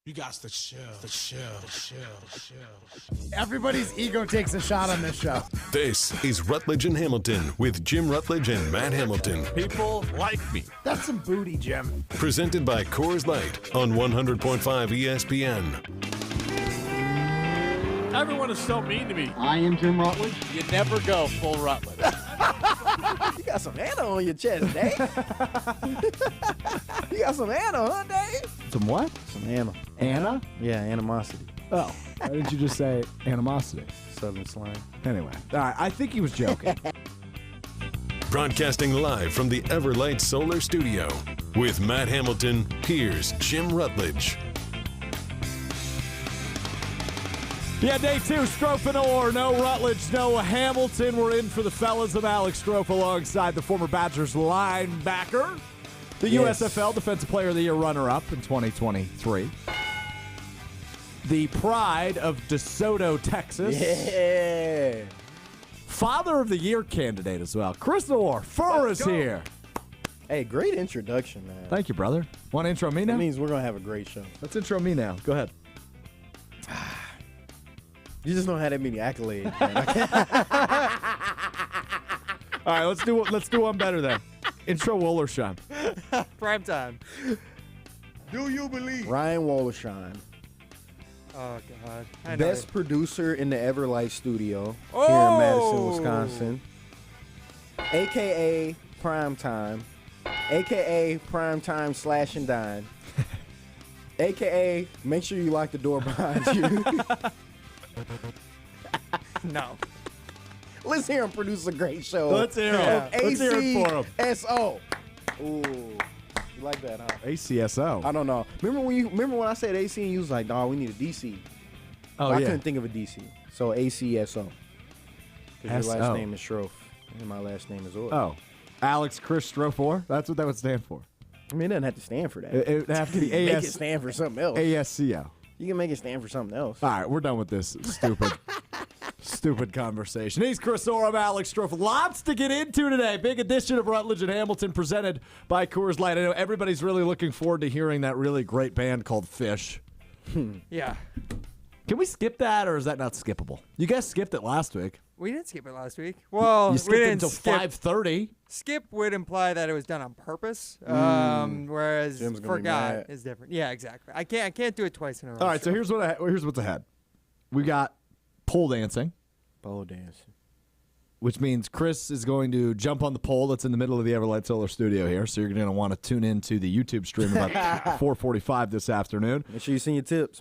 You got to chill. Everybody's ego takes a shot on this show. This is Rutledge and Hamilton with Jim Rutledge and Matt Hamilton. People like me. That's some booty, Jim. Presented by Coors Light on 100.5 ESPN. Everyone is so mean to me. I am Jim Rutledge. You never go full Rutledge. You got some Anna on your chest, Dave. You got some Anna, huh, Dave? Some what? Some Anna. Anna? Yeah, animosity. Oh, why didn't you just say animosity? Southern slang. Anyway, all right, I think he was joking. Broadcasting live from the Everlight Solar Studio. With Matt Hamilton, here's Jim Rutledge. Yeah, day two, Strofe and Orr. No Rutledge, no Hamilton. We're in for the fellas of Alex Strofe alongside the former Badgers linebacker, the USFL Defensive Player of the Year runner-up in 2023. The pride of DeSoto, Texas. Yeah. Father of the Year candidate as well. Chris Orr, Fur is here. Hey, great introduction, man. Thank you, brother. Want to intro me now? That means we're going to have a great show. Let's intro me now. Go ahead. You just don't have that many accolades, man. All right, let's do one better then. Intro Wollersheim. Prime time. Do you believe? Ryan Wollersheim, Oh, God. I know best it. producer in the Everlight Studio here in Madison, Wisconsin. A.K.A. Primetime. A.K.A. Primetime Slash and Dine. A.K.A. Make sure you lock the door behind you. No. Let's hear him produce a great show. Let's hear him. Let's hear it for him. ACSO. Ooh. You like that, huh? ACSO. I don't know. Remember when I said AC and you was like, dawg, we need a DC. Oh, Well, I yeah. couldn't think of a DC. So ACSO. Because your SO. last name is Schroff. And my last name is Orr. Oh, Alex Chris Strofe Orr? That's what that would stand for. I mean, it doesn't have to stand for that. It would have to be Make it stand for something else. ASCO. You can make it stand for something else. All right, we're done with this stupid conversation. He's Chris Orr. I'm Alex Strofe. Lots to get into today. Big edition of Rutledge and Hamilton presented by Coors Light. I know everybody's really looking forward to hearing that really great band called Fish. Yeah. Can we skip that, or is that not skippable? You guys skipped it last week. We didn't skip it last week. Well, You we skipped it didn't until skip. 5:30. Skip would imply that it was done on purpose, whereas Jim's gonna be forgot mad. is different. Yeah, exactly. I can't do it twice in a row. All right, so here's what's ahead. We got pole dancing, Pole dancing. which means Chris is going to jump on the pole that's in the middle of the Everlight Solar Studio here. So you're going to want to tune in to the YouTube stream about 4:45 this afternoon. Make sure you send your tips.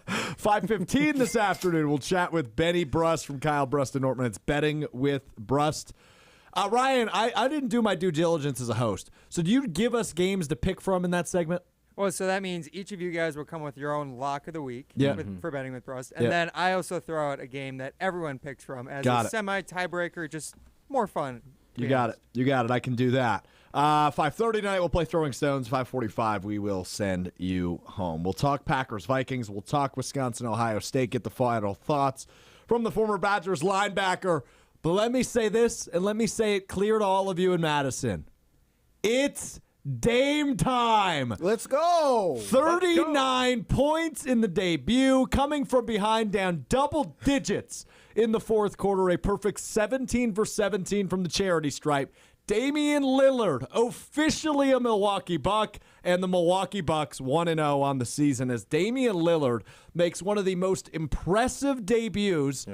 5:15 this afternoon, we'll chat with Benny Brust from Kyle Brust and Nortman. It's Betting with Brust. Ryan, I didn't do my due diligence as a host. So do you give us games to pick from in that segment? Well, so that means each of you guys will come with your own lock of the week Yeah. for betting with Rust. And Yeah. then I also throw out a game that everyone picks from as Got a it. semi-tiebreaker, just more fun. You got it. You got it. I can do that. 5:30 tonight, we'll play Throwing Stones. 5:45, we will send you home. We'll talk Packers-Vikings. We'll talk Wisconsin-Ohio State. Get the final thoughts from the former Badgers linebacker. But let me say this, and let me say it clear to all of you in Madison. It's Dame time. Let's go. 39 points in the debut, coming from behind down double digits in the fourth quarter. A perfect 17 for 17 from the charity stripe. Damian Lillard, officially a Milwaukee Buck, and the Milwaukee Bucks 1-0 on the season as Damian Lillard makes one of the most impressive debuts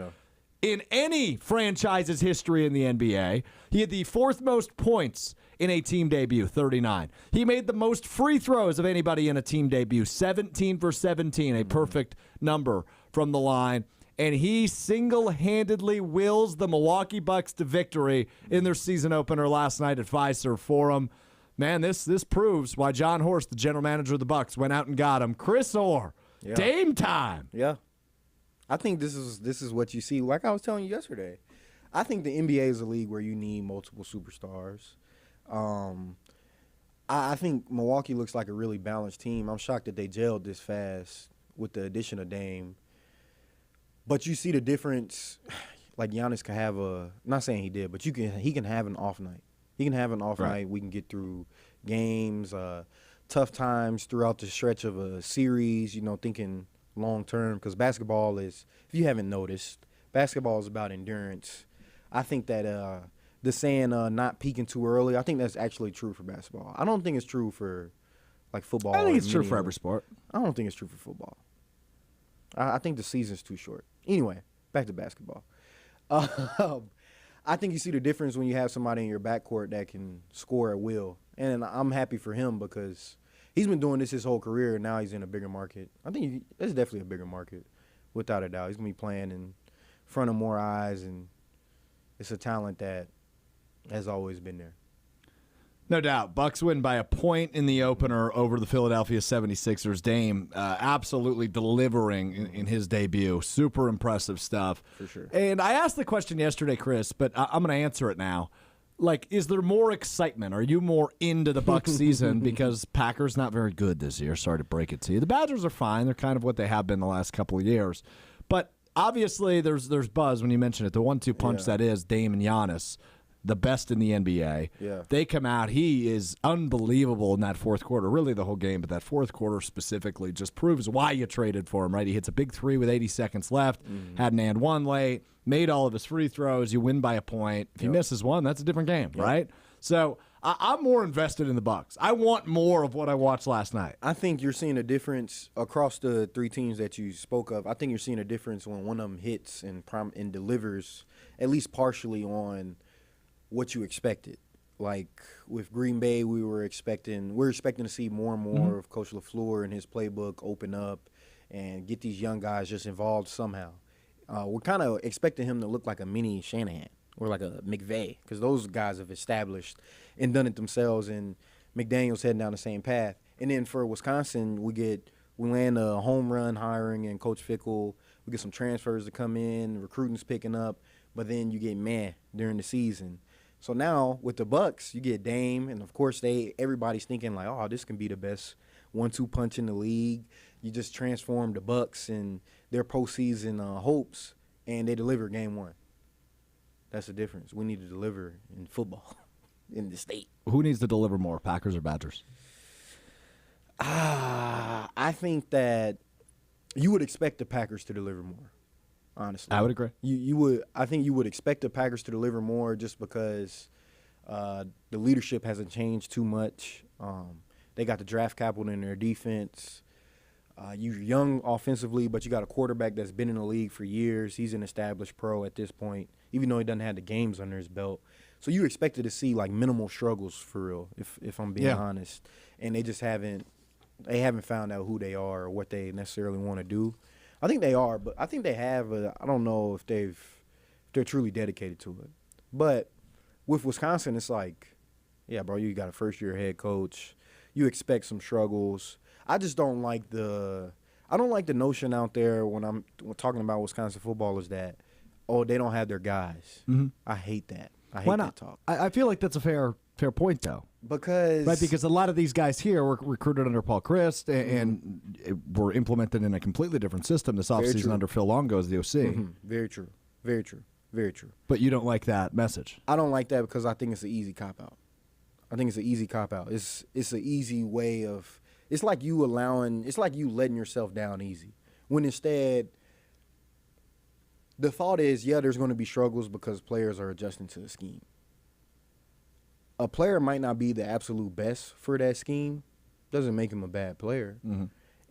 in any franchise's history in the NBA. He had the fourth most points in a team debut, 39. He made the most free throws of anybody in a team debut, 17 for 17, a perfect number from the line. And he single-handedly wills the Milwaukee Bucks to victory in their season opener last night at Fiserv Forum. Man, this proves why John Horst, the general manager of the Bucks, went out and got him. Chris Orr, Dame time. Yeah. I think this is what you see. Like I was telling you yesterday, I think the NBA is a league where you need multiple superstars. I think Milwaukee looks like a really balanced team. I'm shocked that they gelled this fast with the addition of Dame. But you see the difference. Like Giannis can have not saying he did, but he can have an off night. He can have an off night. We can get through games. tough times throughout the stretch of a series, thinking long term, because basketball is, if you haven't noticed, basketball is about endurance. I think that the saying not peaking too early, I think that's actually true for basketball. I don't think it's true for like football. I think or it's true many for other- every sport. I don't think it's true for football. I think the season's too short. Anyway, back to basketball. I think you see the difference when you have somebody in your backcourt that can score at will. And I'm happy for him because he's been doing this his whole career, and now he's in a bigger market. I think it's definitely a bigger market, without a doubt. He's going to be playing in front of more eyes, and it's a talent that has always been there. No doubt. Bucks win by a point in the opener over the Philadelphia 76ers. Dame absolutely delivering in his debut. Super impressive stuff. For sure. And I asked the question yesterday, Chris, but I'm going to answer it now. Like, is there more excitement? Are you more into the Bucks season? Because Packers not very good this year. Sorry to break it to you. The Badgers are fine. They're kind of what they have been the last couple of years. But obviously there's buzz when you mention it. The 1-2 punch that is Dame and Giannis, the best in the NBA. Yeah. They come out. He is unbelievable in that fourth quarter, really the whole game, but that fourth quarter specifically just proves why you traded for him, right? He hits a big three with 80 seconds left, had an and one late, made all of his free throws. You win by a point. If he misses one, that's a different game, right? So I'm more invested in the Bucks. I want more of what I watched last night. I think you're seeing a difference across the three teams that you spoke of. I think you're seeing a difference when one of them hits and delivers at least partially on what you expected. Like with Green Bay, we're expecting to see more and more of Coach LaFleur and his playbook open up and get these young guys just involved somehow. We're kind of expecting him to look like a mini Shanahan or like a McVay, because those guys have established and done it themselves, and McDaniel's heading down the same path. And then for Wisconsin, we land a home run hiring and Coach Fickle. We get some transfers to come in, recruiting's picking up, but then you get during the season. So now with the Bucks, you get Dame, and of course everybody's thinking like, oh, this can be the best 1-2 punch in the league. You just transform the Bucks and their postseason hopes, and they deliver game one. That's the difference. We need to deliver in football in the state. Who needs to deliver more, Packers or Badgers? I think that you would expect the Packers to deliver more. Honestly, I would agree. You would. I think you would expect the Packers to deliver more just because the leadership hasn't changed too much. They got the draft capital in their defense. You're young offensively, but you got a quarterback that's been in the league for years. He's an established pro at this point, even though he doesn't have the games under his belt. So you expected to see like minimal struggles for real, if I'm being honest. And they just haven't found out who they are or what they necessarily want to do. I think they are, but I think they have. I don't know if they're truly dedicated to it. But with Wisconsin, it's like, yeah, bro, you got a first-year head coach. You expect some struggles. I just don't like the notion out there when I'm talking about Wisconsin football is that, oh, they don't have their guys. Mm-hmm. I hate that. I hate Why that not? talk. I feel like that's a fair point, though. Because a lot of these guys here were recruited under Paul Christ and were implemented in a completely different system this offseason under Phil Longo as the OC. Very true. Very true. Very true. But you don't like that message. I don't like that because I think it's an easy cop-out. It's an easy way of – it's like you letting yourself down easy. When instead, the thought is, yeah, there's going to be struggles because players are adjusting to the scheme. A player might not be the absolute best for that scheme. Doesn't make him a bad player. Mm-hmm.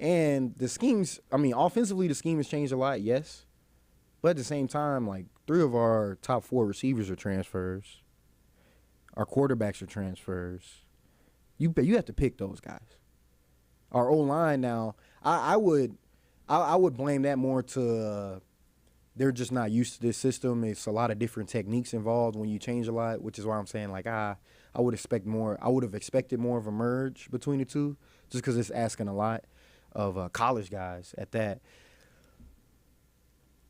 And the schemes, offensively the scheme has changed a lot, yes. But at the same time, like 3 of our top 4 receivers are transfers. Our quarterbacks are transfers. You have to pick those guys. Our O-line now, I would blame that more to they're just not used to this system. It's a lot of different techniques involved when you change a lot, which is why I'm saying like I would expect more. I would have expected more of a merge between the two, just because it's asking a lot of college guys at that.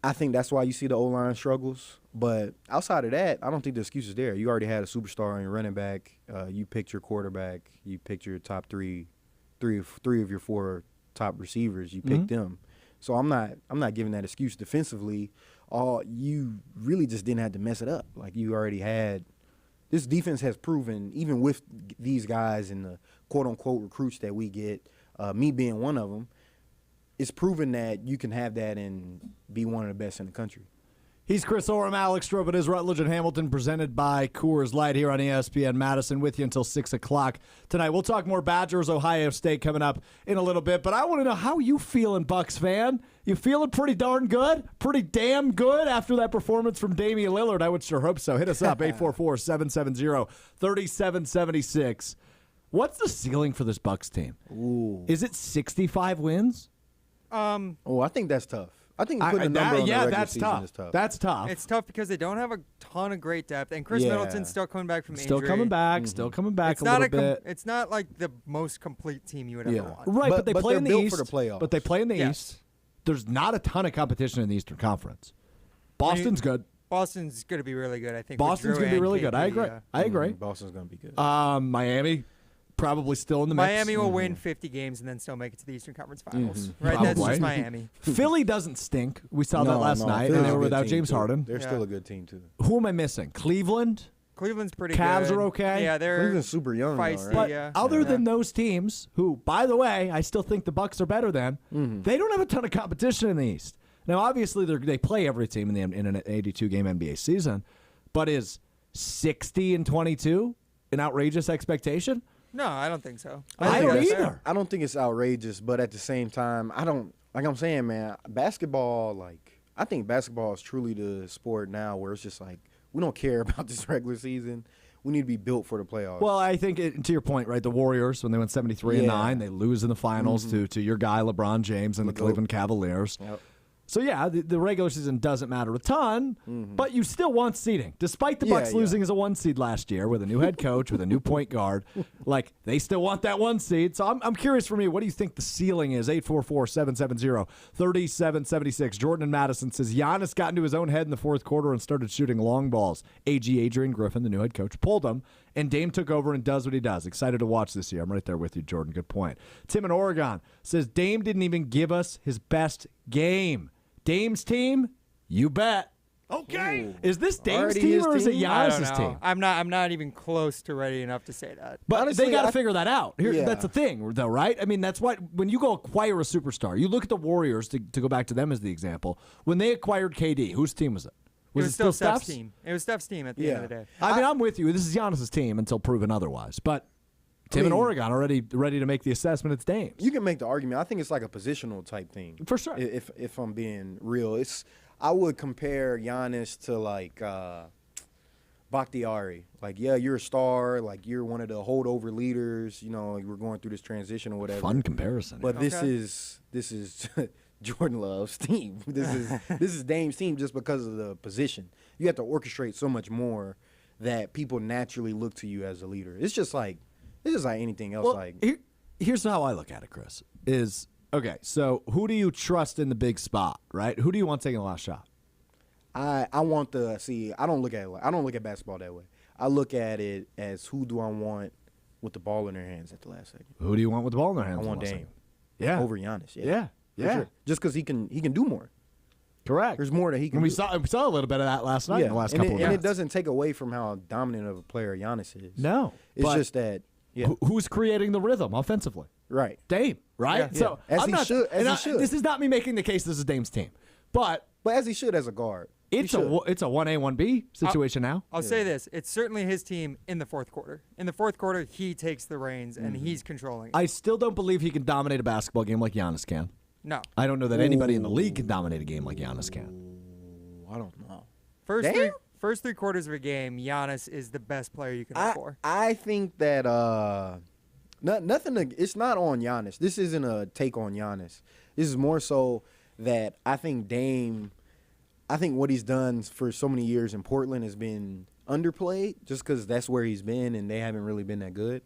I think that's why you see the O-line struggles. But outside of that, I don't think the excuse is there. You already had a superstar on your running back. You picked your quarterback. You picked your top three of your 4 top receivers. You picked them. So I'm not giving that excuse defensively. You really just didn't have to mess it up. Like you already had this defense has proven, even with these guys and the quote-unquote recruits that we get, me being one of them, it's proven that you can have that and be one of the best in the country. He's Chris Orem, Alex Strobe. It is Rutledge and Hamilton, presented by Coors Light here on ESPN Madison, with you until 6 o'clock tonight. We'll talk more Badgers, Ohio State coming up in a little bit, but I want to know, how you feeling, Bucks fan? You feeling pretty darn good? Pretty damn good after that performance from Damian Lillard? I would sure hope so. Hit us up, 844-770-3776. What's the ceiling for this Bucks team? Ooh. Is it 65 wins? I think that's tough. I think putting a number on the regular that's season tough. is tough. That's tough. It's tough because they don't have a ton of great depth, and Chris Middleton's still coming back from Still injury. coming back, still coming back It's a not little bit. It's not like the most complete team you would ever want. Right, but they play they're in the built East. for the playoffs. But they play in the Yes. East. There's not a ton of competition in the Eastern Conference. Boston's good. Boston's going to be really good, I think. with Boston's Drew going to be and really good. I KD, agree. yeah. I agree. Boston's going to be good. Miami, probably still in the mix. Miami will win 50 games and then still make it to the Eastern Conference Finals. Right? Probably. That's just Miami. Philly doesn't stink. We saw that last night, Philly's and they a were good without team, James too. Harden. They're Yeah. still a good team, too. Who am I missing? Cleveland? Cleveland's pretty Cavs good. are okay. Yeah, they're Cleveland's super young, though, feisty. right? But Yeah. other Yeah. than those teams, who, by the way, I still think the Bucks are better than, they don't have a ton of competition in the East. Now, obviously, they play every team in an 82-game NBA season, but is 60-22 an outrageous expectation? No, I don't think so. I think don't that's either. fair. I don't think it's outrageous, but at the same time, I don't, like I'm saying, man, basketball, I think basketball is truly the sport now where it's just like, we don't care about this regular season. We need to be built for the playoffs. Well, I think, to your point, right, the Warriors, when they went 73-9, they lose in the finals to your guy, LeBron James, and the Cleveland Cavaliers. Yep. So, yeah, the regular season doesn't matter a ton, but you still want seeding. Despite the Bucks losing as a 1 seed last year with a new head coach, with a new point guard, they still want that 1 seed. So I'm curious for me, what do you think the ceiling is? 844-770-3776. Jordan in Madison says, Giannis got into his own head in the fourth quarter and started shooting long balls. AG Adrian Griffin, the new head coach, pulled him, and Dame took over and does what he does. Excited to watch this year. I'm right there with you, Jordan. Good point. Tim in Oregon says, Dame didn't even give us his best game. Dame's team? You bet. Okay. Is this Dame's Already team his or is it team? I don't Giannis's know. team? I'm not even close to ready enough to say that. But Honestly, they got to I- figure that out. Yeah. That's the thing, though, right? I mean, that's why when you go acquire a superstar, you look at the Warriors, to go back to them as the example. When they acquired KD, whose team was it? It was still Steph's Steph's? team. It was Steph's team at the end of the day. I mean, I'm with you. This is Giannis's team until proven otherwise. But Tim in Oregon already ready to make the assessment. It's Dame's. you can make the argument. I think it's like a positional type thing. For sure. If I'm being real, I would compare Giannis to Bakhtiari. You're a star. You're one of the holdover leaders. We're going through this transition or whatever. Fun comparison. But Okay. this is Jordan Love's team. This is Dame's team just because of the position. You have to orchestrate so much more that people naturally look to you as a leader. It's just like anything else. Well, here's how I look at it, Chris. Okay, so who do you trust in the big spot, right? Who do you want taking the last shot? I want to see. I don't look at basketball that way. I look at it as who do I want with the ball in their hands at the last second. Who do you want with the ball in their hands? I want last Dame second? Yeah. over Giannis. Yeah. For Yeah. sure. Just because he can do more. Correct. There's more that he can. And we do. saw a little bit of that last night in the last couple of and it minutes. doesn't take away from how dominant of a player Giannis is. No. It's but just that. Yeah. who's creating the rhythm offensively? Right. Dame, right? Yeah. So As I'm he not, should- as and he should. This is not me making the case this is Dame's team, but But as he should as a guard. He it's should. a 1A 1B situation now. I'll say this: it's certainly his team in the fourth quarter. In the fourth quarter, he takes the reins and he's controlling it. I still don't believe he can dominate a basketball game like Giannis can. No, I don't know that anybody in the league can dominate a game like Giannis can. I don't know. first three quarters of a game, Giannis is the best player you can hope for. I think that nothing. It's not on Giannis. This isn't a take on Giannis. This is more so that I think Dame. I think what he's done for so many years in Portland has been underplayed, just because that's where he's been and they haven't really been that good.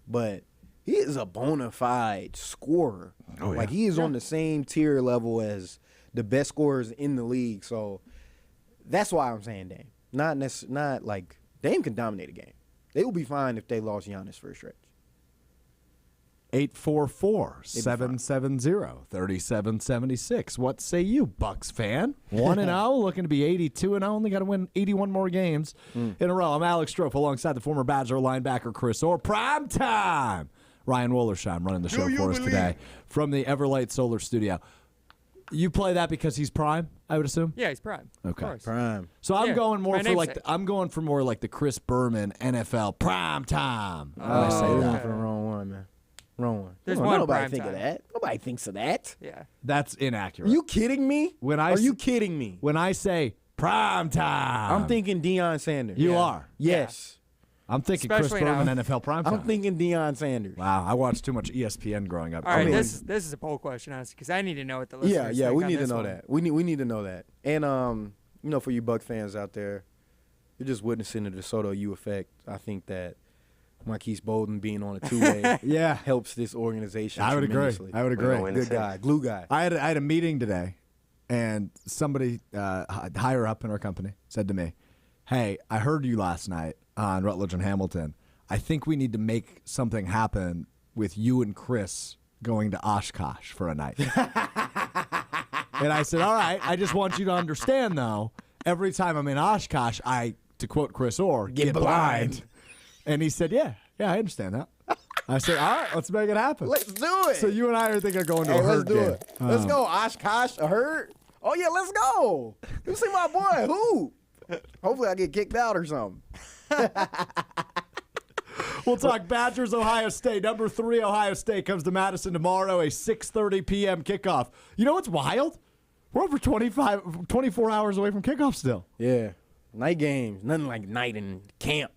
But he is a bona fide scorer. Oh, yeah. He is on the same tier level as the best scorers in the league. So that's why I'm saying Dame. Not like Dame can dominate a game. They will be fine if they lost Giannis for a stretch. 844-770-3776. What say you, Bucks fan? 1-0, looking to be 82-0. Only got to win 81 more games in a row. I'm Alex Strofe alongside the former Badger linebacker Chris Orr. Prime time! Ryan Wollersheim running the show for us today from the Everlight Solar Studio. You play that because he's prime, I would assume? Yeah, he's prime. Okay. Of course. Prime. So I'm going more my for like namesake. I'm going for more like the Chris Berman NFL prime time. When I say You're that. going for the wrong one, man. Wrong one. There's Come on, one nobody prime think of time. that. Nobody thinks of that. Yeah. That's Are inaccurate. you kidding me? Are you kidding me? When I say prime time, I'm thinking Deion Sanders. you are. Yes. I'm thinking Especially Chris Berman now. NFL prime time. I'm thinking Deion Sanders. Wow, I watched too much ESPN growing up. All right, mean- this is a poll question, honestly, because I need to know what the listeners Yeah, think we on need to this know one. that. We need to know that. And for you Buck fans out there, you're just witnessing the DeSoto U effect. I think that Marquise Bolden being on a two-way Yeah. helps this organization. I would agree. tremendously. I would agree. Good guy, glue guy. I had a meeting today, and somebody higher up in our company said to me, "Hey, I heard you last night on Rutledge and Hamilton. I think we need to make something happen with you and Chris going to Oshkosh for a night." And I said, "All right. I just want you to understand, though. Every time I'm in Oshkosh, I, to quote Chris Orr, get blind." And he said, "Yeah, I understand that." I said, "All right, let's make it happen." Let's do it. So you and I are thinking of going to Hey, a let's herd do game. it. Let's go, Oshkosh, a herd. Oh yeah, let's go. You see my boy hoop. Hopefully I get kicked out or something. We'll talk Badgers, Ohio State. Number 3, Ohio State comes to Madison tomorrow, a 6:30 p.m. kickoff. You know what's wild? We're over 24 hours away from kickoff still. Yeah, night games, nothing like night in camp.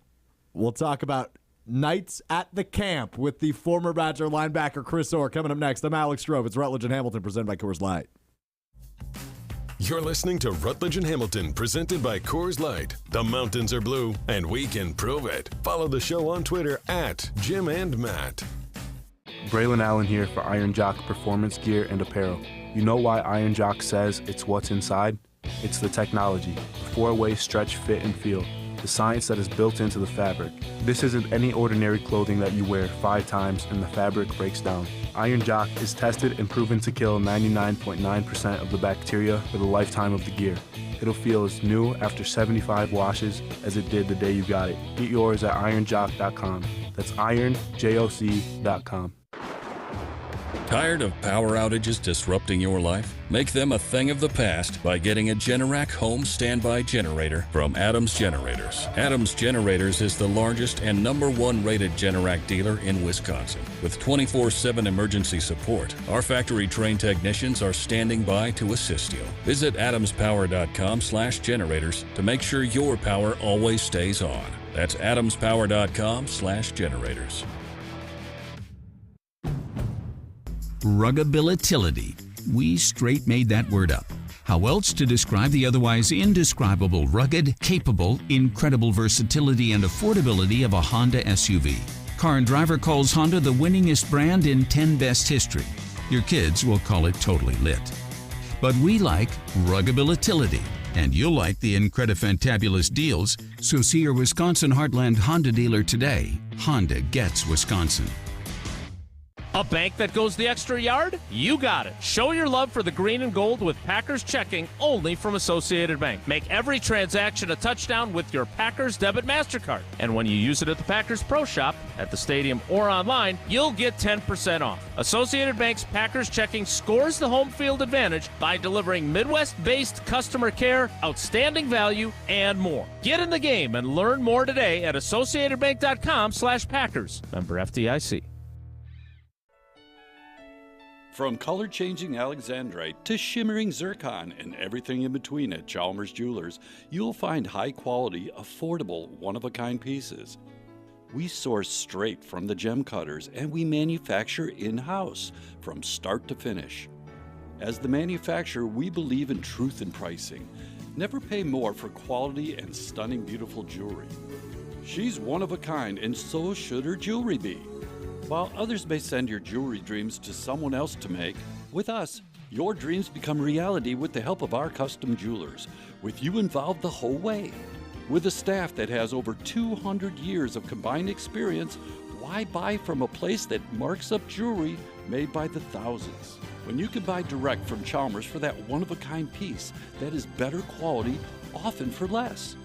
We'll talk about nights at the camp with the former Badger linebacker Chris Orr coming up next. I'm Alex Strofe. It's Rutledge and Hamilton presented by Coors Light. You're listening to Rutledge and Hamilton, presented by Coors Light. The mountains are blue, and we can prove it. Follow the show on Twitter at Jim and Matt. Braylon Allen here for Iron Jock Performance Gear and Apparel. You know why Iron Jock says it's what's inside? It's the technology, the 4-way stretch, fit, and feel, the science that is built into the fabric. This isn't any ordinary clothing that you wear 5 times and the fabric breaks down. Iron Jock is tested and proven to kill 99.9% of the bacteria for the lifetime of the gear. It'll feel as new after 75 washes as it did the day you got it. Get yours at ironjock.com. That's ironjoc.com. Tired of power outages disrupting your life? Make them a thing of the past by getting a Generac home standby generator from Adams Generators. Adams Generators is the largest and #1 rated Generac dealer in Wisconsin. With 24/7 emergency support, our factory-trained technicians are standing by to assist you. Visit adamspower.com/generators to make sure your power always stays on. That's adamspower.com/generators. Ruggability. We straight made that word up. How else to describe the otherwise indescribable rugged, capable, incredible versatility and affordability of a Honda SUV? Car and Driver calls Honda the winningest brand in 10 Best history. Your kids will call it totally lit. But we like ruggability, and you'll like the incredifantabulous deals, so see your Wisconsin Heartland Honda dealer today. Honda gets Wisconsin. A bank that goes the extra yard? You got it. Show your love for the green and gold with Packers checking only from Associated Bank. Make every transaction a touchdown with your Packers debit MasterCard. And when you use it at the Packers Pro Shop, at the stadium, or online, you'll get 10% off. Associated Bank's Packers checking scores the home field advantage by delivering Midwest-based customer care, outstanding value, and more. Get in the game and learn more today at associatedbank.com/Packers. Member FDIC. From color-changing alexandrite to shimmering zircon and everything in between at Chalmers Jewelers, you'll find high-quality, affordable, one-of-a-kind pieces. We source straight from the gem cutters, and we manufacture in-house from start to finish. As the manufacturer, we believe in truth in pricing. Never pay more for quality and stunning, beautiful jewelry. She's one of a kind, and so should her jewelry be. While others may send your jewelry dreams to someone else to make, with us, your dreams become reality with the help of our custom jewelers, with you involved the whole way. With a staff that has over 200 years of combined experience, Why buy from a place that marks up jewelry made by the thousands, when you can buy direct from Chalmers for that one-of-a-kind piece that is better quality, often for less?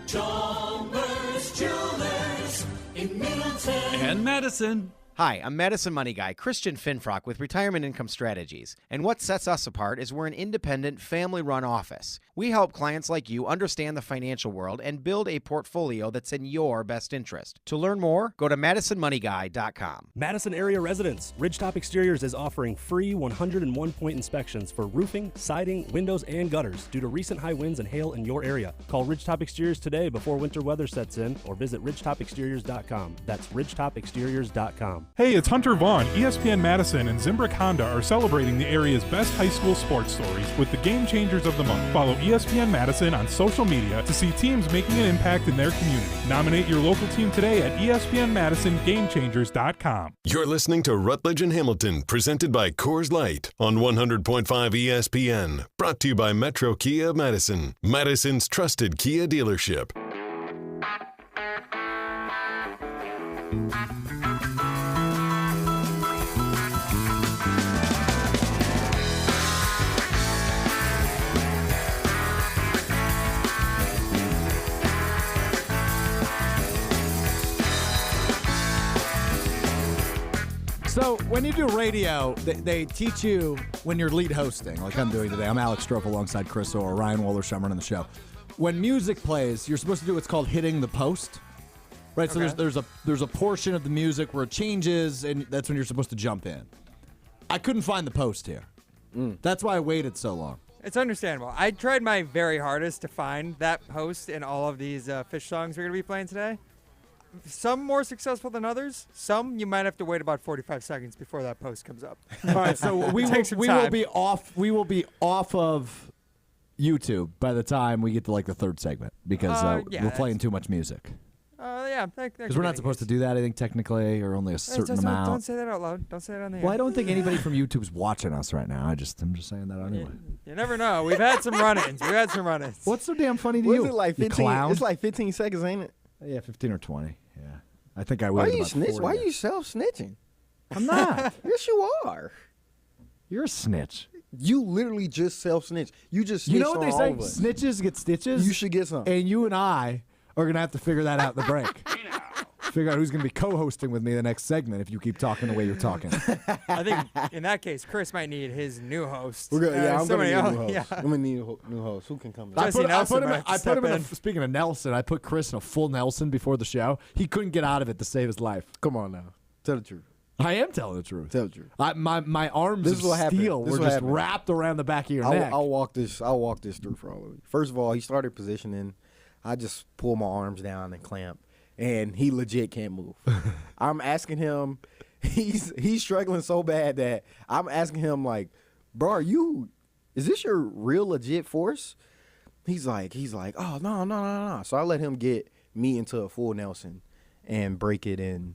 Chalmers Jewelers in Middleton And Madison. Hi, I'm Madison Money Guy, Christian Finfrock with Retirement Income Strategies. And what sets us apart is we're an independent, family-run office. We help clients like you understand the financial world and build a portfolio that's in your best interest. To learn more, go to MadisonMoneyGuy.com. Madison area residents, Ridgetop Exteriors is offering free 101-point inspections for roofing, siding, windows, and gutters due to recent high winds and hail in your area. Call Ridgetop Exteriors today before winter weather sets in or visit RidgetopExteriors.com. That's RidgetopExteriors.com. Hey, it's Hunter Vaughn. ESPN Madison and Zimbrick Honda are celebrating the area's best high school sports stories with the Game Changers of the Month. Follow ESPN Madison on social media to see teams making an impact in their community. Nominate your local team today at ESPNMadisonGameChangers.com. You're listening to Rutledge and Hamilton, presented by Coors Light on 100.5 ESPN. Brought to you by Metro Kia of Madison, Madison's trusted Kia dealership. So when you do radio, they teach you when you're lead hosting, like I'm doing today. I'm Alex Strofe alongside Chris Orr, Ryan Wollersheim running the show. When music plays, you're supposed to do what's called hitting the post, right? Okay. So there's a portion of the music where it changes, and that's when you're supposed to jump in. I couldn't find the post here. That's why I waited so long. It's understandable. I tried my very hardest to find that post in all of these Fish songs we're going to be playing today. Some more successful than others. Some you might have to wait about 45 seconds before that post comes up. All right, so we will be off. We will be off of YouTube by the time we get to like the third segment because we're playing too much music. Yeah, because we're not supposed to do that. I think technically, or only a certain amount. Don't say that out loud. Don't say it on the air. Well, I don't think anybody from YouTube's watching us right now. I'm just saying that anyway. You never know. We've had some run-ins. What's so damn funny to Was you? it like 15? You clown? It's like 15 seconds, ain't it? Yeah, 15 or 20. Yeah, I think I Why waited are you about snitch? 40 Why are minutes. you self-snitching? I'm not. Yes, you are. You're a snitch. You literally just self-snitch. You just snitched You know what on they all say? of us. Snitches get stitches. You should get some. And you and I are going to have to figure that out in the break. Figure out who's going to be co-hosting with me the next segment if you keep talking the way you're talking. I think in that case, Chris might need his new host. I'm gonna need a somebody new else. host. Yeah. I'm gonna need a new host. Who can come in? I Jesse put Nelson him, might have to I put step him in. in. Speaking of Nelson, I put Chris in a full Nelson before the show. He couldn't get out of it to save his life. Come on now. Tell the truth. I am telling the truth. Tell the truth. My arms This of is what happened. steel This were is what just happened. wrapped around the back of your neck. I'll walk this through for all of you. First of all, he started positioning. I just pull my arms down and clamp, and he legit can't move. I'm asking him. He's struggling so bad that I'm asking him like, bro, is this your real legit force? He's like, oh no. So I let him get me into a full Nelson and break it in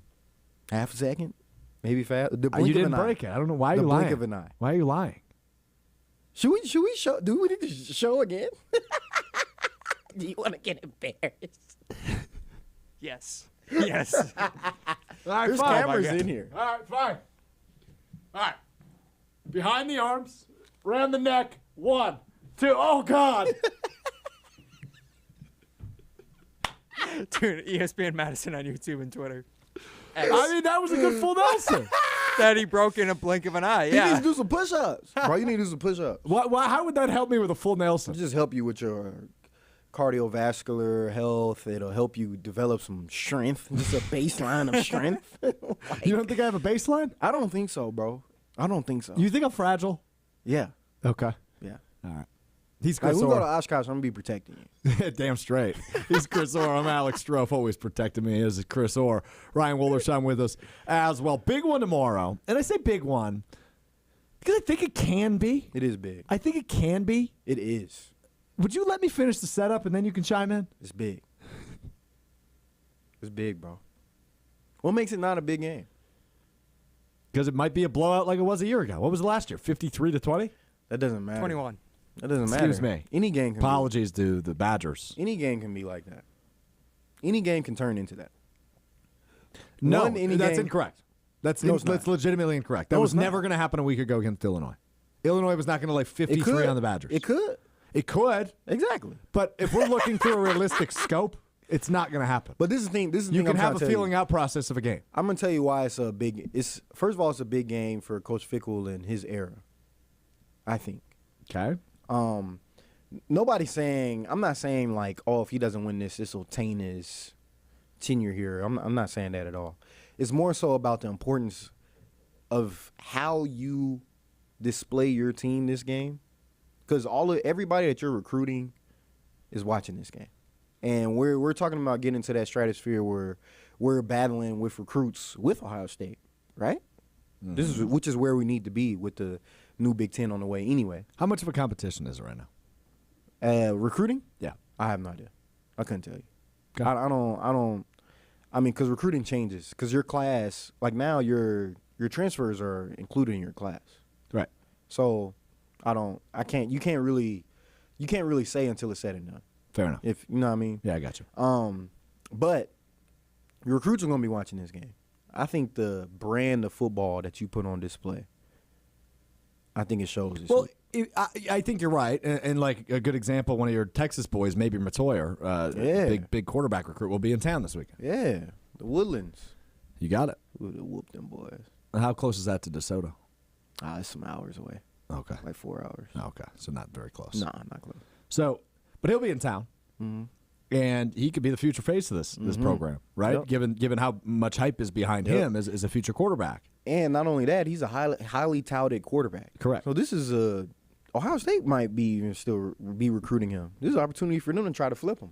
half a second, maybe fast. You didn't break it. I don't know why the you're blink lying. of an eye. Why are you lying? Should we show? Do we need to show again? Do you want to get embarrassed? Yes. Yes. All right, There's fine. cameras in here. All right, fine. All right. Behind the arms, around the neck. 1, 2. Oh, God. Dude, ESPN Madison on YouTube and Twitter. I mean, that was a good full Nelson. That he broke in a blink of an eye. He needs Yeah. to do some push-ups. Bro, you need to do some push-ups. How would that help me with a full Nelson? It'll just help you with your cardiovascular health. It'll help you develop some strength. Just a baseline of strength. You don't think I have a baseline? I don't think so, bro. I don't think so. You think I'm fragile? Yeah. Okay. Yeah. All right. He's Like, Chris when we go to Orr. Oshkosh, I'm going to be protecting you. Damn straight. He's Chris Orr. I'm Alex Strofe, always protecting me. This is Chris Orr. Ryan Wollersheim with us as well. Big one tomorrow. And I say big one because I think it can be. It is big. I think it can be. It is. Would you let me finish the setup and then you can chime in? It's big. It's big, bro. What makes it not a big game? Because it might be a blowout like it was a year ago. What was it last year? 53-20? That doesn't matter. 21. That doesn't matter. Excuse me. Any game can Apologies to the Badgers. Any game can be like that. Any game can turn into that. No, won any that's game. incorrect. That's No, it's not. legitimately incorrect. That No, was it's not. never going to happen a week ago against Illinois. Illinois was not going to lay 53 on the Badgers. It could. It could. Exactly. But if we're looking through a realistic scope, it's not going to happen. But this is the thing. This is the You thing can I'm have trying a to tell you. feeling out process of a game. I'm gonna tell you why it's a big. It's first of all, it's a big game for Coach Fickle and his era. I think. Okay. Nobody's saying. I'm not saying like, oh, if he doesn't win this will taint his tenure here. I'm not saying that at all. It's more so about the importance of how you display your team this game, because everybody that you're recruiting is watching this game. And we're talking about getting into that stratosphere where we're battling with recruits with Ohio State, right? Mm-hmm. Which is where we need to be with the new Big Ten on the way anyway. How much of a competition is it right now? Recruiting? Yeah. I have no idea. I couldn't tell you. Okay. I don't. I mean, because recruiting changes. Because your class, like now, your transfers are included in your class. Right. So I can't. You can't really say until it's said and done. Fair enough. If you know what I mean. Yeah, I got you. But your recruits are going to be watching this game. I think the brand of football that you put on display, I think it shows this week. I think you're right, and like a good example, one of your Texas boys, maybe Matoyer, big quarterback recruit, will be in town this weekend. Yeah, the Woodlands. You got it. We would whoop them boys. And how close is that to DeSoto? It's some hours away. Okay, like 4 hours. Okay, so not very close. Nah, not close. So, but he'll be in town, and he could be the future face of this program, right? Yep. Given how much hype is behind him as a future quarterback. And not only that, he's a highly touted quarterback. Correct. So this is Ohio State might be still be recruiting him. This is an opportunity for them to try to flip him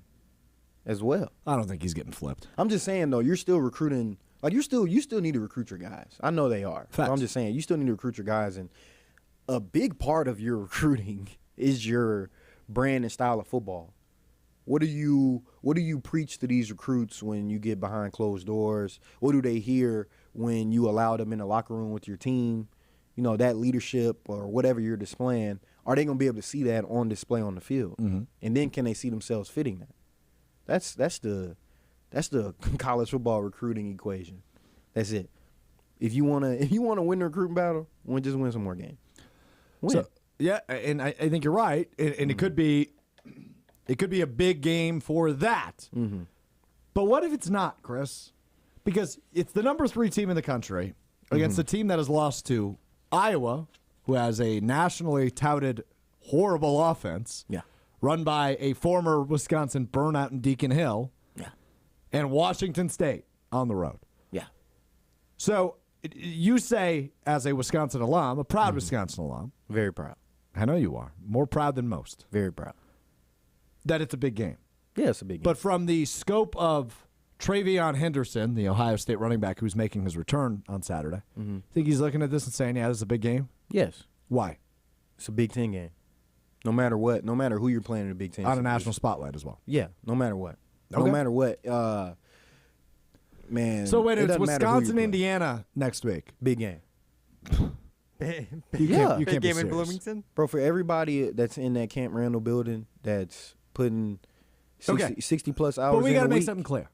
as well. I don't think he's getting flipped. I'm just saying though, you're still recruiting. Like you still need to recruit your guys. I know they are. But I'm just saying you still need to recruit your guys, and a big part of your recruiting is your brand and style of football. What do you preach to these recruits when you get behind closed doors? What do they hear when you allow them in the locker room with your team? You know, that leadership or whatever you're displaying, are they going to be able to see that on display on the field? Mm-hmm. And then can they see themselves fitting that? That's the college football recruiting equation. That's it. If you want to win the recruiting battle, just win some more games. Win. So, yeah, and I think you're right, and it could be a big game for that. Mm-hmm. But what if it's not, Chris? Because it's the number 3 team in the country against a team that has lost to Iowa, who has a nationally touted horrible offense, run by a former Wisconsin burnout in Deacon Hill, and Washington State on the road. Yeah. So you say, as a Wisconsin alum, a proud Wisconsin alum. Very proud. I know you are. More proud than most. Very proud. That it's a big game. Yeah, it's a big game. But from the scope of Travion Henderson, the Ohio State running back who's making his return on Saturday, think he's looking at this and saying, yeah, this is a big game? Yes. Why? It's a Big Ten game. No matter what, no matter who you're playing in the Big Ten. On a national spotlight as well. Yeah, no matter what. Okay. No matter what. Man. So wait, it it's doesn't matter who you're Wisconsin, playing. Indiana next week. Big game. Big You can't game be in serious. Bloomington. Bro, for everybody that's in that Camp Randall building that's putting 60 plus hours But we got to make something clear.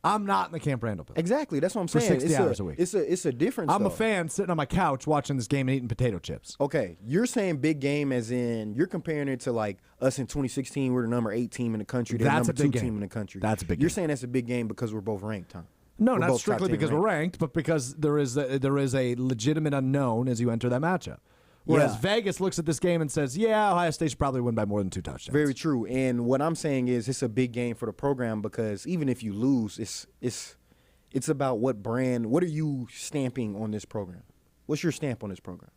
I'm not in the Camp Randall building. Exactly. That's what I'm For saying. 60 hours a week. It's a difference. I'm though. a fan sitting on my couch watching this game and eating potato chips. Okay, you're saying big game as in you're comparing it to like us in 2016. We're the number 8 team in the country. They're That's the a number 2 big team game. in the country. That's a big You're game. saying that's a big game because we're both ranked, huh? No, We're not both strictly top 10 because we're ranked, but because there is a legitimate unknown as you enter that matchup. Whereas Yeah. Vegas looks at this game and says, yeah, Ohio State should probably win by more than 2 touchdowns. Very true. And what I'm saying is it's a big game for the program because even if you lose, it's about what brand, what are you stamping on this program? What's your stamp on this program?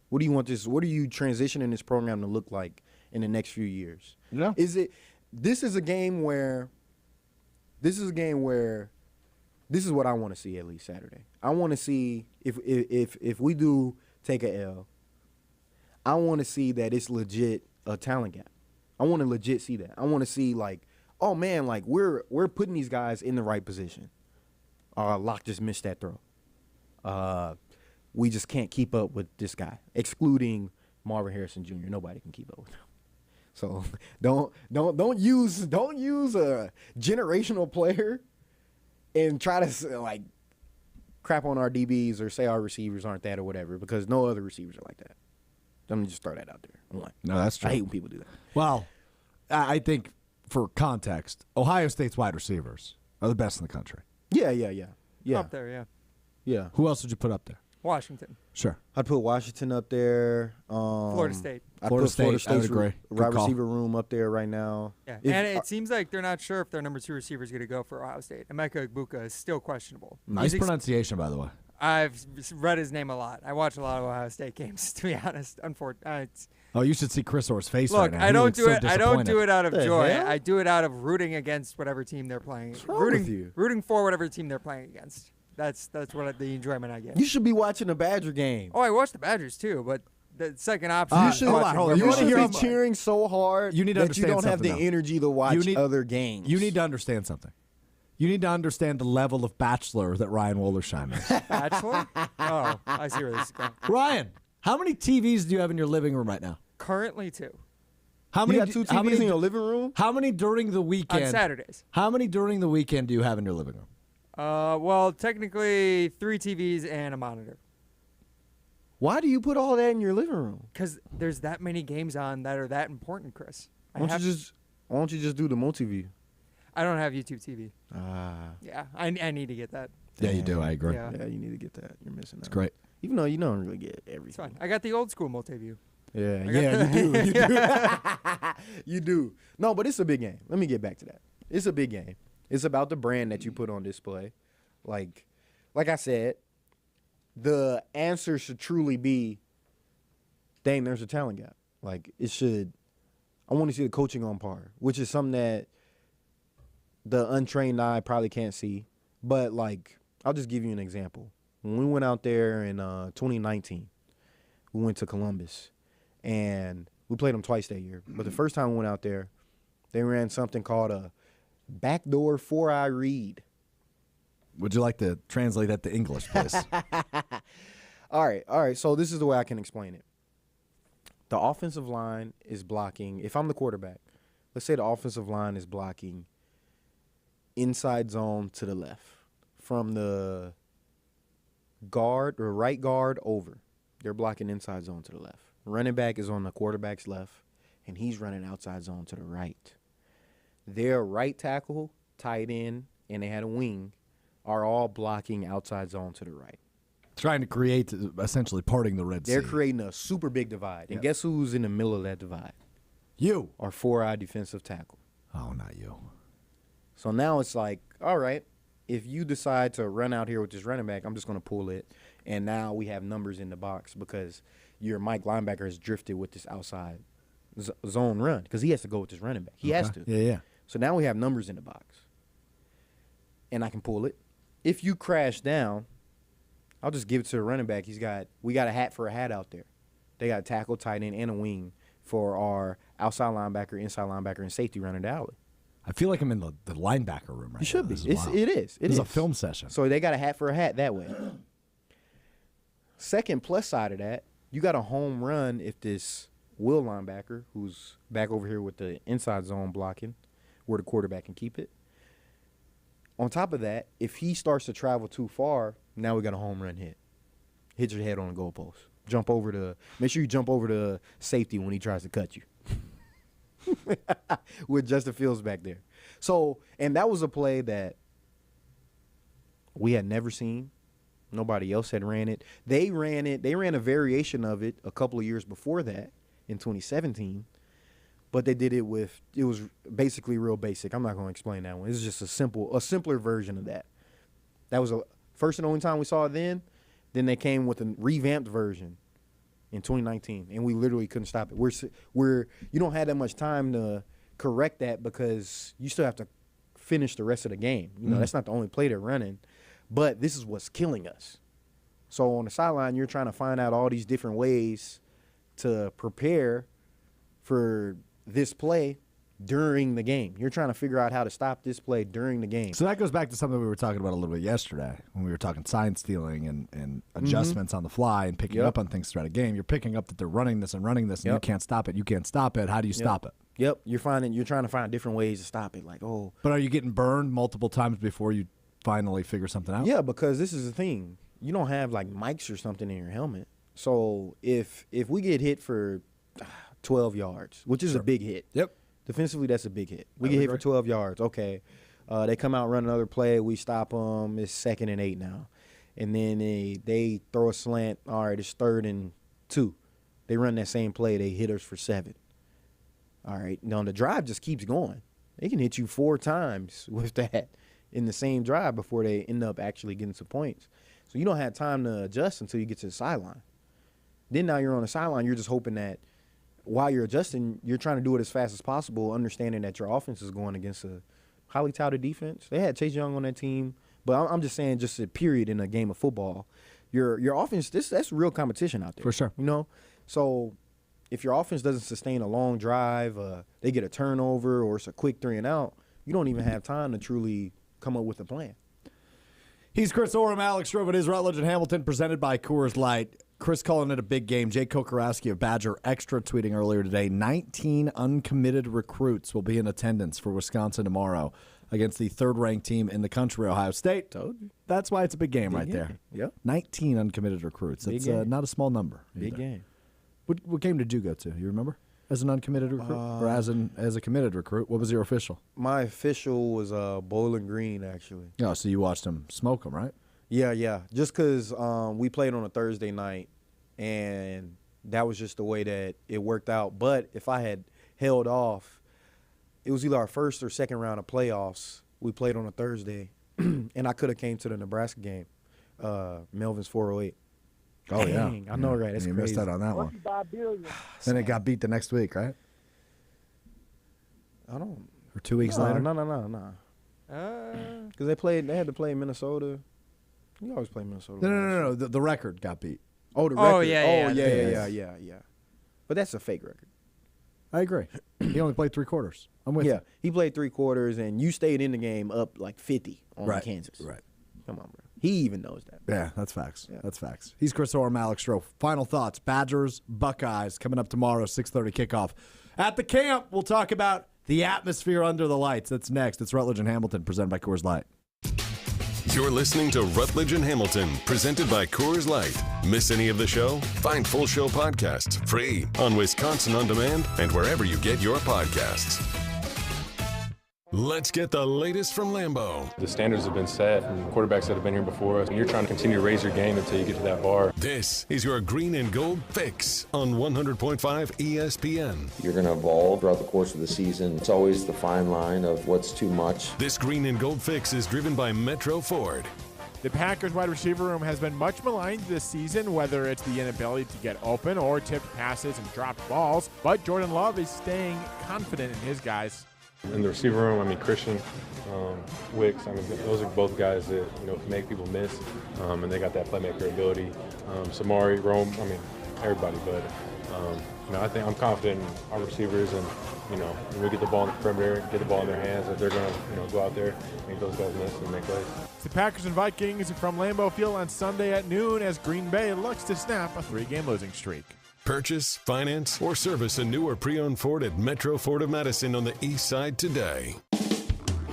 What do you want what are you transitioning this program to look like in the next few years? Yeah. This is a game where this is what I want to see at least Saturday. I want to see if we do take a L, I want to see that it's legit a talent gap. I want to legit see that. I want to see like, oh man, like we're putting these guys in the right position. Locke just missed that throw. We just can't keep up with this guy, excluding Marvin Harrison Jr. Nobody can keep up with him. So don't use a generational player and try to like crap on our DBs or say our receivers aren't that or whatever, because no other receivers are like that. Let me just throw that out there. One. No, that's true. I hate when people do that. Well, I think for context, Ohio State's wide receivers are the best in the country. Yeah. Up there, yeah. Yeah. Who else would you put up there? Washington. Sure. I'd put Washington up there. Florida State. I'd Florida put Florida State, I would State's agree. Good wide call. receiver room up there right now. Yeah, If- and it seems like they're not sure if their number 2 receiver is going to go for Ohio State. Emeka Egbuka is still questionable. Nice pronunciation, by the way. I've read his name a lot. I watch a lot of Ohio State games, to be honest. Unfortunately, Oh, you should see Chris Orr's face look, right now. I He don't looks do so it. I don't do disappointed. it out of The joy. hell? I do it out of rooting against whatever team they're playing. What's wrong Rooting, with you? rooting for whatever team they're playing against. That's what the enjoyment I get. You should be watching the Badger game. Oh, I watch the Badgers too, but the second option. You is should, watching hold on. you You wanna should hear be him- cheering so hard You need to that you understand don't have the something, though. energy to watch You need- other games. You need to understand something. You need to understand the level of bachelor that Ryan Wollersheim is. Bachelor? Oh, I see where this is going. Ryan, how many TVs do you have in your living room right now? Currently 2 How You many? got 2 how TVs many in your living room? How many during the weekend? on Saturdays. How many during the weekend do you have in your living room? Well, technically 3 TVs and a monitor. Why do you put all that in your living room? Because there's that many games on that are that important, Chris. Why don't you just do the multi-view? I don't have YouTube TV. Ah. Yeah, I need to get that. Yeah, you do. I agree. Yeah. Yeah, you need to get that. You're missing that. It's great. Even though you don't really get It's everything. fine. I got the old school multi-view. Yeah, I got yeah, that. you do. You do. You do. No, but it's a big game. Let me get back to that. It's a big game. It's about the brand that you put on display. Like I said, the answer should truly be, dang, there's a talent gap. Like, it should. I want to see the coaching on par, which is something that the untrained eye probably can't see. But, like, I'll just give you an example. When we went out there in 2019, we went to Columbus, and we played them twice that year. But the first time we went out there, they ran something called a backdoor 4-eye read. Would you like to translate that to English, please? All right. So this is the way I can explain it. The offensive line is blocking. If I'm the quarterback, let's say the offensive line is blocking inside zone to the left from the guard or right guard over. They're blocking inside zone to the left. Running back is on the quarterback's left, and he's running outside zone to the right. Their right tackle, tight end, and they had a wing are all blocking outside zone to the right. Trying to create, essentially, parting the Red Sea. They're creating a super big divide. And guess who's in the middle of that divide? You. Our 4-eye defensive tackle. Oh, not you. So now it's like, all right, if you decide to run out here with this running back, I'm just going to pull it. And now we have numbers in the box because your Mike linebacker has drifted with this outside zone run because he has to go with this running back. He has to. Yeah. So now we have numbers in the box. And I can pull it. If you crash down, I'll just give it to the running back. We got a hat for a hat out there. They got a tackle, tight end, and a wing for our outside linebacker, inside linebacker, and safety running the alley. I feel like I'm in the linebacker room right now. You should be. This is wild. It is. This is a film session. So they got a hat for a hat that way. Second plus side of that, you got a home run if this will linebacker, who's back over here with the inside zone blocking, where the quarterback can keep it. On top of that, if he starts to travel too far, now we got a home run hit. Hit your head on the goalpost. Make sure you jump over the safety when he tries to cut you. With Justin Fields back there. So, and that was a play that we had never seen. Nobody else had ran it. They ran a variation of it a couple of years before that in 2017. But they did it it was basically real basic. I'm not going to explain that one. It's just a simpler version of that. That was a first and only time we saw it then. Then they came with a revamped version in 2019, and we literally couldn't stop it. You don't have that much time to correct that because you still have to finish the rest of the game. You know, that's not the only play they're running, but this is what's killing us. So on the sideline, you're trying to find out all these different ways to prepare for this play during the game. You're trying to figure out how to stop this play during the game. So that goes back to something we were talking about a little bit yesterday when we were talking sign stealing and adjustments on the fly and picking up on things throughout a game. You're picking up that they're running this and you can't stop it. You can't stop it. How do you stop it? Yep. You're trying to find different ways to stop it. Like, But are you getting burned multiple times before you finally figure something out? Yeah, because this is the thing. You don't have like mics or something in your helmet. So if we get hit for 12 yards, which is a big hit. Yep. Defensively, that's a big hit. We get hit for 12 yards. Okay. They come out, run another play. We stop them. It's 2nd and 8 now. And then they throw a slant. All right, it's 3rd and 2. They run that same play. They hit us for 7. All right. Now, the drive just keeps going. They can hit you 4 times with that in the same drive before they end up actually getting some points. So you don't have time to adjust until you get to the sideline. Then now you're on the sideline. You're just hoping that while you're adjusting, you're trying to do it as fast as possible, understanding that your offense is going against a highly touted defense. They had Chase Young on that team. But I'm just saying, just a period in a game of football, your offense, that's real competition out there. For sure. You know? So if your offense doesn't sustain a long drive, they get a turnover, or it's a quick 3 and out, you don't even have time to truly come up with a plan. He's Chris Orem, Alex Stroh. It is Rutledge and Hamilton, presented by Coors Light. Chris calling it a big game. Jake Kokorowski of Badger Extra tweeting earlier today, 19 uncommitted recruits will be in attendance for Wisconsin tomorrow against the 3rd-ranked team in the country, Ohio State. That's why it's a big game right there. Yep. 19 uncommitted recruits. That's not a small number. Big game. What game did you go to? You remember? As an uncommitted recruit? Or as a committed recruit? What was your official? My official was Bowling Green, actually. Oh, so you watched him smoke him, right? Yeah. Just because we played on a Thursday night, and that was just the way that it worked out. But if I had held off, it was either our 1st or 2nd round of playoffs. We played on a Thursday, and I could have came to the Nebraska game, Melvin's 408. Oh, Dang, yeah. I know, right? That's you crazy. missed out on that one. Then it got beat the next week, right? I don't. Or 2 weeks later? No. Because they had to play in Minnesota. You always play Minnesota. No. The record got beat. Oh, the record. Yeah. But that's a fake record. I agree. He only played 3 quarters. I'm with you. He played 3 quarters, and you stayed in the game up like 50 on Kansas. Right. Come on, bro. He even knows that. Yeah, that's facts. Yeah. That's facts. He's Chris Orem, Alex Stroh. Final thoughts. Badgers, Buckeyes, coming up tomorrow, 6:30 kickoff. At the camp, we'll talk about the atmosphere under the lights. That's next. It's Rutledge and Hamilton, presented by Coors Light. You're listening to Rutledge and Hamilton, presented by Coors Light. Miss any of the show? Find full show podcasts free on Wisconsin On Demand and wherever you get your podcasts. Let's get the latest from Lambeau. The standards have been set, and quarterbacks that have been here before us, and you're trying to continue to raise your game until you get to that bar. This is your Green and Gold Fix on 100.5 ESPN. You're going to evolve throughout the course of the season. It's always the fine line of what's too much. This Green and Gold Fix is driven by Metro Ford. The Packers wide receiver room has been much maligned this season, whether it's the inability to get open or tipped passes and dropped balls, but Jordan Love is staying confident in his guys. In the receiver room, Christian, Wicks, those are both guys that, can make people miss, and they got that playmaker ability. Samari, Rome, everybody, but, I think I'm confident in our receivers, and, when we get the ball in the perimeter, get the ball in their hands, that they're going to go out there, make those guys miss and make plays. The Packers and Vikings from Lambeau Field on Sunday at noon as Green Bay looks to snap a 3-game losing streak. Purchase, finance, or service a new or pre-owned Ford at Metro Ford of Madison on the east side today.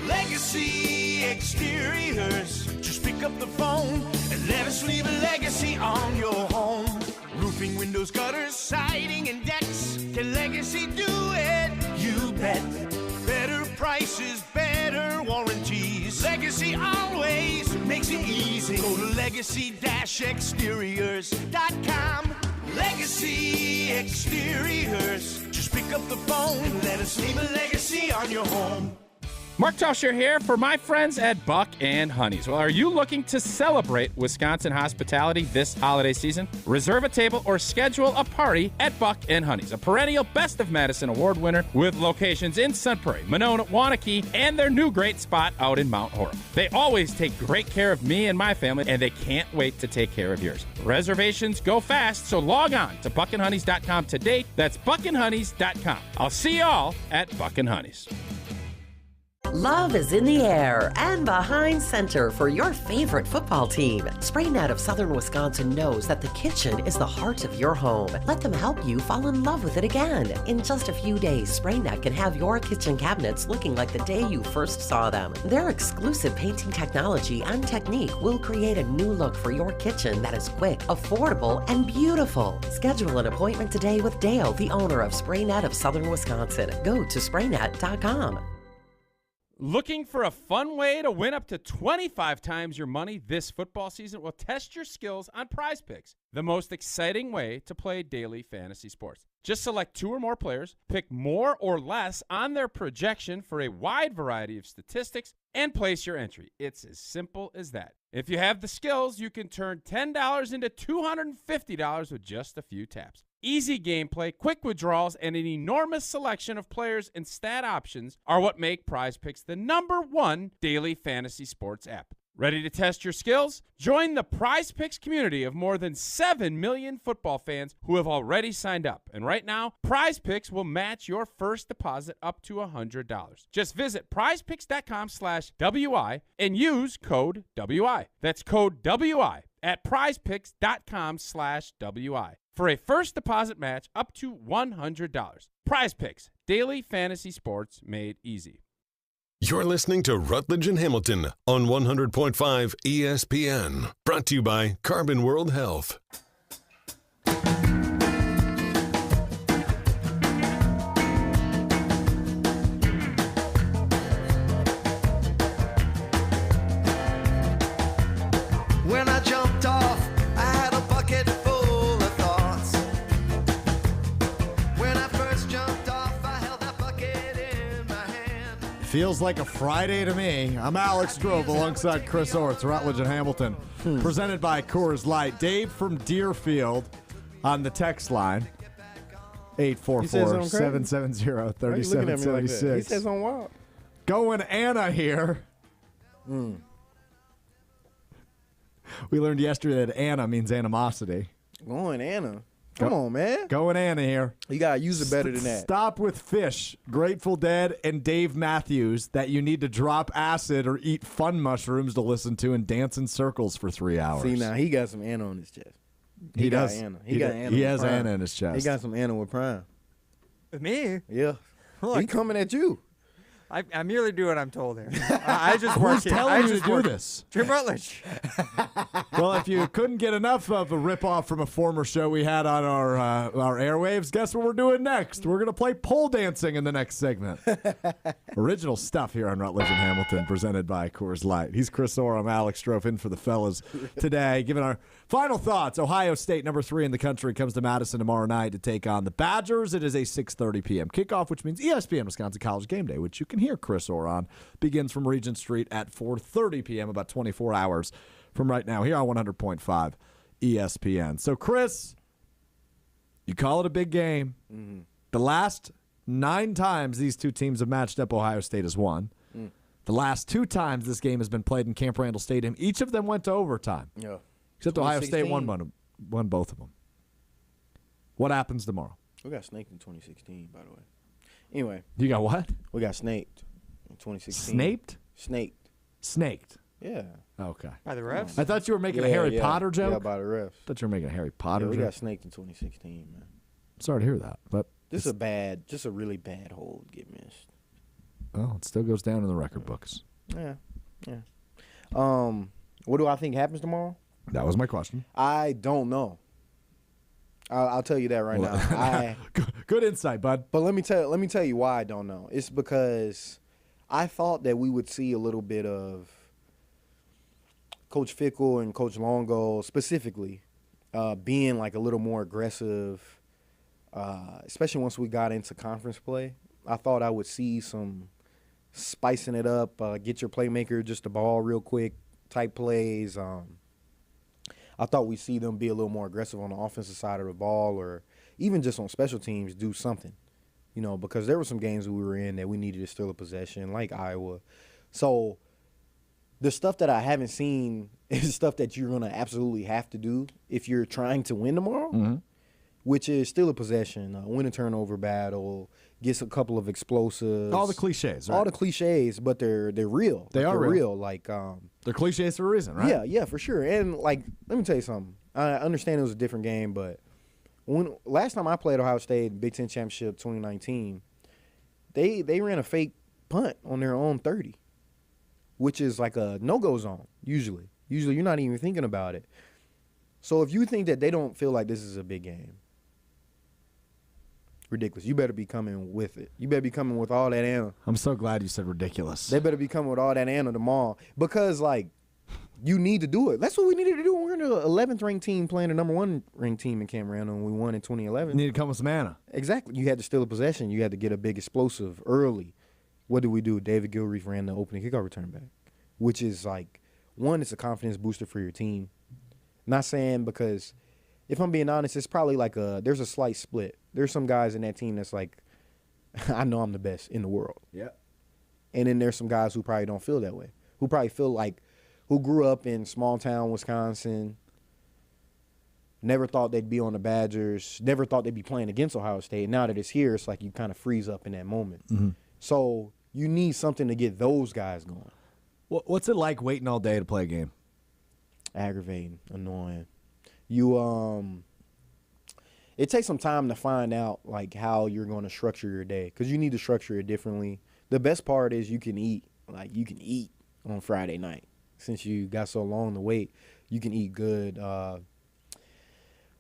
Legacy Exteriors. Just pick up the phone and let us leave a legacy on your home. Roofing, windows, gutters, siding, and decks. Can Legacy do it? You bet. Better prices, better warranties. Legacy always makes it easy. Go to legacy-exteriors.com. Legacy Exteriors. Just pick up the phone and let us leave a legacy on your home. Mark Tauscher here for my friends at Buck and Honey's. Well, are you looking to celebrate Wisconsin hospitality this holiday season? Reserve a table or schedule a party at Buck and Honey's, a perennial Best of Madison award winner with locations in Sun Prairie, Monona, Waunakee, and their new great spot out in Mount Horeb. They always take great care of me and my family, and they can't wait to take care of yours. Reservations go fast, so log on to buckandhoneys.com today. That's buckandhoneys.com. I'll see y'all at Buck and Honey's. Love is in the air and behind center for your favorite football team. SprayNet of Southern Wisconsin knows that the kitchen is the heart of your home. Let them help you fall in love with it again. In just a few days, SprayNet can have your kitchen cabinets looking like the day you first saw them. Their exclusive painting technology and technique will create a new look for your kitchen that is quick, affordable, and beautiful. Schedule an appointment today with Dale, the owner of SprayNet of Southern Wisconsin. Go to spraynet.com. Looking for a fun way to win up to 25 times your money this football season? Well, test your skills on Prize Picks, the most exciting way to play daily fantasy sports. Just select 2 or more players, pick more or less on their projection for a wide variety of statistics, and place your entry. It's as simple as that. If you have the skills, you can turn $10 into $250 with just a few taps. Easy gameplay, quick withdrawals, and an enormous selection of players and stat options are what make Prize Picks the #1 daily fantasy sports app. Ready to test your skills? Join the Prize Picks community of more than 7 million football fans who have already signed up. And right now, Prize Picks will match your first deposit up to $100. Just visit prizepicks.com/WI and use code WI. That's code WI at prizepicks.com/WI for a first deposit match up to $100. Prize Picks, daily fantasy sports made easy. You're listening to Rutledge and Hamilton on 100.5 ESPN. Brought to you by Carbon World Health. When I jumped off, I had a bucket full of thoughts. When I first jumped off, I held that bucket in my hand. Feels like a Friday to me. I'm Alex Drove alongside Chris Orts, Rutledge and Hamilton. Presented by Coors Light. Dave from Deerfield on the text line. 844-770-3776. He says on wild. Going Anna here. We learned yesterday that Anna means animosity. Going Anna. Come on, man. Going Anna here. You got to use it better than that. Stop with Fish, Grateful Dead, and Dave Matthews that you need to drop acid or eat fun mushrooms to listen to and dance in circles for 3 hours. See, now he got some Anna on his chest. He got does. Anna. He got does. Anna. He with has Prime. Anna in his chest. He got some Anna with Prime. With me? Yeah. He coming at you. I merely do what I'm told here. I just work Who's here. telling I you just to do work- this? Jim Rutledge. Well, if you couldn't get enough of a ripoff from a former show we had on our airwaves, guess what we're doing next? We're going to play pole dancing in the next segment. Original stuff here on Rutledge and Hamilton, presented by Coors Light. He's Chris Orr. I'm Alex Strofe in for the fellas today. Giving our final thoughts. Ohio State, #3 in the country, comes to Madison tomorrow night to take on the Badgers. It is a 6:30 p.m. kickoff, which means ESPN Wisconsin College Game Day, which you can hear Chris Orr on, begins from Regent Street at 4:30 p.m., about 24 hours from right now, here on 100.5 ESPN. So, Chris, you call it a big game. Mm-hmm. The last 9 times these two teams have matched up, Ohio State has won. The last 2 times this game has been played in Camp Randall Stadium, each of them went to overtime. Yeah. Except Ohio State 2016. won both of them. What happens tomorrow? We got snaked in 2016, by the way. Anyway. You got what? We got snaked in 2016. Snaped? Snaked. Snaked. Yeah. Okay. By the refs? I thought you were making a Harry Potter joke. Yeah, by the refs. I thought you were making a Harry Potter Yeah, we joke. got snaked in 2016, man. Sorry to hear that, but Just a really bad hold to get missed. well, it still goes down in the record books. Yeah. What do I think happens tomorrow? That was my question. I don't know. I'll tell you that right now. Good insight, bud. But let me tell you why I don't know. It's because I thought that we would see a little bit of Coach Fickle and Coach Longo specifically being like a little more aggressive, especially once we got into conference play. I thought I would see some spicing it up, get your playmaker just the ball real quick type plays. I thought we'd see them be a little more aggressive on the offensive side of the ball, or even just on special teams, do something, because there were some games we were in that we needed to steal a possession, like Iowa. So the stuff that I haven't seen is stuff that you're going to absolutely have to do if you're trying to win tomorrow, which is still a possession, win a turnover battle, gets a couple of explosives. All the cliches, right? All the cliches, but they're real. They are they're real. Like they're cliches for a reason, right? Yeah, for sure. And like, let me tell you something. I understand it was a different game, but last time I played Ohio State Big Ten Championship 2019, they ran a fake punt on their own 30, which is like a no-go zone usually. Usually you're not even thinking about it. So if you think that they don't feel like this is a big game, ridiculous. You better be coming with it. You better be coming with all that Anna. I'm so glad you said ridiculous. They better be coming with all that Anna tomorrow because, like, you need to do it. That's what we needed to do. We're the 11th ranked team playing the number 1 ranked team in Cam Randall, and we won in 2011. You need to come with some Anna. Exactly. You had to steal a possession. You had to get a big explosive early. What did we do? David Gilreath ran the opening kickoff return back, which is like, one, it's a confidence booster for your team. Not saying because, if I'm being honest, it's probably like there's a slight split. There's some guys in that team that's like, I know I'm the best in the world. Yeah. And then there's some guys who probably don't feel that way, who probably feel like, who grew up in small town Wisconsin, never thought they'd be on the Badgers, never thought they'd be playing against Ohio State. Now that it's here, it's like you kind of freeze up in that moment. Mm-hmm. So you need something to get those guys going. What's it like waiting all day to play a game? Aggravating, annoying. It takes some time to find out like how you're going to structure your day because you need to structure it differently. The best part is you can eat on Friday night. Since you got so long to wait, you can eat good.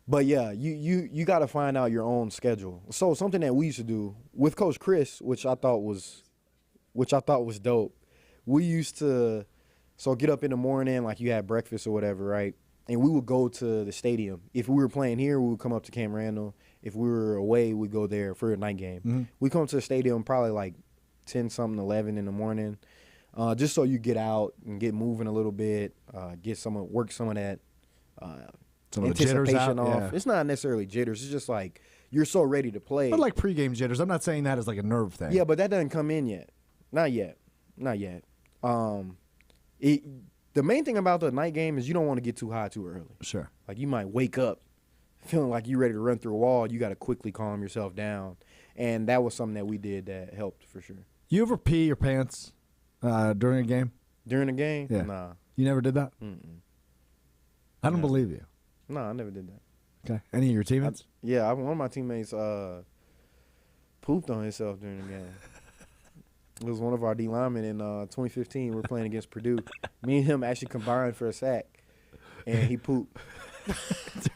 But yeah, you got to find out your own schedule. So something that we used to do with Coach Chris, which I thought was dope. We used to get up in the morning, like you had breakfast or whatever, right? And we would go to the stadium. If we were playing here, we would come up to Cam Randall. If we were away, we'd go there for a night game. Mm-hmm. We come to the stadium probably like 10-something, 11 in the morning. Just so you get out and get moving a little bit, work some of that some of the jitters anticipation out, off. yeah. It's not necessarily jitters. It's just like you're so ready to play. But like pregame jitters. I'm not saying that as like a nerve thing. Yeah, but that doesn't come in yet. Not yet. The main thing about the night game is you don't want to get too high too early. Sure. Like you might wake up feeling like you're ready to run through a wall. You got to quickly calm yourself down. And that was something that we did that helped for sure. You ever pee your pants during a game? During a game? Yeah. Nah. You never did that? Mm-mm. I don't believe you. No, I never did that. Okay. Any of your teammates? One of my teammates pooped on himself during the game. It was one of our D linemen in 2015. We were playing against Purdue. Me and him actually combined for a sack, and he pooped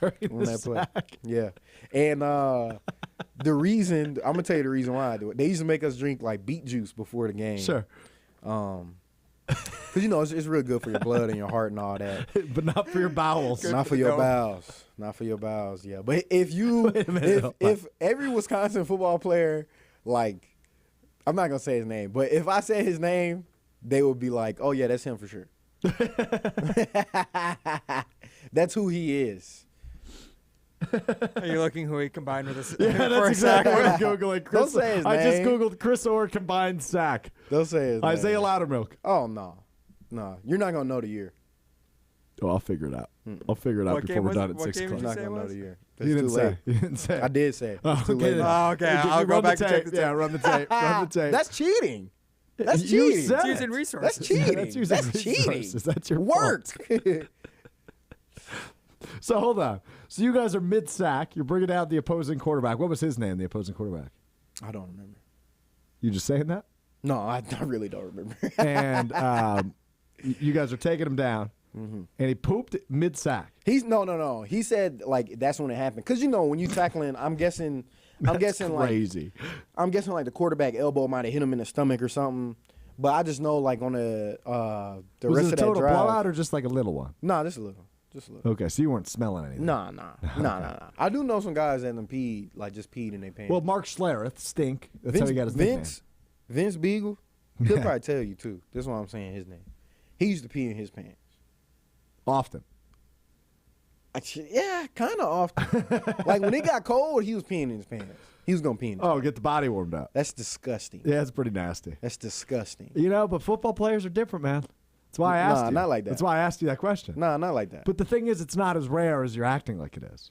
during on that play. Yeah, and the reason I'm gonna tell you the reason why I do it. They used to make us drink like beet juice before the game. Sure. Because it's real good for your blood and your heart and all that. But not for your bowels. Not for your bowels. Not for your bowels. Yeah, but if every Wisconsin football player, like, I'm not gonna say his name, but if I said his name, they would be like, "Oh yeah, that's him for sure." That's who he is. Are you looking who he combined with us? Yeah, that's exactly what I'm Googling. Don't say his name. I just Googled Chris Orr combined sack. Don't say his name. Isaiah Loudermilk. Oh, no. No. You're not going to know the year. Oh, I'll figure it out. I'll figure it out before we're done at 6 o'clock. You're not going to know the year. You didn't say. You didn't say. I did say. Oh, too late. Okay. I'll go back and check the tape. Yeah, run the tape. Run the tape. That's cheating. That's You cheating. said It's it. using resources. That's cheating. That's using That's cheating. resources. That's your work. So hold on. So you guys are mid-sack. You're bringing out the opposing quarterback. What was his name, the opposing quarterback? I don't remember. You just saying that? No, I really don't remember. And you guys are taking him down, Mm-hmm. and he pooped mid-sack. No. He said like that's when it happened. Because when you tackling, I'm guessing crazy. I'm guessing like the quarterback elbow might have hit him in the stomach or something. But I just know like on the Was rest it of a total that drive. blowout or just like a little one? No, just a little. Okay, so you weren't smelling anything. Nah. I do know some guys that just peed in their pants. Well, Mark Schlereth, Stink. That's how he got his nickname. Vince Beagle, he'll probably tell you too. That's why I'm saying his name. He used to pee in his pants. Often. Yeah, kind of often. Like when it got cold, he was peeing in his pants. He was going to pee in his pants. Get the body warmed up. That's disgusting. Yeah, it's pretty nasty. That's disgusting. But football players are different, man. That's why I asked you. Not like that. That's why I asked you that question. Nah, not like that. But the thing is, it's not as rare as you're acting like it is.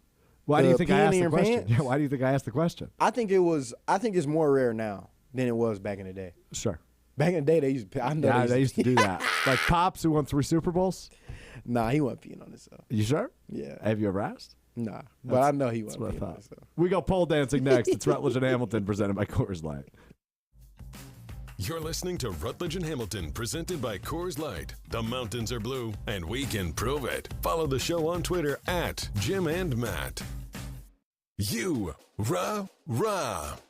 Why do you think I peeing asked in the your question? pants? Yeah, why do you think I asked the question? I think it's more rare now than it was back in the day. Sure. Back in the day, they used to. I know Yeah, they used to do that. Like Pops, who won 3 Super Bowls. Nah, he wasn't peeing on himself. You sure? Yeah. Have you ever asked? Nah, but I know he wasn't That's what I peeing on thought. himself. We go pole dancing next. It's Rutledge and Hamilton, presented by Coors Light. You're listening to Rutledge and Hamilton, presented by Coors Light. The mountains are blue, and we can prove it. Follow the show on Twitter at Jim and Matt. Rah.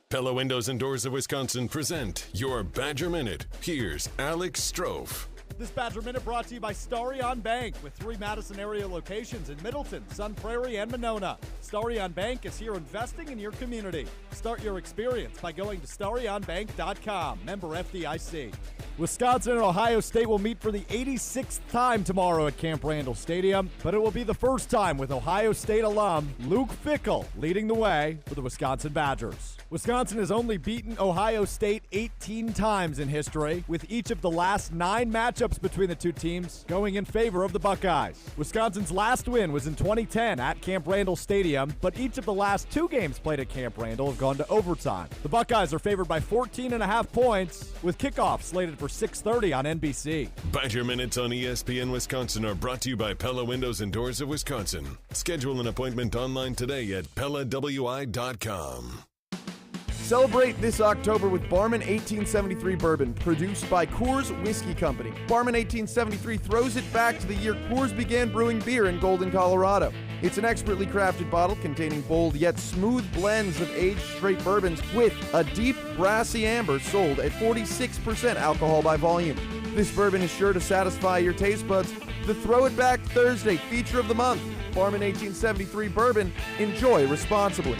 Pella Windows and Doors of Wisconsin present your Badger Minute. Here's Alex Strofe. This Badger Minute brought to you by Starry on Bank, with 3 Madison area locations in Middleton, Sun Prairie, and Monona. Starry on Bank is here investing in your community. Start your experience by going to starryonbank.com. Member FDIC. Wisconsin and Ohio State will meet for the 86th time tomorrow at Camp Randall Stadium, but it will be the first time with Ohio State alum Luke Fickell leading the way for the Wisconsin Badgers. Wisconsin has only beaten Ohio State 18 times in history, with each of the last 9 matchups between the two teams going in favor of the Buckeyes. Wisconsin's last win was in 2010 at Camp Randall Stadium, but each of the last 2 games played at Camp Randall have gone to overtime. The Buckeyes are favored by 14.5 points, with kickoff slated for 6:30 on NBC. Badger Minutes on ESPN Wisconsin are brought to you by Pella Windows and Doors of Wisconsin. Schedule an appointment online today at PellaWI.com. Celebrate this October with Barman 1873 Bourbon, produced by Coors Whiskey Company. Barman 1873 throws it back to the year Coors began brewing beer in Golden, Colorado. It's an expertly crafted bottle containing bold yet smooth blends of aged straight bourbons with a deep, brassy amber sold at 46% alcohol by volume. This bourbon is sure to satisfy your taste buds. The Throw It Back Thursday feature of the month. Barman 1873 Bourbon. Enjoy responsibly.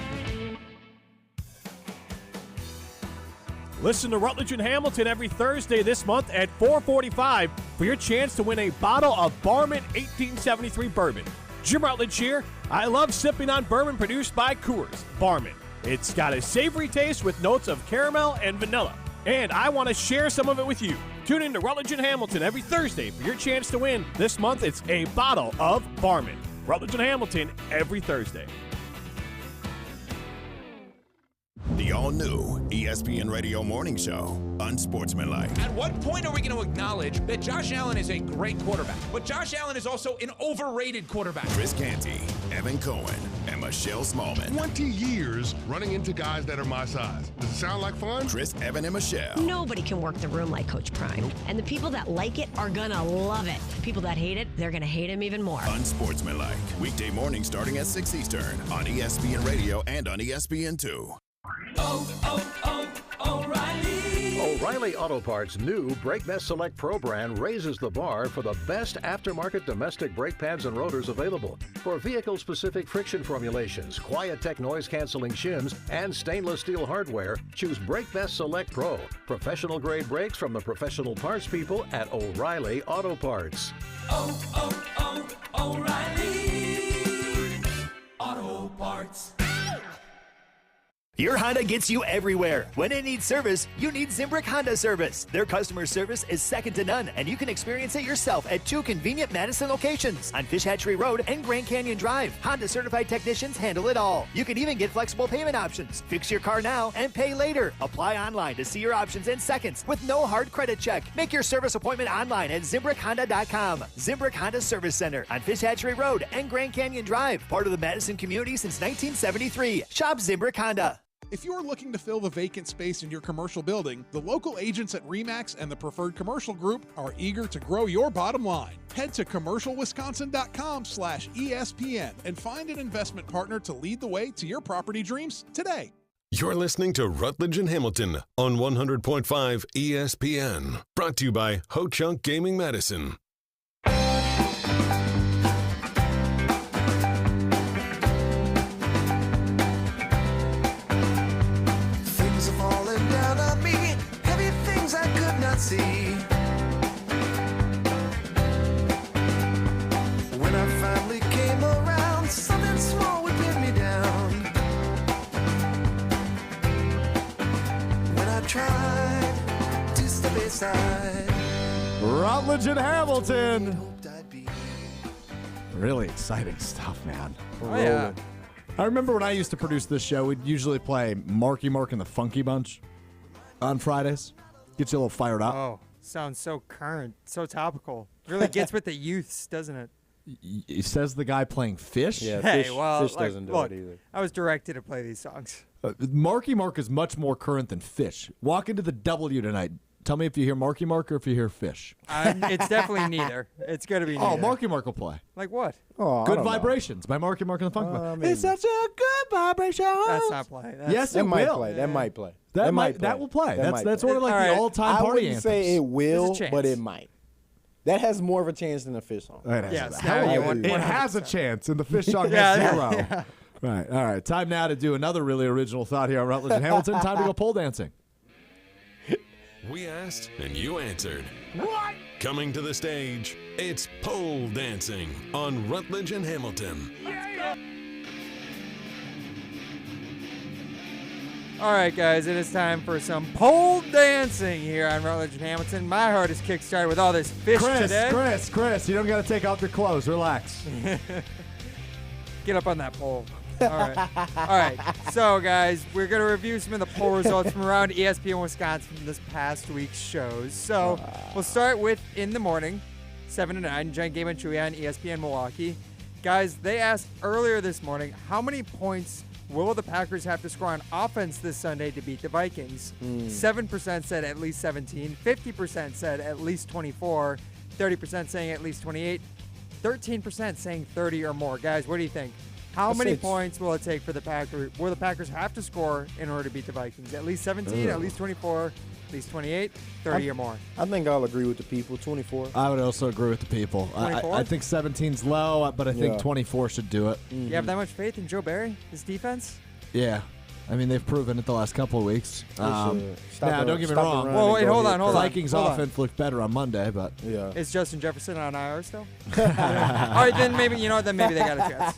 Listen to Rutledge and Hamilton every Thursday this month at 4:45 for your chance to win a bottle of Barman 1873 bourbon. Jim Rutledge here. I love sipping on bourbon produced by Coors. Barman. It's got a savory taste with notes of caramel and vanilla. And I want to share some of it with you. Tune in to Rutledge and Hamilton every Thursday for your chance to win. This month it's a bottle of Barman. Rutledge and Hamilton every Thursday. The all-new ESPN Radio Morning Show, Unsportsmanlike. At what point are we going to acknowledge that Josh Allen is a great quarterback, but Josh Allen is also an overrated quarterback? Chris Canty, Evan Cohen, and Michelle Smallman. 20 years running into guys that are my size. Does it sound like fun? Chris, Evan, and Michelle. Nobody can work the room like Coach Prime. And the people that like it are going to love it. The people that hate it, they're going to hate him even more. Unsportsmanlike. Weekday morning starting at 6 Eastern on ESPN Radio and on ESPN2. O'Reilly Auto Parts' new Brake Best Select Pro brand raises the bar for the best aftermarket domestic brake pads and rotors available. For vehicle-specific friction formulations, quiet tech noise-canceling shims, and stainless steel hardware, choose Brake Best Select Pro. Professional-grade brakes from the professional parts people at O'Reilly Auto Parts. O'Reilly Auto Parts. Your Honda gets you everywhere. When it needs service, you need Zimbrick Honda service. Their customer service is second to none, and you can experience it yourself at 2 convenient Madison locations on Fish Hatchery Road and Grand Canyon Drive. Honda certified technicians handle it all. You can even get flexible payment options. Fix your car now and pay later. Apply online to see your options in seconds with no hard credit check. Make your service appointment online at ZimbrickHonda.com. Zimbrick Honda Service Center on Fish Hatchery Road and Grand Canyon Drive. Part of the Madison community since 1973. Shop Zimbrick Honda. If you're looking to fill the vacant space in your commercial building, the local agents at RE/MAX and the Preferred Commercial Group are eager to grow your bottom line. Head to commercialwisconsin.com/ESPN and find an investment partner to lead the way to your property dreams today. You're listening to Rutledge and Hamilton on 100.5 ESPN. Brought to you by Ho-Chunk Gaming Madison. See, when I finally came around, something small would pin me down. When I tried to step aside, Rutledge and Hamilton. Really exciting stuff, man. Oh, yeah. I remember when I used to produce this show, we'd usually play Marky Mark and the Funky Bunch on Fridays. Get you a little fired up. Oh, sounds so current, so topical. Really gets with the youths, doesn't it? It says the guy playing Fish. Yeah, Hey, Fish, well, Fish doesn't do look, it either. I was directed to play these songs. Marky Mark is much more current than Fish. Walk into the W tonight. Tell me if you hear Marky Mark or if you hear Fish. It's definitely neither. It's going to be neither. Oh, Marky Mark will play. Like what? Oh, Good Vibrations by Marky Mark and the Funky Bunch. It's such a good vibration. That's not playing. Yes, That it might will. play. That might play. That will play. That's one of like All the right. all-time I party wouldn't anthems. say it will, There's a chance. but it might. That has more of a chance than a Fish song. Yes, Hell now you yeah. want It has a chance, and the Fish song Yeah, has yeah, 0. yeah. Right. All right. Time now to do another really original thought here on Rutledge and Hamilton. Time to go pole dancing. We asked and you answered. What? Coming to the stage, it's pole dancing on Rutledge and Hamilton. All right, guys, it is time for some pole dancing here on Rutledge and Hamilton. My heart is kickstarted with all this fish today. Chris, you don't got to take off your clothes. Relax. Get up on that pole. All right. All right. So, guys, we're going to review some of the poll results from around ESPN Wisconsin from this past week's shows. So, we'll start with in the morning, 7 to 9, Jen Game and Chewy on ESPN Milwaukee. Guys, they asked earlier this morning, how many points will the Packers have to score on offense this Sunday to beat the Vikings? 7% said at least 17, 50% said at least 24, 30% saying at least 28, 13% saying 30 or more. Guys, what do you think? How many points will it take for the Packers? Will the Packers have to score in order to beat the Vikings? At least 17, at least 24, at least 28, 30 or more. I think I'll agree with the people. 24. I would also agree with the people. 24? I think 17's low, but I think Yeah. 24 should do it. You have that much faith in Joe Barry, his defense? Yeah. I mean, they've proven it the last couple of weeks. Now, Stop don't get me the wrong. run Well, and wait, go hold get on, hold Kirk. on. Vikings offense looked better on Monday, but Yeah. Is Justin Jefferson on IR still? All right, then maybe, then maybe they got a chance.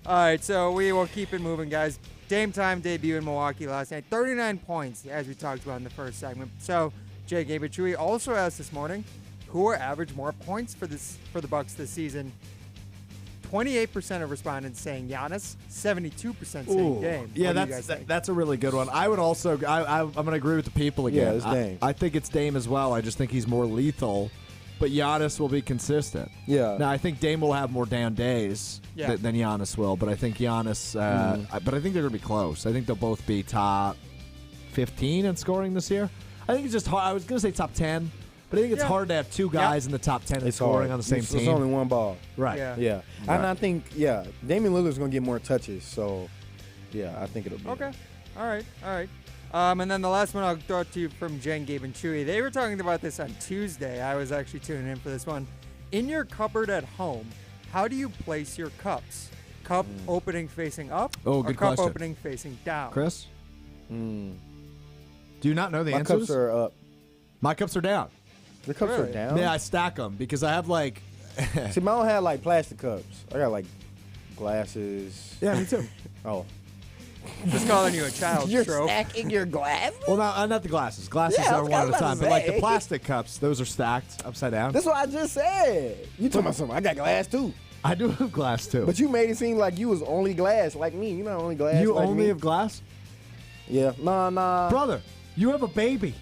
All right, so we will keep it moving, guys. Dame time debut in Milwaukee last night. 39 points, as we talked about in the first segment. So, Jay Gabachewy also asked this morning, who will average more points for the Bucks this season? 28% of respondents saying Giannis, 72% saying Dame. Yeah, What do you guys think? that's a really good one. I would also I'm going to agree with the people again. Yeah, it's Dame. I think it's Dame as well. I just think he's more lethal, but Giannis will be consistent. Yeah. Now I think Dame will have more down days Yeah. than Giannis will, but I think Giannis. But I think they're going to be close. I think they'll both be top 15 in scoring this year. I think it's just hard. I was going to say top 10. But I think it's hard to have two guys in the top 10 in scoring on the same team. It's only one ball. Right. Yeah. And I think, Damian Lillard's going to get more touches. So, yeah, I think it'll be. Okay. All right. And then the last one I'll throw to you from Jen, Gabe, and Chewy. They were talking about this on Tuesday. I was actually tuning in for this one. In your cupboard at home, how do you place your cups? Cup opening facing up? Oh, or good cup question. opening facing down? Chris? Do you not know the My answers? cups are up. My cups are down. The cups are down? Yeah, I stack them because I have like. See, I don't have like plastic cups. I got like glasses. Yeah, me too. Oh. Just calling you a child, You're Stroke. stacking your glass? Well, not the glasses. Glasses Yeah, are I one at was a about time. to But like the say. plastic cups, those are stacked upside down. That's what I just said. You talking about something? I got glass too. I do have glass too. But you made it seem like you was only glass like me. You not only glass You like only me. have glass? Yeah. Nah. Brother, you have a baby.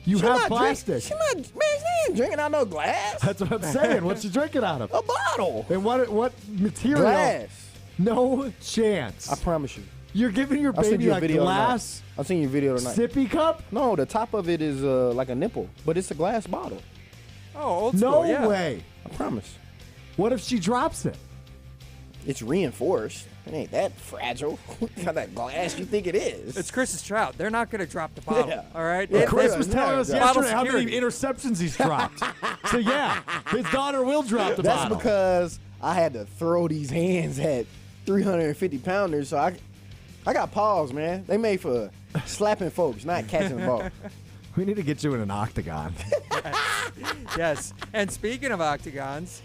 You She have not plastic. She ain't drinking out no glass. That's what I'm saying. What's she drinking out of? A bottle. And what material? Glass. No chance. I promise you. You're giving your I'll send baby you a a video glass tonight. I'll send you a video tonight. sippy cup? No, the top of it is like a nipple, but it's a glass bottle. Oh, old No school, yeah. way. I promise. What if she drops it? It's reinforced. It ain't that fragile. What kind of glass you think it is? It's Chris's Trout. They're not going to drop the bottle, Yeah. all right? Yeah, Chris was telling us Bottle yesterday how many security. interceptions he's dropped. So yeah, his daughter will drop the That's bottle. because I had to throw these hands at 350 pounders, so I got paws, man. They made for slapping folks, not catching the ball. We need to get you in an octagon. Yes. And speaking of octagons,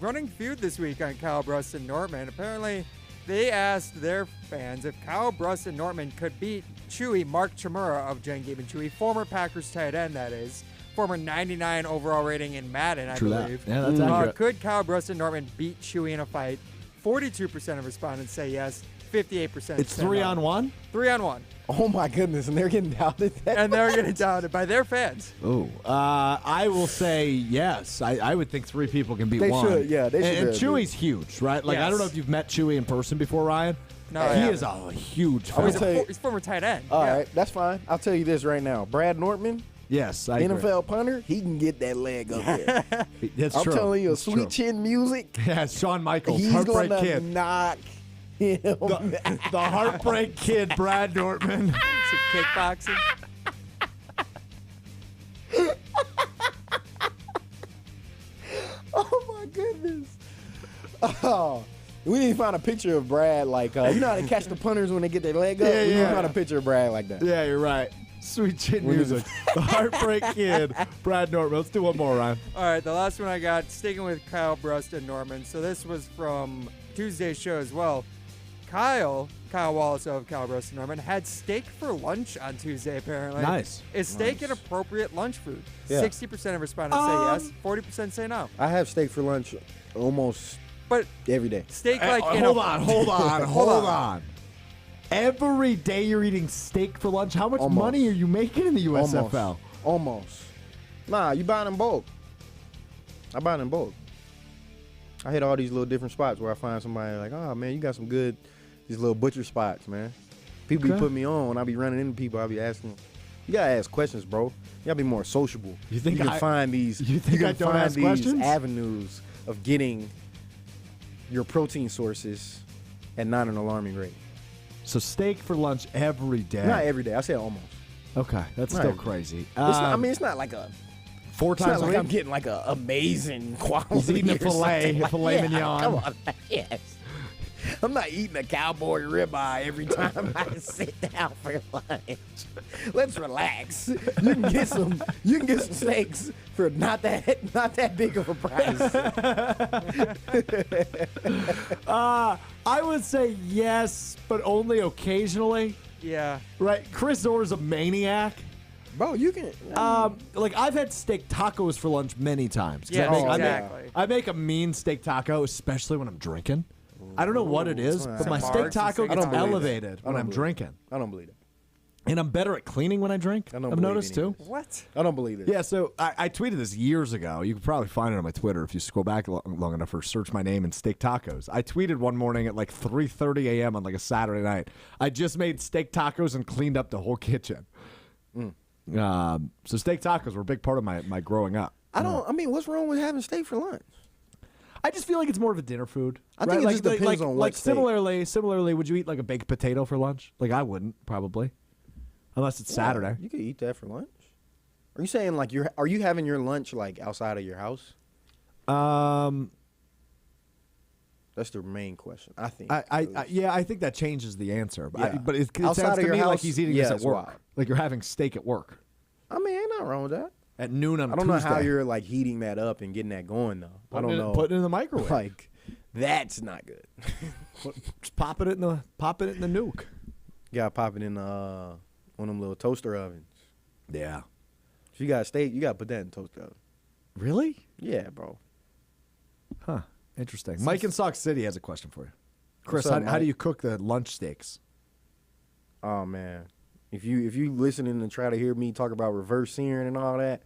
running feud this week on Kyle Brust and Nortman. Apparently, they asked their fans if Kyle Brust and Nortman could beat Chewy, Mark Chimura of Jen, Gabe, and Chewy, former Packers tight end, that is, former 99 overall rating in Madden, I True that. believe. Yeah, that's accurate. Could Kyle Brust and Nortman beat Chewy in a fight? 42% of respondents say yes. 58% It's say 3 no. on 1? 3 on 1. Oh my goodness, and they're getting doubted. And they're getting doubted by their fans. Oh, I will say yes. I would think 3 people can beat They 1. should, yeah, they should And be. Chewy's huge, right? Like, I don't know Yes. if you've met Chewy in person before, Ryan. No, I he haven't. is a huge I would fan. tell you- He's former tight end. All yeah. right, that's fine. I'll tell you this right now. Brad Nortman, Yes, I agree. NFL punter, he can get that leg up there. That's I'm true. telling you, That's Sweet true. Chin Music, Yeah, Shawn Michaels, he's Heartbreak going to Kid. knock him. The Heartbreak Kid, Brad Nortman. Some kickboxing. Oh my goodness. Oh, we need to find a picture of Brad like you know how they catch the punters when they get their leg up. Yeah, We need to yeah. find a picture of Brad like that. Yeah, you're right. Sweet Chin We need Music. The Heartbreak Kid, Brad Nortman. Let's do one more, Ryan. All right, the last one I got, sticking with Kyle Brust and Norman. So this was from Tuesday's show as well. Kyle Wallace of Kyle Brust and Norman had steak for lunch on Tuesday, apparently. Nice. Is steak an appropriate lunch food? Yeah. 60% of respondents say yes, 40% say no. I have steak for lunch almost But every day. steak like in hold a, on, hold on. Every day you're eating steak for lunch. How much Almost. money are you making in the USFL? Almost. Nah, you buy it in bulk. I buy it in bulk. I hit all these little different spots where I find somebody like, oh man, you got some good, these little butcher spots, man. People be Okay. putting me on when I be running into people. I be asking. You gotta ask questions, bro. You gotta be more sociable. You think you can I- find these? you think can I don't find ask these questions? avenues of getting your protein sources at not an alarming rate. So steak for lunch every day. Not every day. I said almost. Okay, that's Not still every day. crazy. It's not, I mean, it's not like a. 4 It's not times a like week. I'm getting like a amazing quality. He's eating a or filet something like- mignon. Come on, yes. I'm not eating a cowboy ribeye every time I sit down for lunch. Let's relax. You can get some steaks for not that big of a price. I would say yes, but only occasionally. yeah. Right? Chris Orr's a maniac. Bro, you can. Like I've had steak tacos for lunch many times. 'Cause Yes, I make a mean steak taco, especially when I'm drinking. I don't know what it is, but my Some steak barbs taco and gets steak tacos. elevated when I'm drinking. I don't believe it. And I'm better at cleaning when I drink. don't I've believe noticed any too. of this. What? I don't believe it. Yeah, so I tweeted this years ago. You can probably find it on my Twitter if you scroll back long enough or search my name and steak tacos. I tweeted one morning at like 3:30 a.m. on like a Saturday night. I just made steak tacos and cleaned up the whole kitchen. So steak tacos were a big part of my growing up. I mean, what's wrong with having steak for lunch? I just feel like it's more of a dinner food. I think it just depends on what like steak. similarly, would you eat like a baked potato for lunch? Like I wouldn't probably, unless it's Saturday. You could eat that for lunch. Are you saying like are you having your lunch like outside of your house? That's the main question. I think. I think that changes the answer. But, Yeah. but it Outside sounds of to your me like house, he's eating yeah, this at it's work. wild. Like you're having steak at work I mean, ain't nothing wrong with that. at noon on I don't know how Tuesday. you're like heating that up and getting that going though. I don't know. Put it in the microwave. Like that's not good. Just pop it in the nuke. You gotta pop it in one of them little toaster ovens. Yeah. If you got steak, you gotta put that in the toaster oven. Really? Yeah, bro. Huh. Interesting. Mike in Sauk City has a question for you. Chris, What's up, how do Mike? you cook the lunch steaks? Oh man, if you listening and try to hear me talk about reverse searing and all that,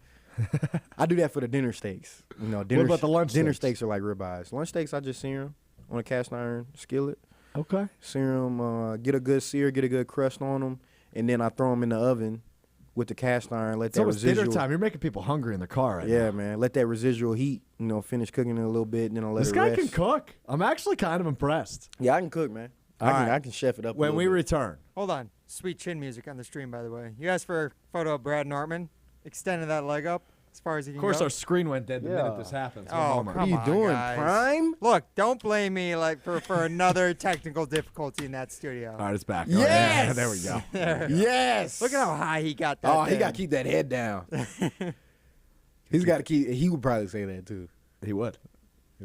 I do that for the dinner steaks. You know, dinner, about the lunch dinner steaks? steaks are like ribeyes. Lunch steaks, I just sear them on a cast iron skillet. Okay. Sear them, get a good sear, get a good crust on them, and then I throw them in the oven with the cast iron. Let It's that almost residual. dinner time. You're making people hungry in the car right Yeah, now. man. Let that residual heat, finish cooking it a little bit, and then I'll let This it guy rest. can cook. I'm actually kind of impressed. Yeah, I can cook, man. All right. I can chef it up. When we return. Hold on. Sweet chin music on the stream, by the way. You asked for a photo of Brad Nortman extending that leg up as far as he can Of course, go. our screen went dead the Yeah. minute this happens. Oh, One moment. come What are you on, doing, guys. Prime? Look, don't blame me like for another technical difficulty in that studio. All right, it's back. Yes! Oh, yeah, there we go. There we go. Yes. Look at how high he got that. Oh, he thing. got to keep that head down. He's got to keep. He would probably say that too. He would.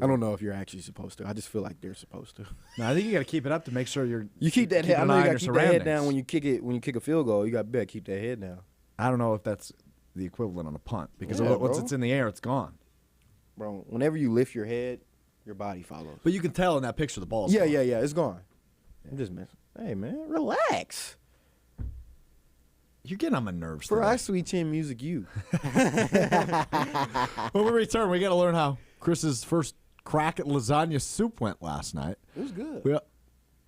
I don't know if you're actually supposed to. I just feel like they're supposed to. No, I think you got to keep it up to make sure You keep that head. I keeping know an you eye got on to your keep that head surroundings. down when you kick it. When you kick a field goal, you got to better keep that head down, I don't know if that's the equivalent on a punt because Yeah, once bro. it's in the air, it's gone. bro. Whenever you lift your head your body follows. But you can tell in that picture the ball's Yeah, gone. yeah, it's gone. I'm just messing. Hey, man, relax. You're getting on my nerves. For today. our Sweet Chin Music You. When we return, we got to learn how Chris's first crack at lasagna soup went last night. It was good. Yeah.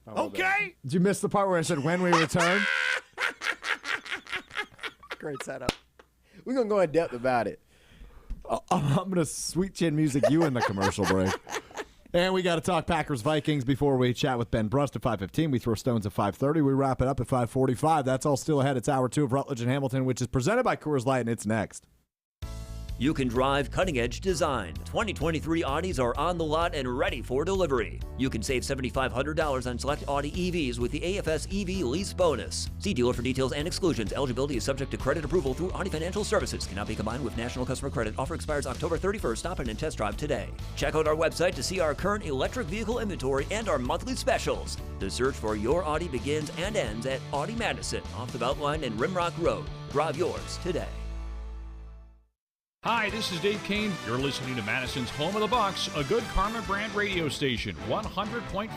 Okay. Did you miss the part where I said when we return? Great setup. We're going to go in depth about it. I'm going to Sweet Chin Music you in the commercial break. And we got to talk Packers-Vikings before we chat with Ben Brust at 5:15. We throw stones at 5:30. We wrap it up at 5:45. That's all still ahead. It's hour 2 of Rutledge and Hamilton, which is presented by Coors Light, and it's next. You can drive cutting-edge design. 2023 Audis are on the lot and ready for delivery. You can save $7,500 on select Audi EVs with the AFS EV lease bonus. See dealer for details and exclusions. Eligibility is subject to credit approval through Audi Financial Services. Cannot be combined with National Customer Credit. Offer expires October 31st. Stop in and test drive today. Check out our website to see our current electric vehicle inventory and our monthly specials. The search for your Audi begins and ends at Audi Madison, off the Beltline and Rimrock Road. Drive yours today. Hi, this is Dave Kane. You're listening to Madison's Home of the Bucks, a good Karma brand radio station, 100.5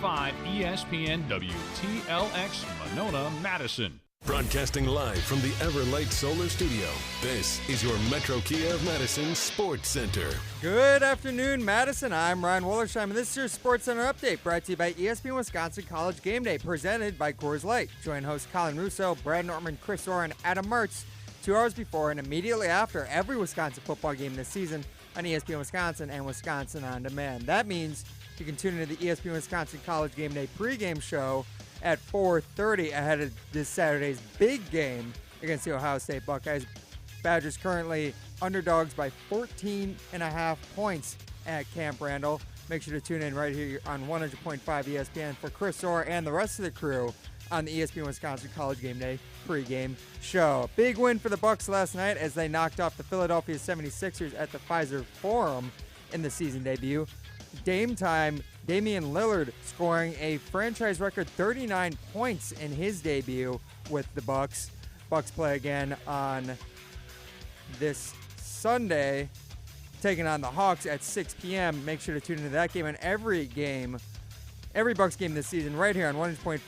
ESPN WTLX, Monona, Madison. Broadcasting live from the Everlight Solar Studio, this is your Metro Kia of Madison Sports Center. Good afternoon, Madison. I'm Ryan Wollersheim, and this is your Sports Center update brought to you by ESPN Wisconsin College Game Day, presented by Coors Light. Join hosts Colin Russo, Brad Norman, Chris Orr, and Adam Mertz 2 hours before and immediately after every Wisconsin football game this season on ESPN Wisconsin and Wisconsin On Demand. That means you can tune into the ESPN Wisconsin College Game Day pregame show at 4:30 ahead of this Saturday's big game against the Ohio State Buckeyes. Badgers currently underdogs by 14.5 points at Camp Randall. Make sure to tune in right here on 100.5 ESPN for Chris Orr and the rest of the crew on the ESPN Wisconsin College Game Day pregame show. Big win for the Bucs last night as they knocked off the Philadelphia 76ers at the Pfizer Forum in the season debut. Dame time, Damian Lillard scoring a franchise record 39 points in his debut with the Bucs. Bucs play again on this Sunday, taking on the Hawks at 6 p.m. Make sure to tune into that game and every Bucs game this season right here on 100.5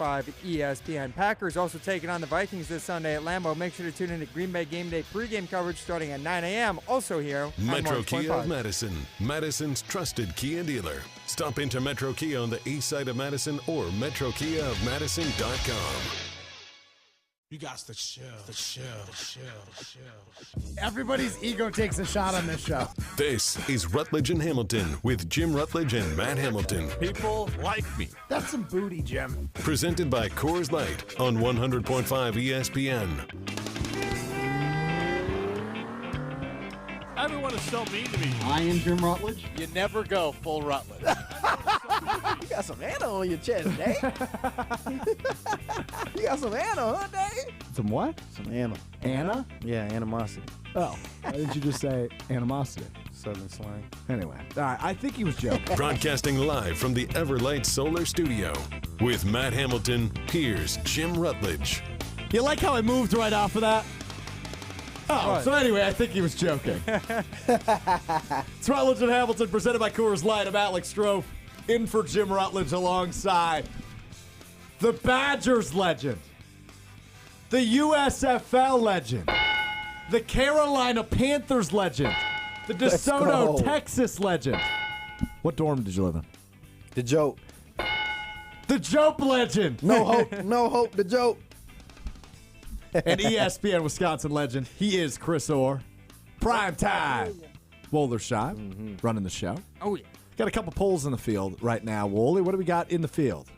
ESPN. Packers also taking on the Vikings this Sunday at Lambeau. Make sure to tune into Green Bay Game Day pregame coverage starting at 9 a.m. Also here Metro on Kia 100.5. of Madison, Madison's trusted Kia dealer. Stop into Metro Kia on the east side of Madison or metrokiaofmadison.com. You got the chill. Everybody's ego takes a shot on this show. This is Rutledge and Hamilton with Jim Rutledge and Matt Hamilton. People like me. That's some booty, Jim. Presented by Coors Light on 100.5 ESPN. Everyone is so mean to me. I am Jim Rutledge. You never go full Rutledge. You got some Anna on your chest, Dave. You got some Anna, huh, Dave? Some what? Some Anna. Anna? Yeah, animosity. Oh, why didn't you just say animosity? Southern slang. Anyway, all right, I think he was joking. Broadcasting live from the Everlight Solar Studio. With Matt Hamilton, here's Jim Rutledge. You like how I moved right off of that? Oh, What? so anyway, I think he was joking. It's Rutledge and Hamilton presented by Coors Light. I'm Alex Strofe, in for Jim Rutledge alongside the Badgers legend, the USFL legend, the Carolina Panthers legend, the DeSoto, Texas legend. What dorm did you live in? The joke. The Jope legend. No hope. No hope. The joke. And ESPN Wisconsin legend. He is Chris Orr. Prime time. Wollersheim running the show. Oh, yeah. Got a couple polls in the field right now, Wooly. What do we got in the field?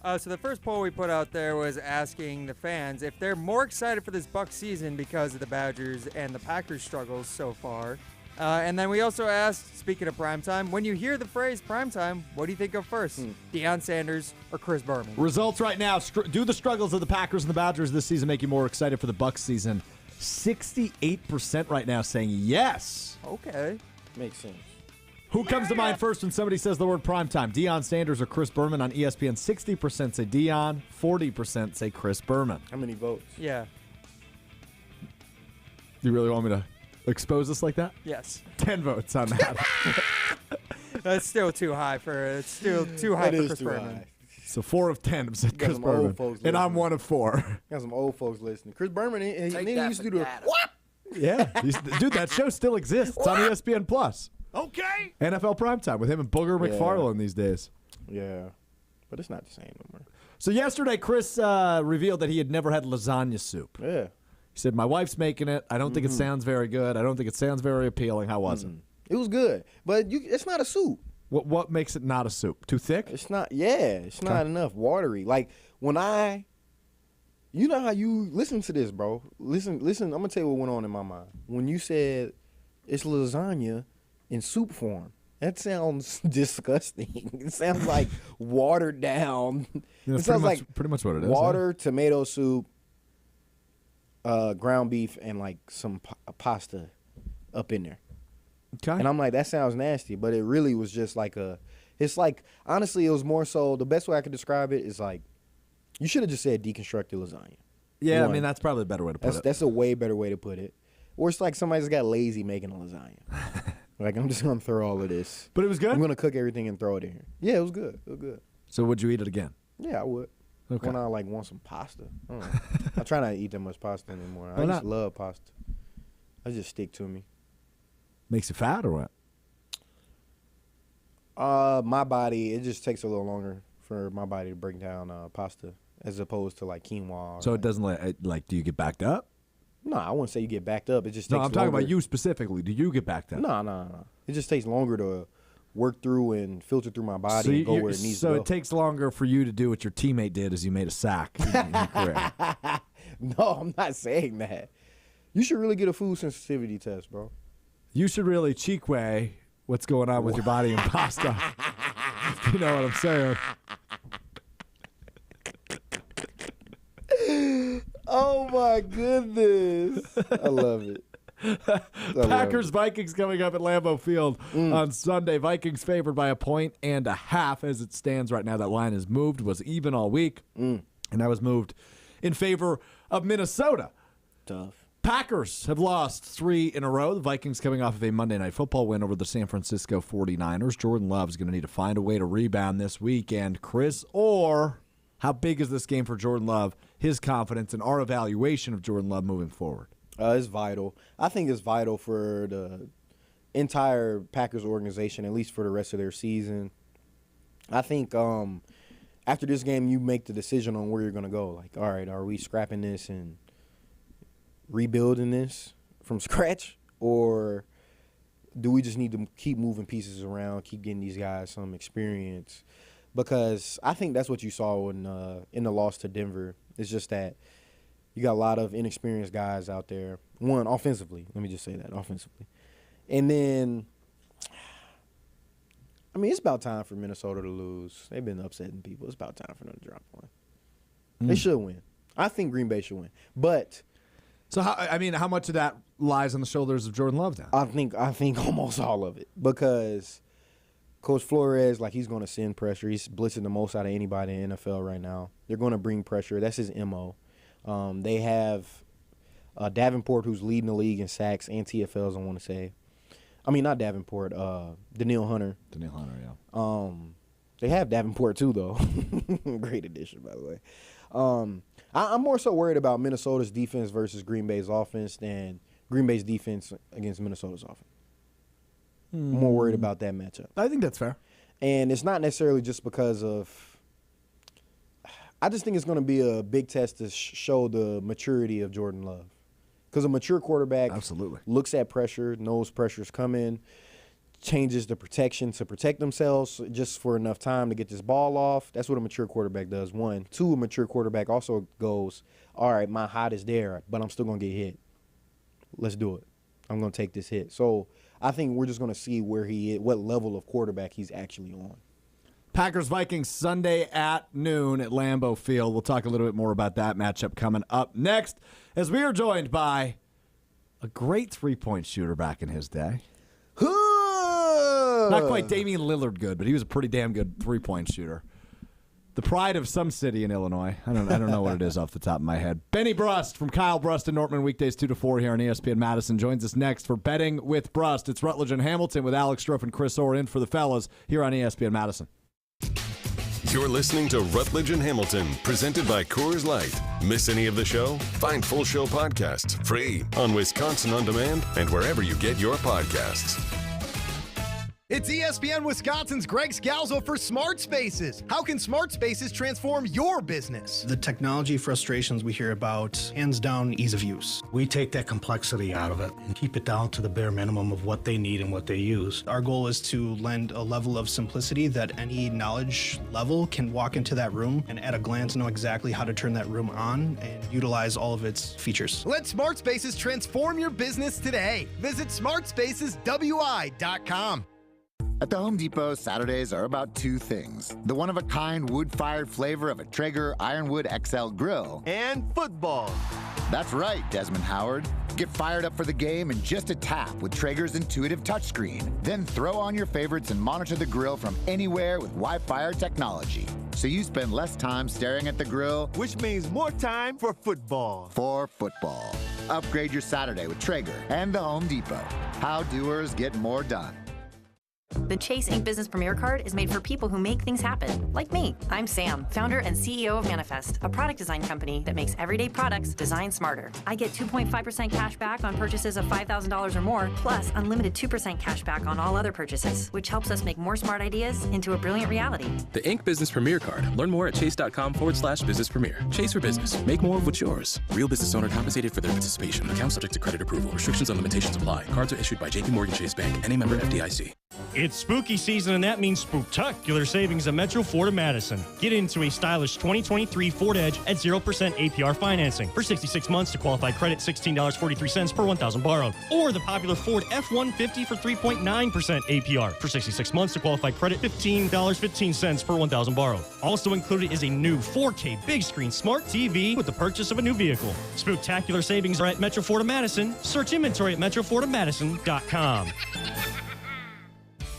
So the first poll we put out there was asking the fans if they're more excited for this Bucs season because of the Badgers and the Packers' struggles so far. And then we also asked, speaking of primetime, when you hear the phrase primetime, what do you think of first? Deion Sanders or Chris Berman? Results right now. Do the struggles of the Packers and the Badgers this season make you more excited for the Bucs season? 68% right now saying yes. Okay. Makes sense. Who comes to mind first when somebody says the word primetime? Deion Sanders or Chris Berman on ESPN? 60% say Deion, 40% say Chris Berman. How many votes? Yeah. You really want me to expose us like that? Yes. 10 votes on that. That's still too high for It's still too high for Chris Berman. So 4 of 10 said Chris some old Berman, folks and I'm listening. 1 of 4. Got some old folks listening. Chris Berman, he used to do the what? Yeah, dude, that show still exists. It's on ESPN Plus. Okay. NFL Primetime with him and Booger Yeah. McFarlane these days. Yeah, but it's not the same no more. So yesterday, Chris revealed that he had never had lasagna soup. Yeah. He said, my wife's making it. I don't think it sounds very good. I don't think it sounds very appealing. How was it? It was good, but it's not a soup. What makes it not a soup? Too thick? It's not. Yeah, it's not enough watery. Like you know how you listen to this, bro. Listen. I'm gonna tell you what went on in my mind when you said it's lasagna in soup form. That sounds disgusting. It sounds like watered down. It sounds like pretty much what it is. water, tomato soup, ground beef, and like some pasta up in there. Okay. And I'm like, that sounds nasty, but it really was just like it's like, honestly, it was more so, the best way I could describe it is like, you should have just said deconstructed lasagna. Yeah, One. I mean, that's probably a better way to put it. That's a way better way to put it. Or it's like somebody just got lazy making a lasagna. Like, I'm just going to throw all of this. But it was good? I'm going to cook everything and throw it in here. Yeah, it was good. It was good. So would you eat it again? Yeah, I would. Okay. When I like want some pasta. I don't know. I try not to eat that much pasta anymore. Why I not? just love pasta. I just stick to me. Makes you fat or what? My body, it just takes a little longer for my body to break down pasta as opposed to like quinoa. So it doesn't do you get backed up? No, I wouldn't say you get backed up. It just No, takes I'm talking longer. about you specifically. Do you get backed up? No. It just takes longer to work through and filter through my body and go where it needs to So go. it takes longer for you to do what your teammate did as you made a sack. in your career. No, I'm not saying that. You should really get a food sensitivity test, bro. You should really cheek weigh what's going on with your body and pasta. You know what I'm saying? Oh my goodness. I love it. Packers Vikings coming up at Lambeau Field on Sunday. Vikings favored by 1.5 as it stands right now. That line is moved, was even all week, and that was moved in favor of Minnesota. Tough. Packers have lost 3 in a row. The Vikings coming off of a Monday Night Football win over the San Francisco 49ers. Jordan Love is going to need to find a way to rebound this weekend. Chris, or how big is this game for Jordan Love, his confidence, and our evaluation of Jordan Love moving forward? It's vital. I think it's vital for the entire Packers organization, at least for the rest of their season. I think after this game, you make the decision on where you're going to go. Like, all right, are we scrapping this and rebuilding this from scratch, or do we just need to keep moving pieces around, keep getting these guys some experience? Because I think that's what you saw in the loss to Denver. It's just that you got a lot of inexperienced guys out there. One, offensively. Let me just say that, offensively. And then, I mean, it's about time for Minnesota to lose. They've been upsetting people. It's about time for them to drop one. They should win. I think Green Bay should win. But so, how much of that lies on the shoulders of Jordan Love now? I think almost all of it, because Coach Flores, like, he's going to send pressure. He's blitzing the most out of anybody in the NFL right now. They're going to bring pressure. That's his MO. They have Davenport, who's leading the league in sacks and TFLs, I want to say. I mean, not Davenport, Danielle Hunter. Danielle Hunter, yeah. They have Davenport, too, though. Great addition, by the way. I'm more so worried about Minnesota's defense versus Green Bay's offense than Green Bay's defense against Minnesota's offense. I'm more worried about that matchup. I think that's fair. And it's not necessarily just because of – I just think it's going to be a big test to show the maturity of Jordan Love. Because a mature quarterback looks at pressure, knows pressure's coming, changes the protection to protect themselves just for enough time to get this ball off. That's what a mature quarterback does, one. Two, a mature quarterback also goes, all right, my hot is there, but I'm still going to get hit. Let's do it. I'm going to take this hit. So I think we're just going to see where he is, what level of quarterback he's actually on. Packers-Vikings Sunday at noon at Lambeau Field. We'll talk a little bit more about that matchup coming up next, as we are joined by a great three-point shooter back in his day. Not quite Damian Lillard good, but he was a pretty damn good three-point shooter. The pride of some city in Illinois. I don't know what it is off the top of my head. Benny Brust from Kyle Brust and Nortman, weekdays 2 to 4 here on ESPN Madison, joins us next for Betting with Brust. It's Rutledge and Hamilton with Alex Stroff and Chris Orr in for the fellas here on ESPN Madison. You're listening to Rutledge and Hamilton, presented by Coors Light. Miss any of the show? Find full show podcasts free on Wisconsin On Demand and wherever you get your podcasts. It's ESPN Wisconsin's Greg Scalzo for Smart Spaces. How can Smart Spaces transform your business? The technology frustrations we hear about, hands down, ease of use. We take that complexity out of it and keep it down to the bare minimum of what they need and what they use. Our goal is to lend a level of simplicity that any knowledge level can walk into that room and at a glance know exactly how to turn that room on and utilize all of its features. Let Smart Spaces transform your business today. Visit smartspaceswi.com. At the Home Depot, Saturdays are about two things. The one-of-a-kind wood-fired flavor of a Traeger Ironwood XL grill. And football. That's right, Desmond Howard. Get fired up for the game in just a tap with Traeger's intuitive touchscreen. Then throw on your favorites and monitor the grill from anywhere with Wi-Fi technology. So you spend less time staring at the grill. Which means more time for football. For football. Upgrade your Saturday with Traeger and the Home Depot. How doers get more done. The Chase Ink Business Premier Card is made for people who make things happen, like me. I'm Sam, founder and CEO of Manifest, a product design company that makes everyday products design smarter. I get 2.5% cash back on purchases of $5,000 or more, plus unlimited 2% cash back on all other purchases, which helps us make more smart ideas into a brilliant reality. The Ink Business Premier Card. Learn more at chase.com/business premier. Chase for business. Make more of what's yours. Real business owner compensated for their participation. Account subject to credit approval. Restrictions and limitations apply. Cards are issued by JP Morgan Chase Bank, any member FDIC. It's spooky season, and that means spooktacular savings at Metro Ford of Madison. Get into a stylish 2023 Ford Edge at 0% APR financing. For 66 months to qualified credit, $16.43 per $1,000 borrowed. Or the popular Ford F-150 for 3.9% APR. For 66 months to qualified credit, $15.15 per $1,000 borrowed. Also included is a new 4K big screen smart TV with the purchase of a new vehicle. Spooktacular savings are at Metro Ford of Madison. Search inventory at metrofordofmadison.com.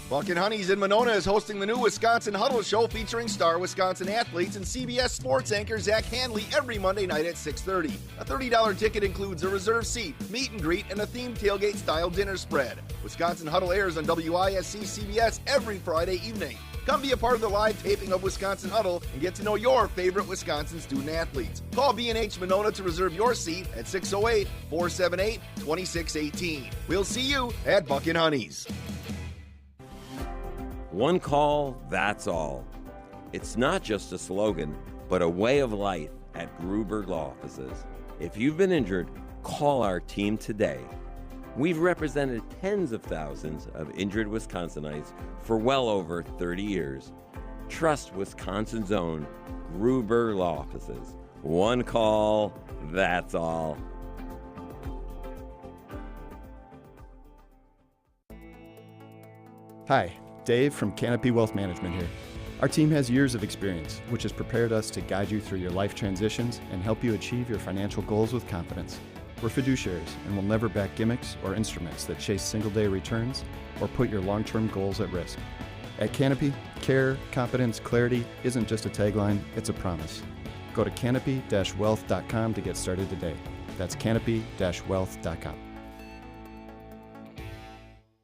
Buck and Honey's in Monona is hosting the new Wisconsin Huddle Show featuring star Wisconsin athletes and CBS sports anchor Zach Hanley every Monday night at 6:30. A $30 ticket includes a reserved seat, meet and greet, and a themed tailgate-style dinner spread. Wisconsin Huddle airs on WISC CBS every Friday evening. Come be a part of the live taping of Wisconsin Huddle and get to know your favorite Wisconsin student athletes. Call B&H Monona to reserve your seat at 608-478-2618. We'll see you at Buck and Honey's. One call, that's all. It's not just a slogan, but a way of life at Gruber Law Offices. If you've been injured, call our team today. We've represented tens of thousands of injured Wisconsinites for well over 30 years. Trust Wisconsin's own Gruber Law Offices. One call, that's all. Hi, Dave from Canopy Wealth Management here. Our team has years of experience, which has prepared us to guide you through your life transitions and help you achieve your financial goals with confidence. We're fiduciaries and will never back gimmicks or instruments that chase single-day returns or put your long-term goals at risk. At Canopy, care, confidence, clarity isn't just a tagline, it's a promise. Go to canopy-wealth.com to get started today. That's canopy-wealth.com.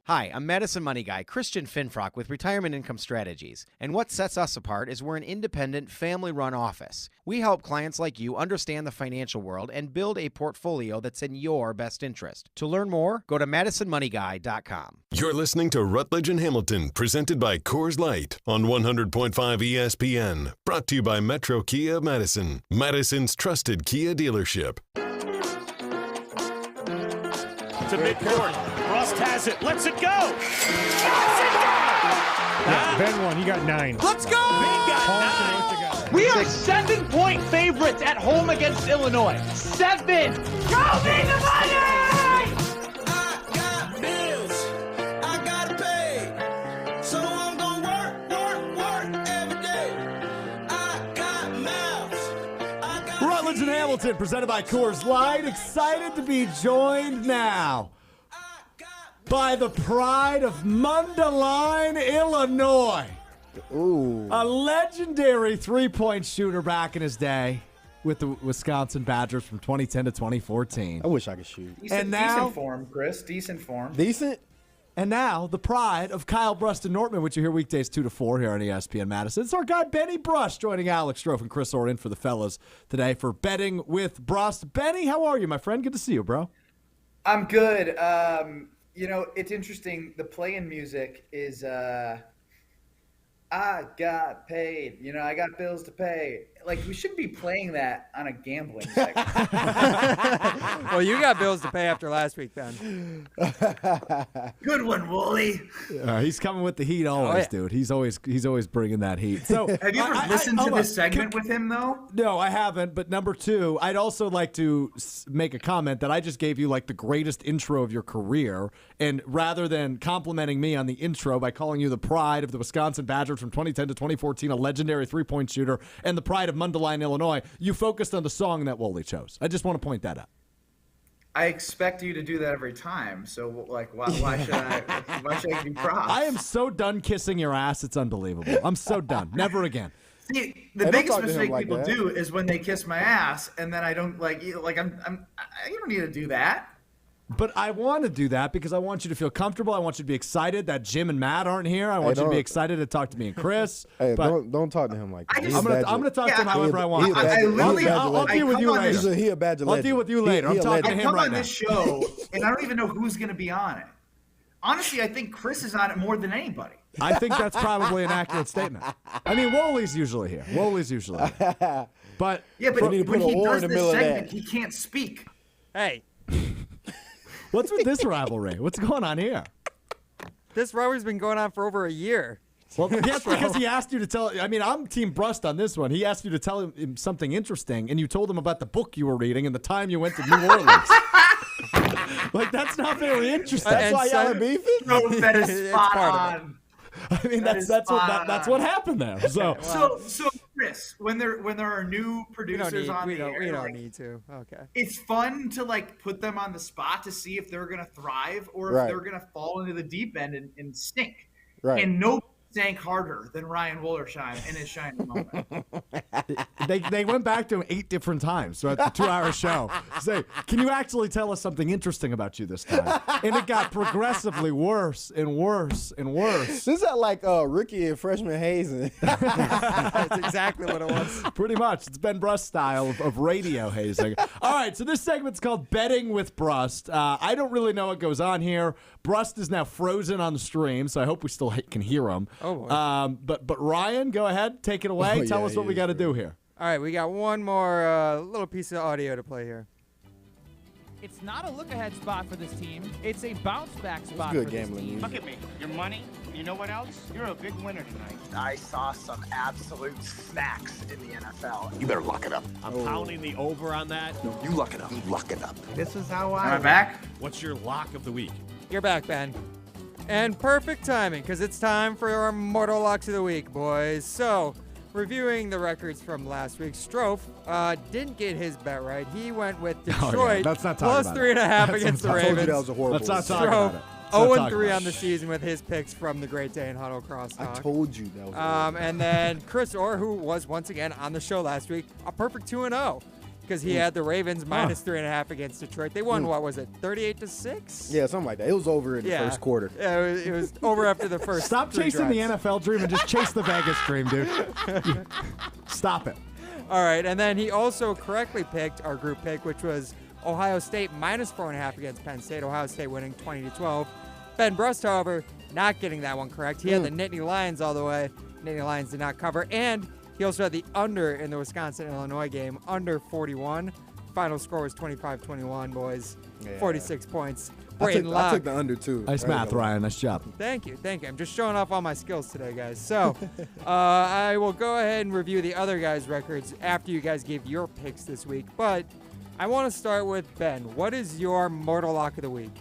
Hi, I'm Madison Money Guy, Christian Finfrock with Retirement Income Strategies. And what sets us apart is we're an independent, family-run office. We help clients like you understand the financial world and build a portfolio that's in your best interest. To learn more, go to MadisonMoneyGuy.com. You're listening to Rutledge and Hamilton, presented by Coors Light on 100.5 ESPN. Brought to you by Metro Kia of Madison, Madison's trusted Kia dealership. To midcourt. Rust has it. Lets it go. Ben won. He got 9. Let's go! We are 7-point favorites at home against Illinois. 7. Go be the money! I got bills I gotta pay, so I'm gonna work every day. I got mouths. Rutledge and Hamilton, presented by Coors Light. Excited to be joined now by the pride of Mundelein, Illinois. Ooh. A legendary three-point shooter back in his day with the Wisconsin Badgers from 2010 to 2014. I wish I could shoot. Decent form, Chris. Decent form. Decent? And now, the pride of Kyle Brust and Nortman, which you hear weekdays 2 to 4 here on ESPN Madison. It's our guy, Benny Brust, joining Alex Strofe and Chris Orr in for the fellas today for Betting with Brust. Benny, how are you, my friend? Good to see you, bro. I'm good. It's interesting. The play-in music is I got paid. I got bills to pay. Like, we shouldn't be playing that on a gambling segment. Well, you got bills to pay after last week, Ben. Good one, Wooly. He's coming with the heat always, dude. He's always bringing that heat. So, have you ever listened to this segment with him, though? No, I haven't. But number two, I'd also like to make a comment that I just gave you like the greatest intro of your career. And rather than complimenting me on the intro by calling you the pride of the Wisconsin Badgers from 2010 to 2014, a legendary three-point shooter, and the pride of Mundelein, Illinois, you focused on the song that Wooly chose. I just want to point that out. I expect you to do that every time. So, like, why should I give you props? I am so done kissing your ass. It's unbelievable. I'm so done. Never again. See, the biggest mistake people do is when they kiss my ass, and then I don't you don't need to do that. But I want to do that because I want you to feel comfortable. I want you to be excited that Jim and Matt aren't here. I want you to be excited to talk to me and Chris. Hey, but don't talk to him like that. I'm gonna talk to him however I want. I'll deal with you later. He a badge of legend. I'll deal with you later. I'm talking to him right now. I come on this show, and I don't even know who's going to be on it. Honestly, I think Chris is on it more than anybody. I think that's probably an accurate statement. I mean, Wooly's usually here. But yeah, but when he does this segment, he can't speak. Hey. What's with this rivalry? What's going on here? This rivalry's been going on for over a year. Well, yes, because he asked you to tell. I mean, I'm Team Brust on this one. He asked you to tell him something interesting, and you told him about the book you were reading and the time you went to New Orleans. Like, that's not very interesting. That's why y'all are beefing? No, that is spot on. I mean, that's what happened there. So Chris, when there are new producers on the air, we don't need to. Okay. It's fun to put them on the spot to see if they're gonna thrive or if they're gonna fall into the deep end and stink. Right. And nobody sank harder than Ryan Wollersheim in his shining moment. They went back to him 8 different times throughout the 2-hour show. Say, can you actually tell us something interesting about you this time? And it got progressively worse and worse and worse. This is like rookie and freshman hazing. That's exactly what it was. Pretty much. It's Ben Brust style of radio hazing. All right, so this segment's called Betting with Brust. I don't really know what goes on here. Brust is now frozen on the stream, so I hope we still can hear him. Oh, boy. But Ryan, go ahead. Take it away. Tell us what we got to do here. All right, we got one more little piece of audio to play here. It's not a look-ahead spot for this team. It's a bounce-back spot good for gambling this team. Look at me. Your money. You know what else? You're a big winner tonight. I saw some absolute snacks in the NFL. You better lock it up. I'm pounding the over on that. No, you lock it up. You lock it up. This is how Am I back? What's your lock of the week? You're back, Ben. And perfect timing, because it's time for our Mortal Locks of the Week, boys. So, reviewing the records from last week, Strofe didn't get his bet right. He went with Detroit Let's not plus talk 3.5 against the Ravens. I told you that was a horrible. Let's not talk about it. 0-3 on the season with his picks from the Great Day and Huddle Crosstalk. I told you that was and then Chris Orr, who was once again on the show last week, a perfect 2-0. Because he had the Ravens minus 3.5 against Detroit. They won, what was it, 38-6? Yeah, something like that. It was over in the first quarter. Yeah, it was over after the first. Stop chasing the NFL dream and just chase the Vegas dream, dude. Stop it. All right, and then he also correctly picked our group pick, which was Ohio State minus 4.5 against Penn State. Ohio State winning 20-12. Ben Brust, however, not getting that one correct. He had the Nittany Lions all the way. Nittany Lions did not cover, and he also had the under in the Wisconsin-Illinois game, under 41. Final score was 25-21, boys. Yeah. 46 points. I took the under, too. Nice math, Ryan. Nice job. Thank you. I'm just showing off all my skills today, guys. So I will go ahead and review the other guys' records after you guys gave your picks this week. But I want to start with Ben. What is your Mortal Lock of the Week?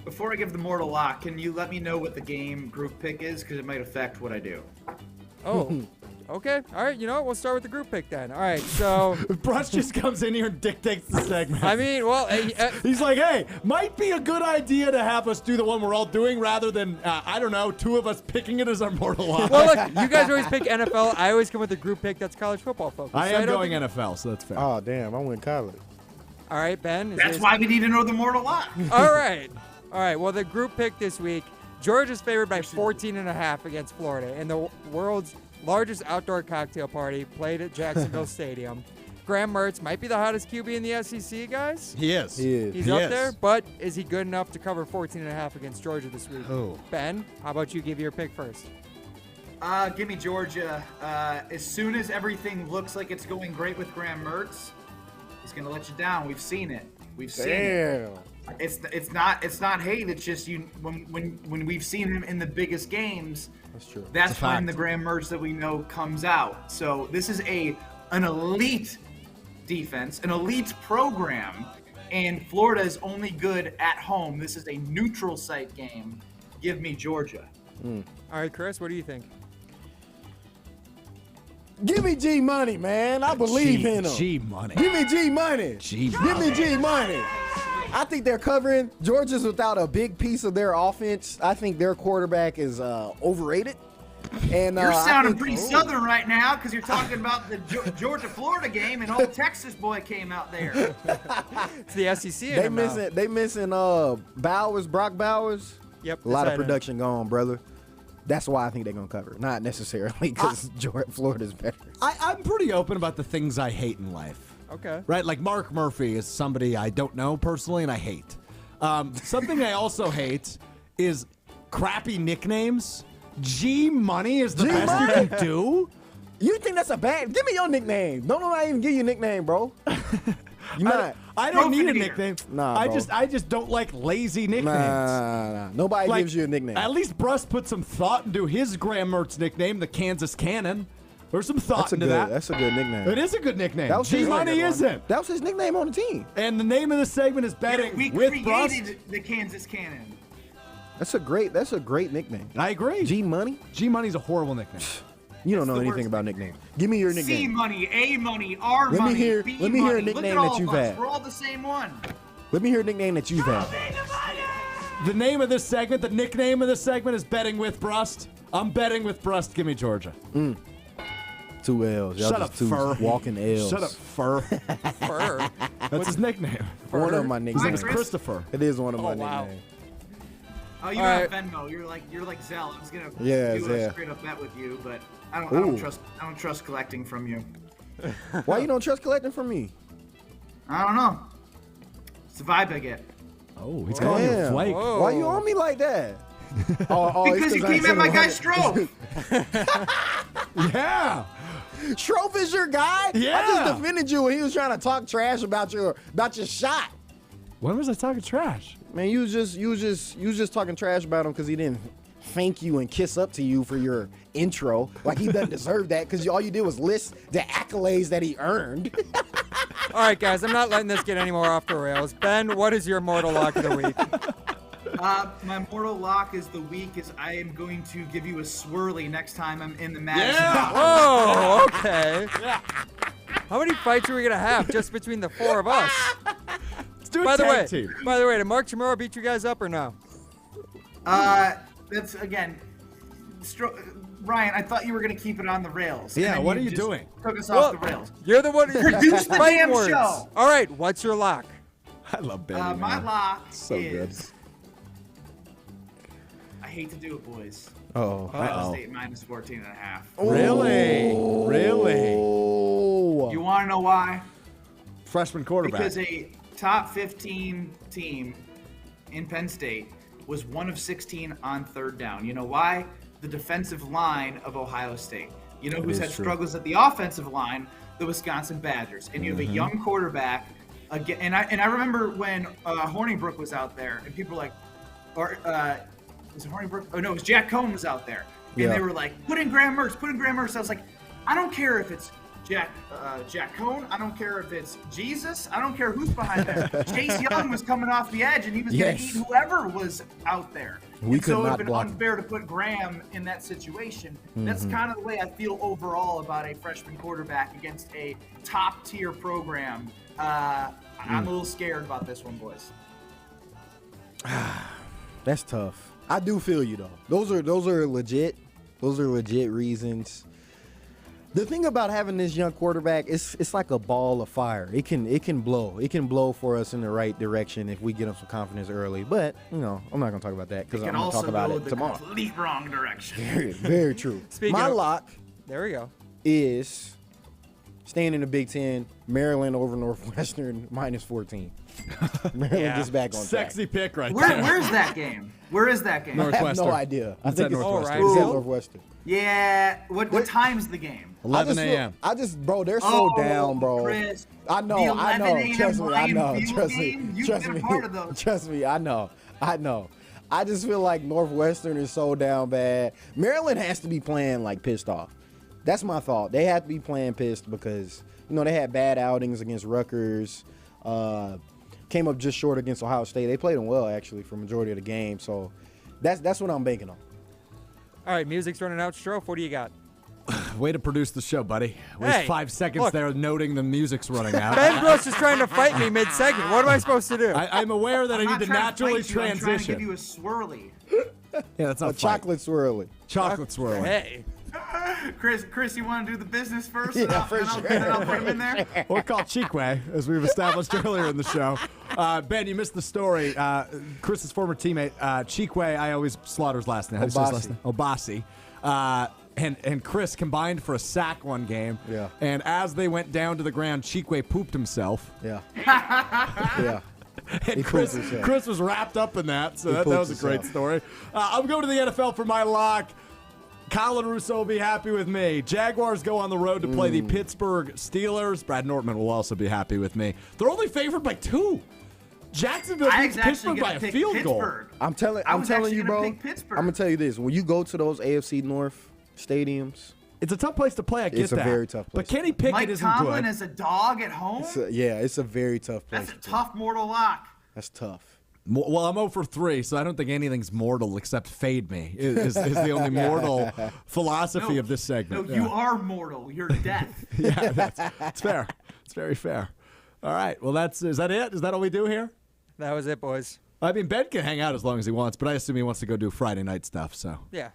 Before I give the Mortal Lock, can you let me know what the game group pick is? Because it might affect what I do. Oh. Okay. All right. You know what? We'll start with the group pick then. All right. So Brush just comes in here and dictates the segment. I mean, well, he's like, hey, might be a good idea to have us do the one we're all doing rather than, I don't know, two of us picking it as our mortal lock. Well, look, you guys always pick NFL. I always come with a group pick that's college football focused. I am going NFL, so that's fair. Oh, damn. I went college. All right, Ben. That's why we need to know the mortal lock. All right. All right. Well, the group pick this week, Georgia's favored by 14.5 against Florida in the world's largest outdoor cocktail party played at Jacksonville Stadium. Graham Mertz might be the hottest QB in the SEC, guys. He is. He's up there, but is he good enough to cover 14.5 against Georgia this week? Oh. Ben, how about you give your pick first? Give me Georgia. As soon as everything looks like it's going great with Graham Mertz, he's going to let you down. We've seen it. We've seen it. It's not hate. It's just when we've seen him in the biggest games. That's true. That's when the Graham Mertz that we know comes out. So this is an elite defense, an elite program, and Florida is only good at home. This is a neutral site game. Give me Georgia. All right, Chris, what do you think? Give me G Money, man. I believe in him. G Money. Give me G Money. Give me G Money. I think they're covering. Georgia's without a big piece of their offense. I think their quarterback is overrated. And you're sounding pretty southern right now because you're talking about the Georgia-Florida game, and old Texas boy came out there. It's the SEC. They missing Bowers, Brock Bowers. Yep. A lot of production gone, brother. That's why I think they're gonna cover. Not necessarily because Florida's better. I'm pretty open about the things I hate in life. Okay. Right? Like Mark Murphy is somebody I don't know personally and I hate. Something I also hate is crappy nicknames. G Money is the best you can do? You think that's a bad? Give me your nickname. Don't nobody even give you a nickname, bro. You not. I don't need a nickname. Nah, I just don't like lazy nicknames. Nah. Nobody gives you a nickname. At least Bruss put some thought into his Graham Mertz nickname, the Kansas Cannon. There's some thought into that. That's a good nickname. It is a good nickname. G Money isn't. That was his nickname on the team. And the name of the segment is Betting we with Bruss. created the Kansas Cannon. That's a great nickname. I agree. G Money? G Money's a horrible nickname. You don't know anything about nicknames. Give me your nickname. C Money, A Money, R Let me Money, hear- B let me hear a Money. nickname Look at that all you've of us. had. We're all the same one. Let me hear a nickname that you've had. The name of this segment, the nickname of this segment is Betting with Brust. I'm betting with Brust. Give me Georgia. 2 L's. Y'all Shut just up, two Fur. walking L's. Shut up, Fur. Fur. That's his nickname. One of my His nicknames. name is Christopher. It is one of my wow. nicknames. Oh, you All don't have Venmo. You're like Zell. I was gonna do Zell. a straight up bet with you, but I don't trust collecting from you. Why you don't trust collecting from me? I don't know. It's the vibe I get. Oh, he's calling you a flake. Whoa. Why you on me like that? Because you came at my guy Stroh. Yeah. Strofe is your guy? Yeah. I just defended you when he was trying to talk trash about your shot. When was I talking trash? Man, you was just talking trash about him because he didn't thank you and kiss up to you for your intro. Like he doesn't deserve that because all you did was list the accolades that he earned. All right, guys, I'm not letting this get any more off the rails. Ben, what is your mortal lock of the week? My mortal lock is the week is I am going to give you a swirly next time I'm in the Madison. Yeah. Whoa, okay. Yeah. How many fights are we gonna have just between the four of us? Let's do a By the tag team. way, did Mark Chamorro beat you guys up or no? That's again, Ryan. I thought you were gonna keep it on the rails. Yeah, and then what are you just doing? Took us off the rails. You're the one who Produce the fight damn words. show. All right, what's your lock? I love Betty. My lock So good. is. I hate to do it, boys. Uh-oh. State minus 14.5. Really? You want to know why? Freshman quarterback. Because a top 15 team in Penn State was 1 of 16 on third down. You know why? The defensive line of Ohio State. You know who's had struggles at the offensive line? The Wisconsin Badgers. And you have a young quarterback. Again, and I remember when Hornibrook was out there, and people were like, was it Hornibrook? Oh no, it was Jack Cohn was out there, and they were like, put in Graham Mertz. I was like, I don't care if it's Jack Cohn. I don't care if it's Jesus. I don't care who's behind there. Chase Young was coming off the edge, and he was going to eat whoever was out there. We and could so it not would have been block. unfair to put Graham in that situation. That's kind of the way I feel overall about a freshman quarterback against a top-tier program. I'm a little scared about this one, boys. That's tough. I do feel you though. Those are legit. Those are legit reasons. The thing about having this young quarterback, it's like a ball of fire. It can blow. It can blow for us in the right direction if we get him some confidence early. But I'm not gonna talk about that because I'm gonna talk about it tomorrow. Complete wrong direction. Very true. My lock. There we go. Is staying in the Big Ten. Maryland over Northwestern -14. Maryland gets back on track. Sexy pick right Where, there. where's that game? Where is that game? I have no idea. I think it's Northwestern. It's at Northwestern. Yeah. What time's the game? 11 a.m. Bro, they're so down, bro. Chris, I know. the 11 a.m. Trust me, I know. Lion Field Trust game? me. You've Trust been me. a part of those. Trust me, I know. I just feel like Northwestern is so down bad. Maryland has to be playing like pissed off. That's my thought. They have to be playing pissed because they had bad outings against Rutgers. Came up just short against Ohio State. They played them well actually for majority of the game. So that's what I'm banking on. All right, music's running out. Strofe, what do you got? Way to produce the show, buddy. Waste Hey, 5 seconds look. there noting the music's running out. Ben Gross is trying to fight me mid-segment. What am I supposed to do? I'm aware that I I'm need not to trying naturally fight you, I'm trying to transition. give you a swirly. Yeah, that's not A chocolate swirly. Chocolate swirling. Hey. Chris, you want to do the business first? Yeah, and I'll, for and I'll, sure. and I'll put him in there. We'll call Cheekway, as we've established earlier in the show. Ben, you missed the story. Chris's former teammate, Cheekway, I always slaughter his last name. How do you say his last name? Obasi. And Chris combined for a sack one game. Yeah. And as they went down to the ground, Cheekway pooped himself. Yeah. Yeah. And He Chris pooped himself. was wrapped up in that, so He that pooped was a great himself. story. I'm going to the NFL for my lock. Colin Russo will be happy with me. Jaguars go on the road to play the Pittsburgh Steelers. Brad Nortman will also be happy with me. They're only favored by 2. Jacksonville beats Pittsburgh by a field goal. I'm telling you, bro. I'm gonna tell you this: when you go to those AFC North stadiums, it's a tough place to play. I get it's that. a very tough place. But Kenny Pickett Mike isn't Tomlin good. is a dog at home. It's a very tough place. That's a tough mortal lock. That's tough. Well, I'm 0 for 3, so I don't think anything's mortal except fade me. Is the only mortal philosophy of this segment. No, you are mortal. You're death. Yeah, that's fair. It's very fair. All right. Well, is that it? Is that all we do here? That was it, boys. I mean, Ben can hang out as long as he wants, but I assume he wants to go do Friday night stuff. So Yeah.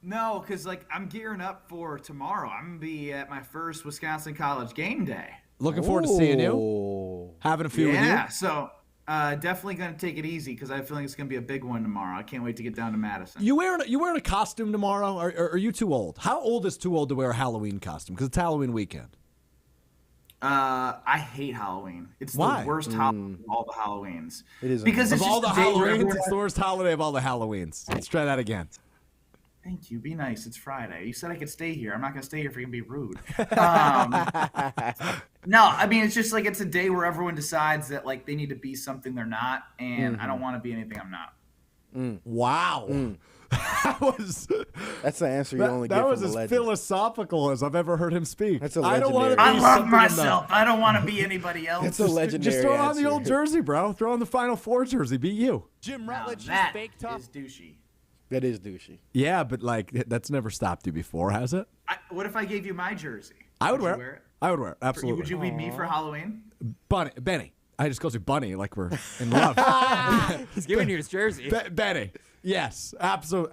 No, because I'm gearing up for tomorrow. I'm gonna be at my first Wisconsin College game day. looking forward to seeing you, having a few with you. Yeah, so definitely gonna take it easy because I feel like it's gonna be a big one tomorrow. I can't wait to get down to Madison. You wearing a costume tomorrow? Or are you too old? How old is too old to wear a Halloween costume? Because it's Halloween weekend. I hate Halloween. It's Why? the worst holiday of all the Halloweens. It is because Of it's all just the a day where Halloweens, everyone- it's the worst holiday of all the Halloweens. Let's try that again. Thank you. Be nice. It's Friday. You said I could stay here. I'm not gonna stay here if you're gonna be rude. No, I mean it's just like it's a day where everyone decides that like they need to be something they're not, and I don't want to be anything I'm not. Wow. That's the answer you only get That was from a as legend. philosophical as I've ever heard him speak. That's a I don't want to legendary be I love something I'm myself. not. I don't want to be anybody else. It's a legendary Just throw on the answer. old jersey, bro. Throw on the Final Four jersey. Be you. Jim Now Rutledge is that fake tough. is douchey. That is douchey. Yeah, but like that's never stopped you before, has it? What if I gave you my jersey? I would you wear it. I would wear it. Absolutely. Would you be me for Halloween? Benny. I just called you Bunny like we're in love. He's giving you his jersey. Benny. Yes, absolutely.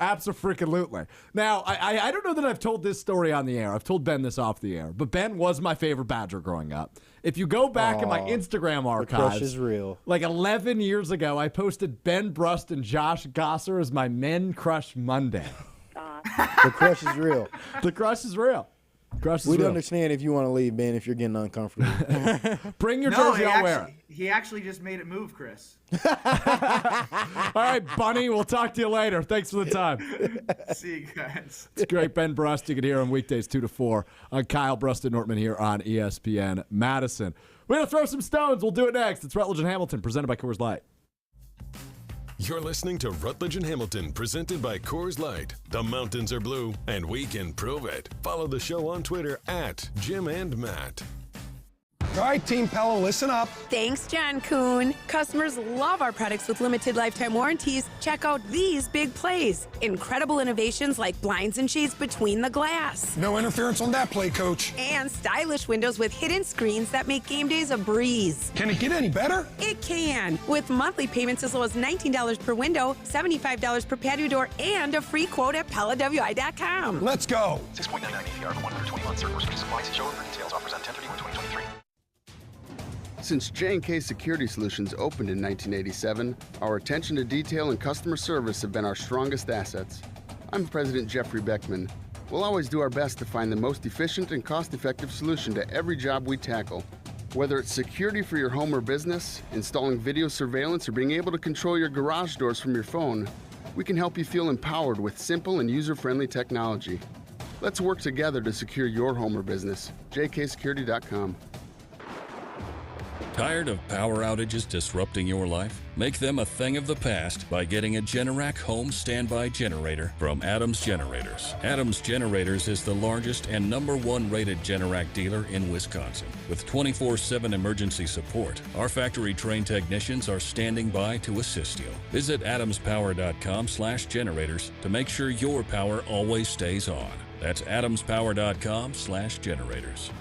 Now, I don't know that I've told this story on the air. I've told Ben this off the air, but Ben was my favorite Badger growing up. If you go back in my Instagram archives, The crush is real. like 11 years ago, I posted Ben Brust and Josh Gosser as my Men Crush Monday. The crush is real. The crush is real. Crush is We'd real. understand if you want to leave, Ben, if you're getting uncomfortable. Bring your No, jersey, I'll wear it. he actually just made it move, Chris. All right, Bunny, we'll talk to you later. Thanks for the time. See you guys. It's great. Ben Brust, you can hear him weekdays 2 to 4 on Kyle Brust and Nortman here on ESPN Madison. We're going to throw some stones. We'll do it next. It's Rutledge and Hamilton, presented by Coors Light. You're listening to Rutledge and Hamilton, presented by Coors Light. The mountains are blue, and we can prove it. Follow the show on Twitter at Jim and Matt. All right, Team Pella, listen up. Thanks, John Kuhn. Customers love our products with limited lifetime warranties. Check out these big plays. Incredible innovations like blinds and shades between the glass. No interference on that play, Coach. And stylish windows with hidden screens that make game days a breeze. Can it get any better? It can. With monthly payments as low as $19 per window, $75 per patio door, and a free quote at PellaWI.com. Let's go. 6.99 APR for 120 months. Coors Purchase Supplies. See showroom for details. Offers on 10/31/2023. Since J&K Security Solutions opened in 1987, our attention to detail and customer service have been our strongest assets. I'm President Jeffrey Beckman. We'll always do our best to find the most efficient and cost-effective solution to every job we tackle. Whether it's security for your home or business, installing video surveillance, or being able to control your garage doors from your phone, we can help you feel empowered with simple and user-friendly technology. Let's work together to secure your home or business. jksecurity.com. Tired of power outages disrupting your life? Make them a thing of the past by getting a Generac home standby generator from Adams Generators. Adams Generators is the largest and #1 rated Generac dealer in Wisconsin. With 24/7 emergency support, our factory-trained technicians are standing by to assist you. Visit adamspower.com/generators to make sure your power always stays on. That's adamspower.com/generators.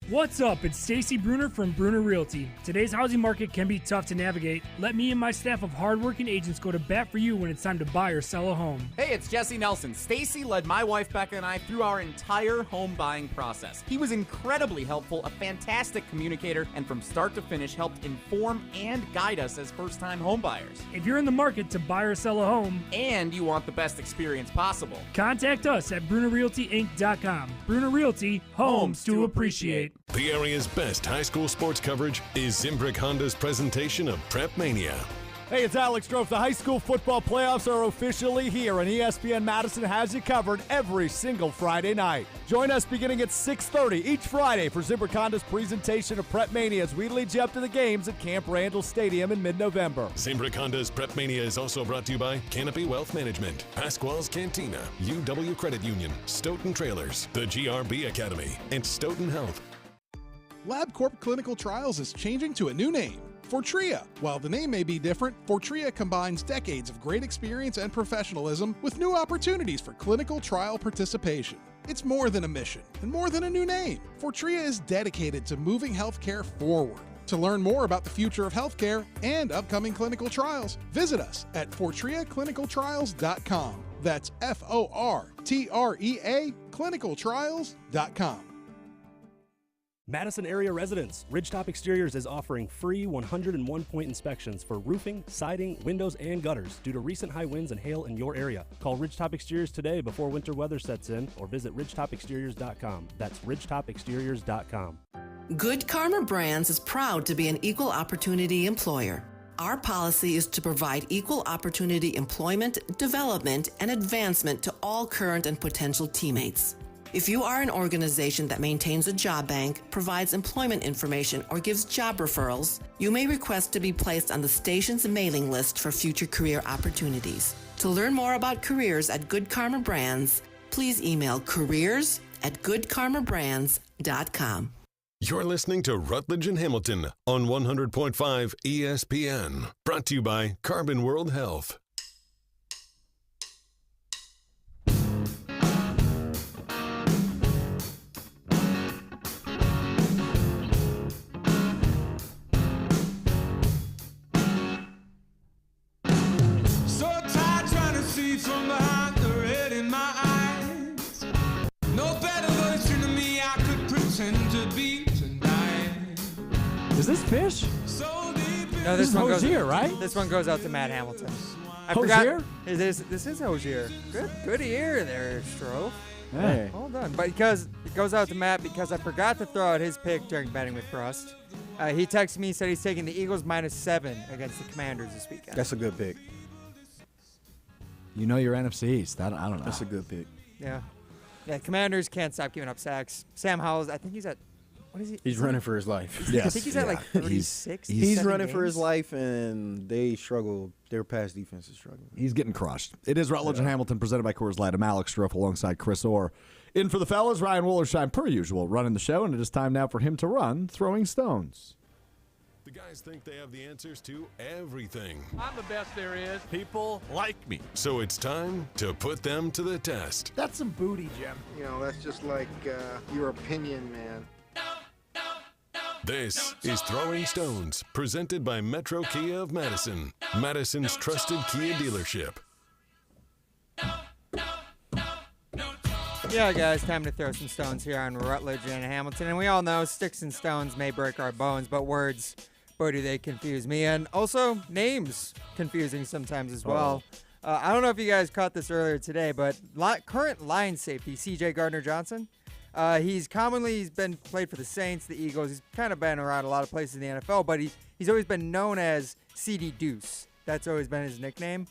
What's up? It's Stacy Bruner from Bruner Realty. Today's housing market can be tough to navigate. Let me and my staff of hardworking agents go to bat for you when it's time to buy or sell a home. Hey, it's Jesse Nelson. Stacy led my wife Becca and I through our entire home buying process. He was incredibly helpful, a fantastic communicator, and from start to finish helped inform and guide us as first-time home buyers. If you're in the market to buy or sell a home, and you want the best experience possible, contact us at BrunerRealtyInc.com. Bruner Realty, homes to appreciate. The area's best high school sports coverage is Zimbrick Honda's presentation of Prep Mania. Hey, it's Alex Strofe. The high school football playoffs are officially here, and ESPN Madison has you covered every single Friday night. Join us beginning at 6:30 each Friday for Zimbrick Honda's presentation of Prep Mania as we lead you up to the games at Camp Randall Stadium in mid-November. Zimbrick Honda's Prep Mania is also brought to you by Canopy Wealth Management, Pasquale's Cantina, UW Credit Union, Stoughton Trailers, the GRB Academy, and Stoughton Health. LabCorp Clinical Trials is changing to a new name, Fortrea. While the name may be different, Fortrea combines decades of great experience and professionalism with new opportunities for clinical trial participation. It's more than a mission and more than a new name. Fortrea is dedicated to moving healthcare forward. To learn more about the future of healthcare and upcoming clinical trials, visit us at FortreaClinicalTrials.com. That's FORTREA clinicaltrials.com. Madison area residents, Ridgetop Exteriors is offering free 101-point inspections for roofing, siding, windows, and gutters due to recent high winds and hail in your area. Call Ridgetop Exteriors today before winter weather sets in or visit ridgetopexteriors.com. That's ridgetopexteriors.com. Good Karma Brands is proud to be an equal opportunity employer. Our policy is to provide equal opportunity employment, development, and advancement to all current and potential teammates. If you are an organization that maintains a job bank, provides employment information, or gives job referrals, you may request to be placed on the station's mailing list for future career opportunities. To learn more about careers at Good Karma Brands, please email careers@goodkarmabrands.com. You're listening to Rutledge and Hamilton on 100.5 ESPN. Brought to you by Carbon World Health. From behind the red in my eyes, no better version of me I could pretend to be tonight. Is this Fish? No, this one goes Hosier, right? This one goes out to Matt Hamilton. I Hosier? forgot. This is Hosier. Good ear there, Strofe. Hey. Hold on. But because it goes out to Matt because I forgot to throw out his pick during Betting with Crust. He texted me, said he's taking the Eagles -7 against the Commanders this weekend. That's a good pick. You know your NFC East. I don't know. That's a good pick. Yeah. Commanders can't stop giving up sacks. Sam Howell's, I think he's at, what is he? He's running for his life. I think he's at like 36. He's running for his life, and they struggle. Their pass defense is struggling. He's getting crushed. It is Rutledge and Hamilton presented by Coors Light. I'm Alex Strofe alongside Chris Orr. In for the fellas, Ryan Wollersheim, per usual, running the show, and it is time now for him to run Throwing Stones. The guys think they have the answers to everything. I'm the best there is. People like me. So it's time to put them to the test. That's some booty, Jim. You know, that's just like your opinion, man. This is Throwing Stones, presented by Metro Kia of Madison, Madison's trusted Kia dealership. Yeah, guys, time to throw some stones here on Rutledge and Hamilton. And we all know sticks and stones may break our bones, but words, boy, do they confuse me. And also, names confusing sometimes as well. I don't know if you guys caught this earlier today, but current line safety, C.J. Gardner-Johnson, he's been played for the Saints, the Eagles. He's kind of been around a lot of places in the NFL, but he's always been known as CD Deuce. That's always been his nickname.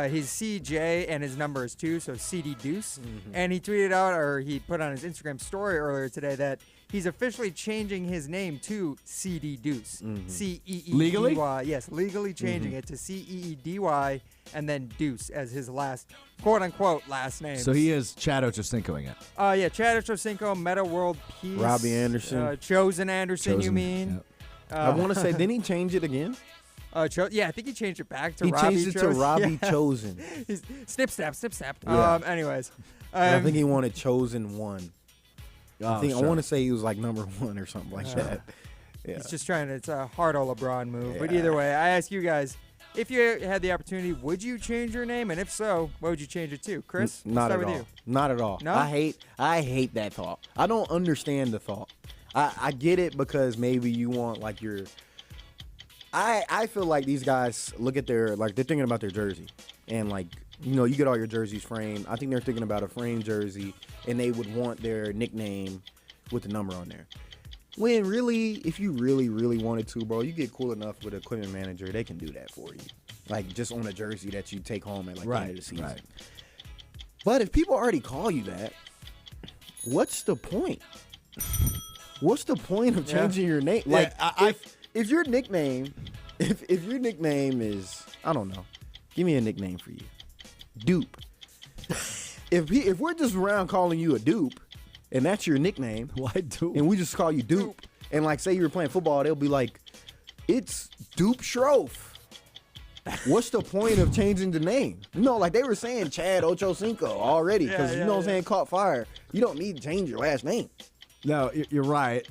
He's CJ and his number is 2, so CD Deuce. And he tweeted out, or he put on his Instagram story earlier today, that he's officially changing his name to CD Deuce. C-E-E-D-Y. Legally? Yes, legally changing it to C-E-E-D-Y and then Deuce as his last, quote-unquote, last name. So he is Chad Ochocincoing it. Yeah, Chad Ochocinco, Meta World Peace. Robbie Anderson. Chosen Anderson, you mean? Yep. I want to say, didn't he change it again? Yeah, I think he changed it back to He Robbie changed it to Robbie Chosen. He's snip, snap, snip, snap. Yeah. Anyways. I think he wanted Chosen 1. I sure. want to say he was like number 1 or something like that. Yeah. He's just trying to, it's a hard old LeBron move. But either way, I ask you guys, if you had the opportunity, would you change your name? And if so, what would you change it to? Chris, Not start at with all. you. Not at all. No? I hate that thought. I don't understand the thought. I get it because maybe you want like your. I feel like these guys look at they're thinking about their jersey, and like, you know, you get all your jerseys framed. I think they're thinking about a framed jersey, and they would want their nickname with the number on there. When really, if you really, really wanted to, bro, you get cool enough with a equipment manager, they can do that for you. Like just on a jersey that you take home at like the end of the season. Right. But if people already call you that, what's the point? What's the point of changing your name? Like, if your nickname, if your nickname is, I don't know, give me a nickname for you, Dupe. If we're just around calling you a dupe, and that's your nickname, why Dupe? And we just call you Dupe, and like say you were playing football, they'll be like, it's Dupe Schroff. What's the point of changing the name? No, like they were saying Chad Ochocinco already, because you know what I'm saying, caught fire. You don't need to change your last name. No, you're right.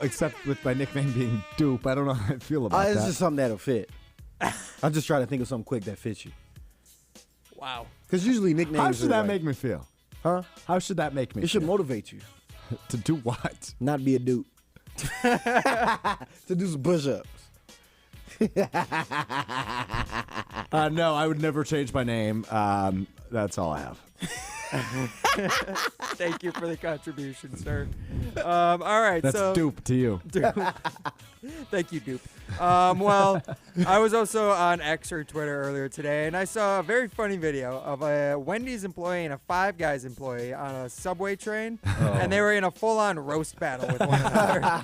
Except with my nickname being Dupe, I don't know how I feel about that. It's just something that'll fit. I'm just trying to think of something quick that fits you. Wow. Because usually nicknames. How should that make me feel? Huh? How should that make me? It should motivate you. To do what? Not be a dupe. To do some push-ups. No, I would never change my name. That's all I have. Thank you for the contribution, sir. All right. That's Dupe to you. Dupe. Thank you, Dupe. Well, I was also on X or Twitter earlier today, and I saw a very funny video of a Wendy's employee and a Five Guys employee on a subway train, and they were in a full-on roast battle with one another,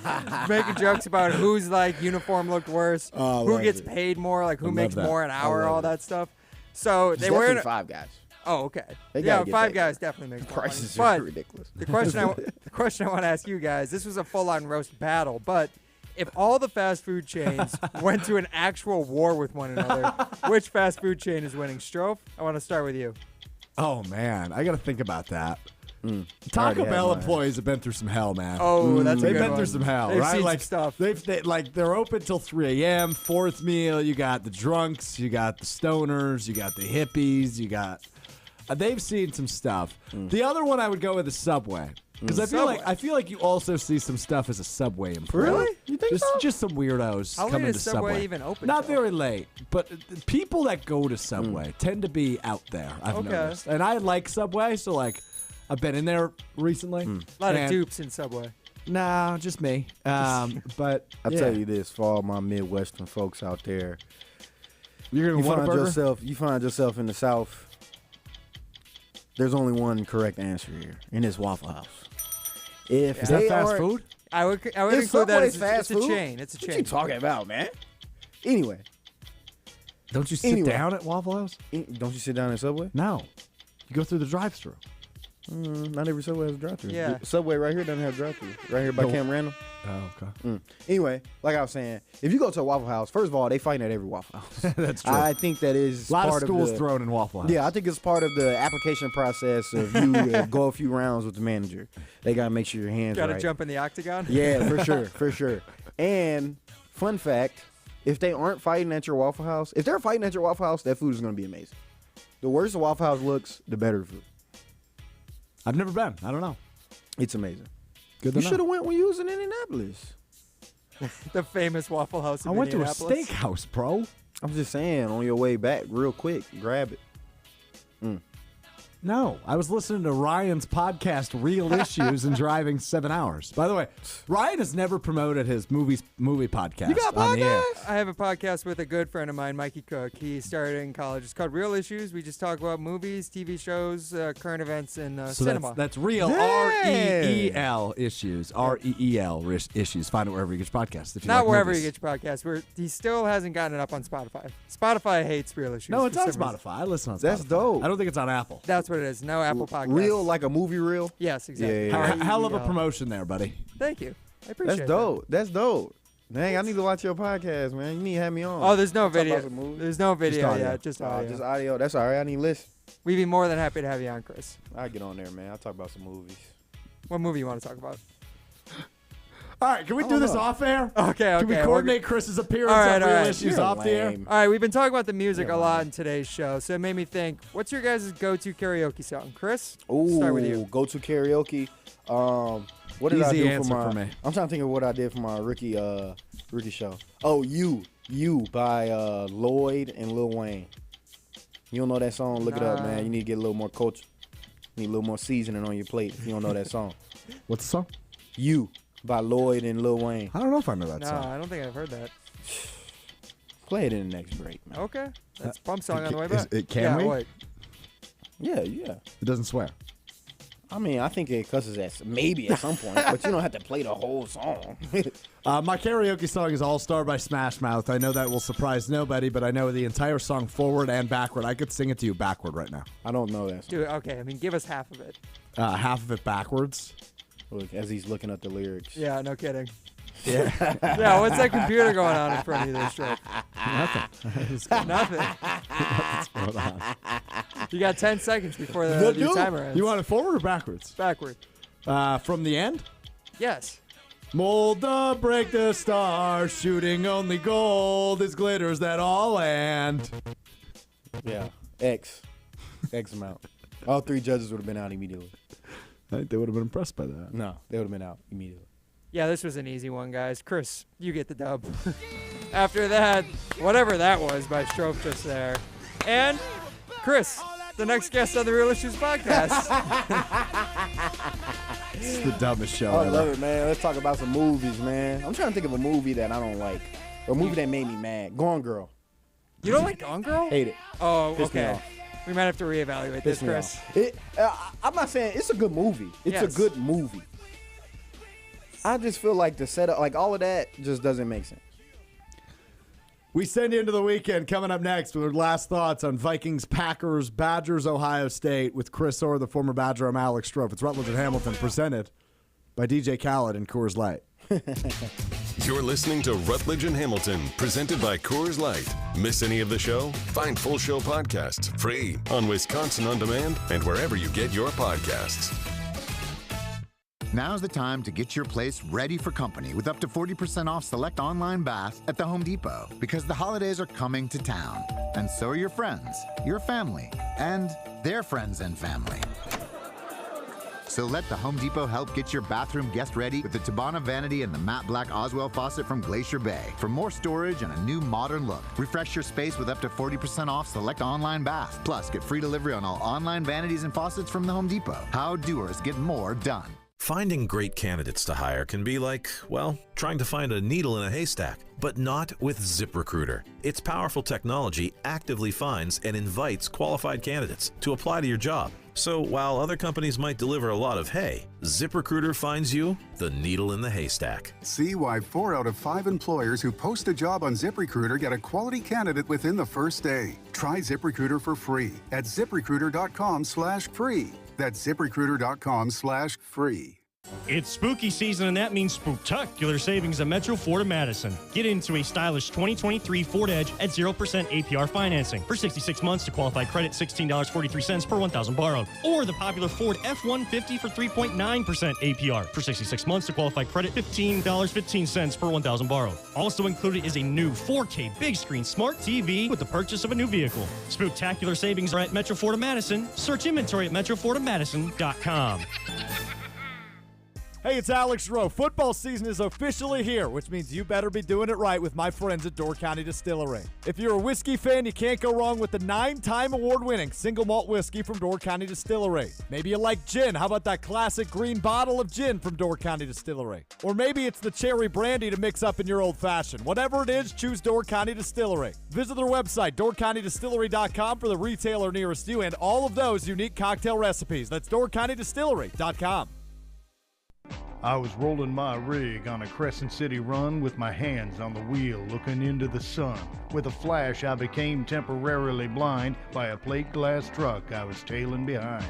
making jokes about whose like uniform looked worse, who gets paid more, like who makes more an hour, all that stuff. So they were in Five Guys. Oh, okay. They yeah, gotta get Five paid. Guys definitely makes more money. Prices But are ridiculous. The question I want to ask you guys, this was a full-on roast battle, but if all the fast food chains went to an actual war with one another, which fast food chain is winning? Strofe, I want to start with you. Oh, man. I got to think about that. Taco Bell employees have been through some hell, man. Oh, that's a They've good been one. through some hell, They've right? seen Like some stuff. They're open till 3 a.m. Fourth meal, you got the drunks, you got the stoners, you got the hippies, you got. They've seen some stuff. The other one I would go with is Subway. Because I feel like you also see some stuff as a Subway employee. Really? You think so? Just some weirdos How coming late to is Subway even open Not till? very late, but people that go to Subway tend to be out there. I've noticed, and I like Subway, so like I've been in there recently. A lot of dupes in Subway. Nah, just me. But I'll tell you this, for all my Midwestern folks out there, you find yourself in the South. There's only one correct answer here, and it's Waffle House. If Is that fast food? I would If include that Subway's as fast it's a food, chain. It's a chain. What you talking about, man? Anyway. Don't you sit down at Waffle House? Don't you sit down at Subway? No. You go through the drive-thru. Not every Subway has a drive-thru. Yeah. The Subway right here doesn't have a drive-thru. Right here by Camp Randall. Oh, okay. Anyway, like I was saying, if you go to a Waffle House, first of all, they fighting at every Waffle House. That's true. I think that is a lot part of schools the, thrown in Waffle House. Yeah, I think it's part of the application process of you go a few rounds with the manager. They got to make sure your hands Got to right. jump in the octagon? Yeah, for sure. And fun fact, if they aren't fighting at your Waffle House, if they're fighting at your Waffle House, that food is going to be amazing. The worse the Waffle House looks, the better the food. I've never been. I don't know. It's amazing. Good to You know. should have went when you was in Indianapolis. The famous Waffle House in I went to a Indianapolis. steakhouse, bro. I'm just saying, on your way back, real quick, grab it. No, I was listening to Ryan's podcast, Real Issues, and driving 7 hours. By the way, Ryan has never promoted his movie podcast. You got on the air. I have a podcast with a good friend of mine, Mikey Cook. He started in college. It's called Real Issues. We just talk about movies, TV shows, current events, and So cinema. that's real. R-E-E-L issues. R-E-E-L issues. Find it wherever you get your podcast. If you Not like wherever movies. you get your podcast. He still hasn't gotten it up on Spotify. Spotify hates Real Issues. No, it's for on some reason. Spotify. I listen on Spotify. That's dope. I don't think it's on Apple. That's what it is. No Apple Podcast. Real, like a movie reel? Yes, exactly. Yeah. Hell of a promotion there, buddy. Thank you. I appreciate That's dope. That's dope. Dang, I need to watch your podcast, man. You need to have me on. Oh, there's no Talk about video. some movies. There's no video audio. yet. Just audio. Just audio. That's all right. I need to listen. We'd be more than happy to have you on, Chris. I'll get on there, man. I'll talk about some movies. What movie you want to talk about? All right, can we I do don't this know. off air? Okay. Can we coordinate Chris's appearance All right, on Real all right. Issues You're off the air? lame. All right, we've been talking about the music a lot in today's show, so it made me think, what's your guys' go-to karaoke song? Chris? Ooh, Start with you. go to karaoke. What did I Easy do answer for my? for me. I'm trying to think of what I did for my rookie show. Oh, you by Lloyd and Lil Wayne. You don't know that song? Look it up, man. You need to get a little more culture. You need a little more seasoning on your plate if you don't know that song. What's the song? You by Lloyd and Lil Wayne. I don't know if I know that No, song. I don't think I've heard that. Play it in the next break, man. Okay. That's a bump song on the way is- back. can yeah, we? Wait. Yeah. It doesn't swear. I mean, I think it cusses at maybe at some point, but you don't have to play the whole song. My karaoke song is All Star by Smash Mouth. I know that will surprise nobody, but I know the entire song forward and backward. I could sing it to you backward right now. I don't know that song. Dude, okay. I mean, give us half of it. Half of it backwards. Look, as he's looking at the lyrics. Yeah, no kidding. Yeah. Yeah, what's that computer going on in front of you there, Stroke? Nothing. Nothing. What's going on? You got 10 seconds before your timer ends. You want it forward or backwards? Backward. From the end? Yes. Mold the break the star, shooting only gold is glitters that all land. Yeah. X amount. All three judges would have been out immediately. I think they would have been impressed by that. No, they would have been out immediately. Yeah, this was an easy one, guys. Chris, you get the dub. After that, whatever that was by Stroke just there. And Chris, the next guest on the Real Issues podcast. It's the dumbest show I ever. love it, man. Let's talk about some movies, man. I'm trying to think of a movie that I don't like. Or a movie that made me mad. Gone Girl. You don't like Gone Girl? Hate it. Oh, Pissed me okay. off. We might have to reevaluate this, Pissed me Chris. off. I'm not saying it's a good movie. It's a Yes. good movie. I just feel like the setup, like all of that, just doesn't make sense. We send you into the weekend. Coming up next with our last thoughts on Vikings, Packers, Badgers, Ohio State with Chris Orr, the former Badger. I'm Alex Strofe. It's Rutledge and Hamilton, presented by DJ Khaled and Coors Light. You're listening to Rutledge and Hamilton, presented by Coors Light. Miss any of the show? Find full show podcasts free on Wisconsin On Demand and wherever you get your podcasts. Now's the time to get your place ready for company with up to 40% off select online bath at the Home Depot, because the holidays are coming to town. And so are your friends, your family, and their friends and family. So let the Home Depot help get your bathroom guest ready with the Tabana Vanity and the matte black Oswell faucet from Glacier Bay. For more storage and a new modern look, refresh your space with up to 40% off select online bath. Plus, get free delivery on all online vanities and faucets from the Home Depot. How doers get more done. Finding great candidates to hire can be like, well, trying to find a needle in a haystack, but not with ZipRecruiter. Its powerful technology actively finds and invites qualified candidates to apply to your job. So while other companies might deliver a lot of hay, ZipRecruiter finds you the needle in the haystack. See why 4 out of 5 employers who post a job on ZipRecruiter get a quality candidate within the first day. Try ZipRecruiter for free at ZipRecruiter.com/free. That's ZipRecruiter.com/free. It's spooky season, and that means spectacular savings at Metro Ford of Madison. Get into a stylish 2023 Ford Edge at 0% APR financing. For 66 months to qualified credit, $16.43 per 1,000 borrowed. Or the popular Ford F-150 for 3.9% APR. For 66 months to qualified credit, $15.15 per 1,000 borrowed. Also included is a new 4K big screen smart TV with the purchase of a new vehicle. Spectacular savings are at Metro Ford of Madison. Search inventory at metrofordofmadison.com. Hey, it's Alex Rowe. Football season is officially here, which means you better be doing it right with my friends at Door County Distillery. If you're a whiskey fan, you can't go wrong with the 9-time award-winning single malt whiskey from Door County Distillery. Maybe you like gin. How about that classic green bottle of gin from Door County Distillery? Or maybe it's the cherry brandy to mix up in your old-fashioned. Whatever it is, choose Door County Distillery. Visit their website, doorcountydistillery.com, for the retailer nearest you and all of those unique cocktail recipes. That's doorcountydistillery.com. I was rolling my rig on a Crescent City run with my hands on the wheel looking into the sun. With a flash, I became temporarily blind by a plate glass truck I was tailing behind.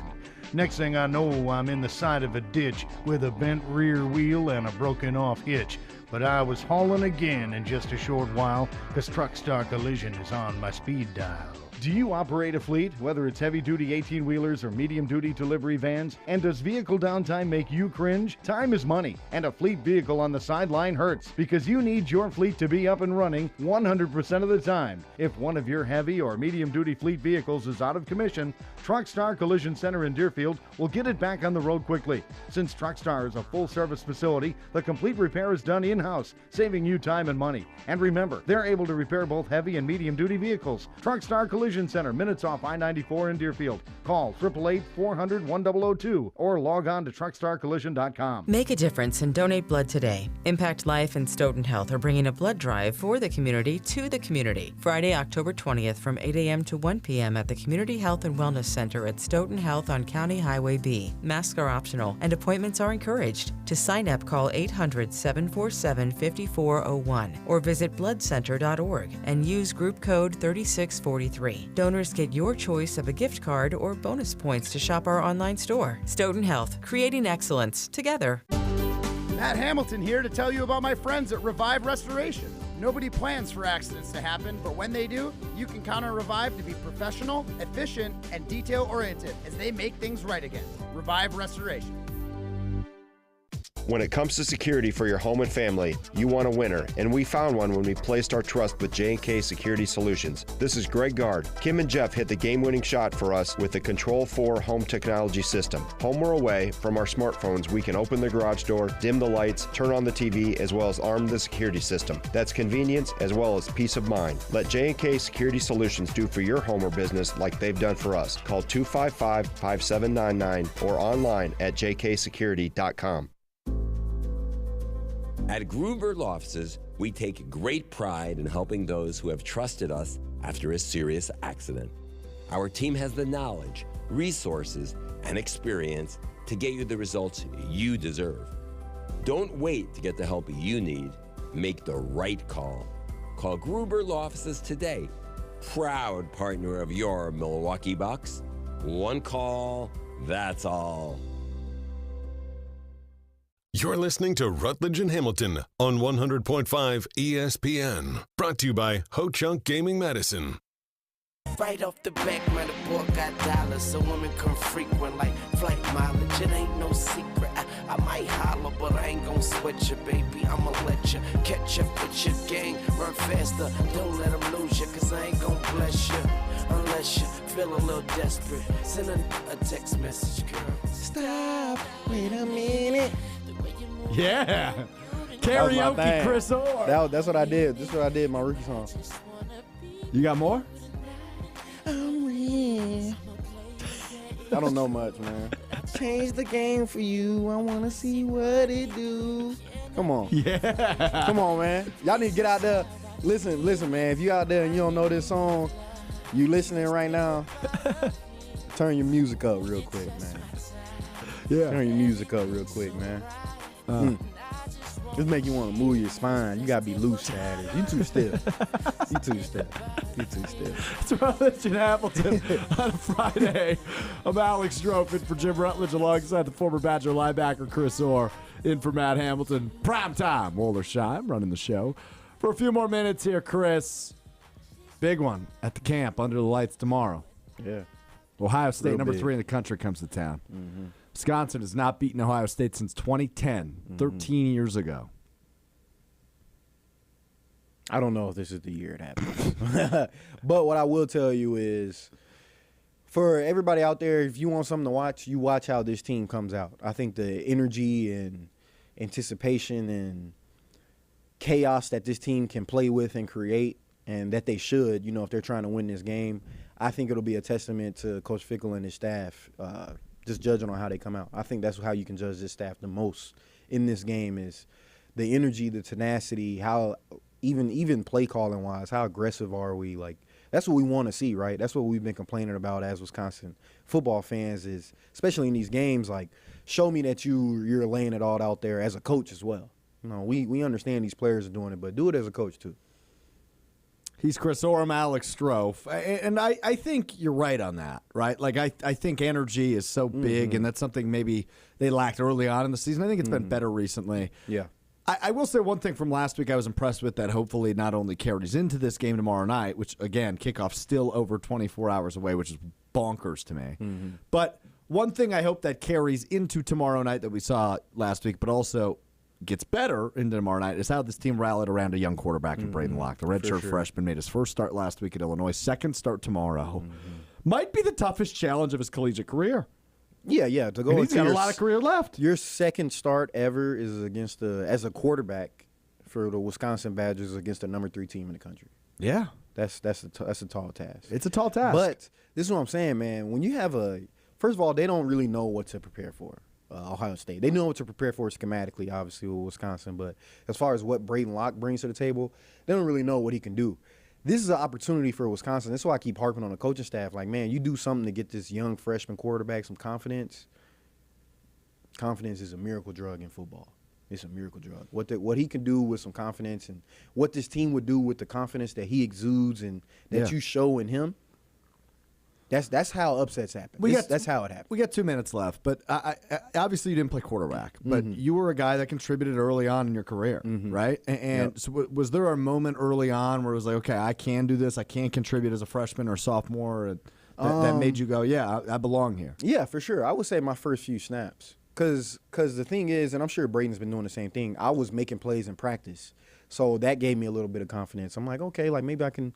Next thing I know, I'm in the side of a ditch with a bent rear wheel and a broken off hitch. But I was hauling again in just a short while, 'cause Truck Star Collision is on my speed dial. Do you operate a fleet, whether it's heavy-duty 18-wheelers or medium-duty delivery vans? And does vehicle downtime make you cringe? Time is money, and a fleet vehicle on the sideline hurts, because you need your fleet to be up and running 100% of the time. If one of your heavy or medium-duty fleet vehicles is out of commission, Truck Star Collision Center in Deerfield will get it back on the road quickly. Since Truck Star is a full-service facility, the complete repair is done in-house, saving you time and money. And remember, they're able to repair both heavy and medium-duty vehicles. Truck Star Collision Center, minutes off I-94 in Deerfield. Call 888-400-1002 or log on to truckstarcollision.com. Make a difference and donate blood today. Impact Life and Stoughton Health are bringing a blood drive for the community to the community. Friday, October 20th from 8 a.m. to 1 p.m. at the Community Health and Wellness Center at Stoughton Health on County Highway B. Masks are optional and appointments are encouraged. To sign up, call 800-747-5401 or visit bloodcenter.org and use group code 3643. Donors get your choice of a gift card or bonus points to shop our online store. Stoughton Health, creating excellence together. Matt Hamilton here to tell you about my friends at Revive Restoration. Nobody plans for accidents to happen, but when they do, you can count on Revive to be professional, efficient, and detail-oriented as they make things right again. Revive Restoration. When it comes to security for your home and family, you want a winner, and we found one when we placed our trust with J&K Security Solutions. This is Greg Gard. Kim and Jeff hit the game-winning shot for us with the Control 4 home technology system. Home or away, from our smartphones, we can open the garage door, dim the lights, turn on the TV, as well as arm the security system. That's convenience as well as peace of mind. Let J&K Security Solutions do for your home or business like they've done for us. Call 255-5799 or online at jksecurity.com. At Gruber Law Offices, we take great pride in helping those who have trusted us after a serious accident. Our team has the knowledge, resources, and experience to get you the results you deserve. Don't wait to get the help you need. Make the right call. Call Gruber Law Offices today. Proud partner of your Milwaukee Bucks. One call, that's all. You're listening to Rutledge and Hamilton on 100.5 ESPN. Brought to you by Ho Chunk Gaming Medicine. Right off the back, man, the boy got dollars, so women come frequent like flight mileage. It ain't no secret. I might holler, but I ain't gon' sweat you, baby. I'ma let you catch up with your gang. Run faster, don't let them lose you, cause I ain't gon' bless you unless you feel a little desperate. Send a text message, girl. Stop, wait a minute. Yeah. Karaoke, Chris Orr. That's what I did. This is what I did in my rookie song. You got more? I'm real. I don't know much, man. Change the game for you. I want to see what it do. Come on. Yeah. Come on, man. Y'all need to get out there. Listen, man. If you out there and you don't know this song, you listening right now, turn your music up real quick, man. Yeah. Turn your music up real quick, man. This make you want to move your spine. You got to be loose, status. You too stiff. You too stiff. You too stiff. It's Rutledge and Hamilton on a Friday. I'm Alex Strofe in for Jim Rutledge alongside the former Badger linebacker Chris Orr in for Matt Hamilton. Prime time. Wollersheim running the show. For a few more minutes here, Chris. Big one at the camp under the lights tomorrow. Yeah. Ohio State, Real number big. 3 in the country, comes to town. Mm-hmm. Wisconsin has not beaten Ohio State since 2010, 13 years ago. I don't know if this is the year it happens. But what I will tell you is, for everybody out there, if you want something to watch, you watch how this team comes out. I think the energy and anticipation and chaos that this team can play with and create, and that they should, if they're trying to win this game, I think it'll be a testament to Coach Fickle and his staff, just judging on how they come out. I think that's how you can judge this staff the most in this game is the energy, the tenacity, how even play calling wise, how aggressive are we? Like, that's what we want to see, right? That's what we've been complaining about as Wisconsin football fans is, especially in these games, like, show me that you're laying it all out there as a coach as well. We understand these players are doing it, but do it as a coach too. He's Chris Orr, I'm Alex Strofe. And I think you're right on that, right? Like, I think energy is so big, and that's something maybe they lacked early on in the season. I think it's been better recently. Yeah. I will say one thing from last week I was impressed with that hopefully not only carries into this game tomorrow night, which, again, kickoff's still over 24 hours away, which is bonkers to me. But one thing I hope that carries into tomorrow night that we saw last week, but also gets better into tomorrow night, is how this team rallied around a young quarterback in Braden Locke. The redshirt freshman made his first start last week at Illinois, second start tomorrow. Might be the toughest challenge of his collegiate career. Yeah. To go and he's got a lot of career left. Your second start ever is against as a quarterback for the Wisconsin Badgers against the number 3 team in the country. Yeah, that's a tall task. It's a tall task. But this is what I'm saying, man. When you have first of all, they don't really know what to prepare for. Ohio State. They know what to prepare for schematically, obviously, with Wisconsin. But as far as what Braden Locke brings to the table, they don't really know what he can do. This is an opportunity for Wisconsin. That's why I keep harping on the coaching staff. Like, man, you do something to get this young freshman quarterback some confidence. Confidence is a miracle drug in football. It's a miracle drug. What he can do with some confidence and what this team would do with the confidence that he exudes and that you show in him, that's how upsets happen. That's how it happens. We got 2 minutes left, but I obviously you didn't play quarterback, but you were a guy that contributed early on in your career, right? And so was there a moment early on where it was like, okay, I can do this, I can contribute as a freshman or sophomore that made you go, yeah, I belong here? Yeah, for sure. I would say my first few snaps. Because the thing is, and I'm sure Braden's been doing the same thing, I was making plays in practice. So that gave me a little bit of confidence. I'm like, okay, like maybe I can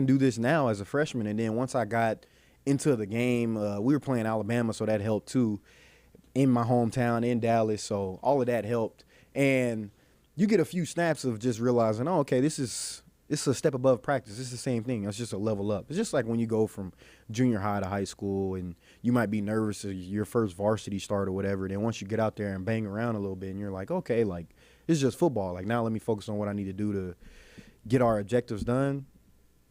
do this now as a freshman. And then once I got into the game, we were playing Alabama, so that helped too, in my hometown, in Dallas. So all of that helped. And you get a few snaps of just realizing, oh, okay, this is a step above practice. It's the same thing. It's just a level up. It's just like when you go from junior high to high school and you might be nervous of your first varsity start or whatever. Then once you get out there and bang around a little bit and you're like, okay, like it's just football. Like now let me focus on what I need to do to get our objectives done.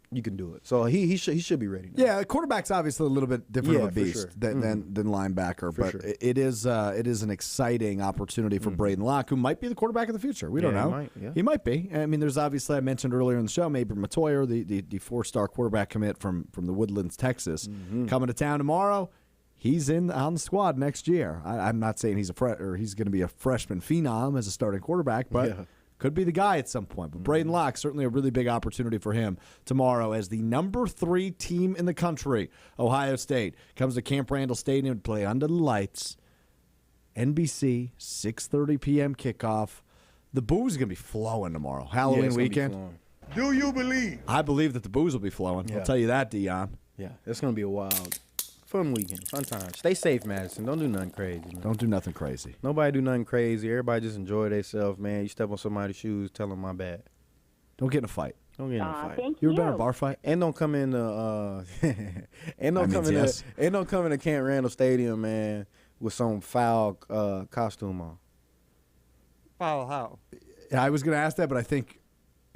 You can do it. So he should be ready now. Yeah, quarterback's obviously a little bit different of a beast sure. than linebacker, For but sure. it is an exciting opportunity for Braden Locke, who might be the quarterback of the future. We don't know. He might be. I mean, there's obviously, I mentioned earlier in the show, maybe Matoyer, the 4-star quarterback commit from the Woodlands, Texas, coming to town tomorrow. He's on the squad next year. I'm not saying he's he's going to be a freshman phenom as a starting quarterback, but could be the guy at some point. But Braden Locke, certainly a really big opportunity for him tomorrow as the number 3 team in the country, Ohio State, comes to Camp Randall Stadium to play under the lights. NBC, 6:30 p.m. kickoff. The booze is going to be flowing tomorrow. Halloween weekend. Do you believe? I believe that the booze will be flowing. I'll tell you that, Dion. Yeah, it's going to be a wild, fun weekend, fun time. Stay safe, Madison. Don't do nothing crazy, man. Don't do nothing crazy. Nobody do nothing crazy. Everybody just enjoy themselves, man. You step on somebody's shoes, tell them my bad. Don't get in a fight. Don't get in a fight. You ever been in a bar fight? And don't come in the and don't come into Camp Randall Stadium, man, with some foul costume on. Foul how? I was going to ask that, but I think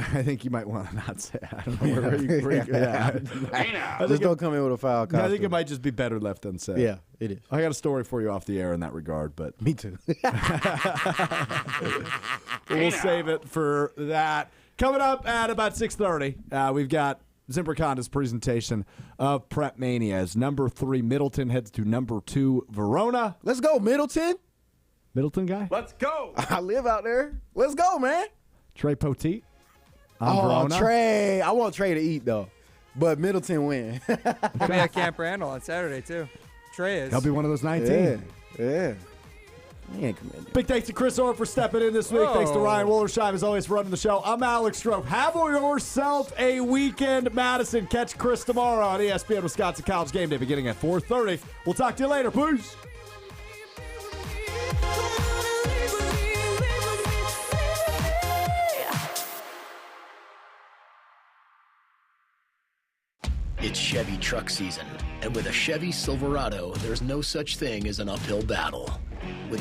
I think you might want to not say. I don't know where you bring Just don't come in with a foul costume. I think it might just be better left unsaid. Yeah, it is. I got a story for you off the air in that regard, but me too. We'll save it for that. Coming up at about 6:30, we've got Zimbrick Honda's presentation of Prep Mania as number 3 Middleton heads to number 2 Verona. Let's go, Middleton. Middleton guy? Let's go. I live out there. Let's go, man. Trey Poteet. Verona. Trey. I want Trey to eat, though. But Middleton win. He'll be at Camp Randall on Saturday, too. Trey is. He'll be one of those 19. Yeah. Big thanks to Chris Orr for stepping in this week. Whoa. Thanks to Ryan Wollersheim, as always, for running the show. I'm Alex Strope. Have yourself a weekend, Madison. Catch Chris tomorrow on ESPN Wisconsin College Game Day beginning at 4:30. We'll talk to you later. Peace. It's Chevy truck season, and with a Chevy Silverado, there's no such thing as an uphill battle.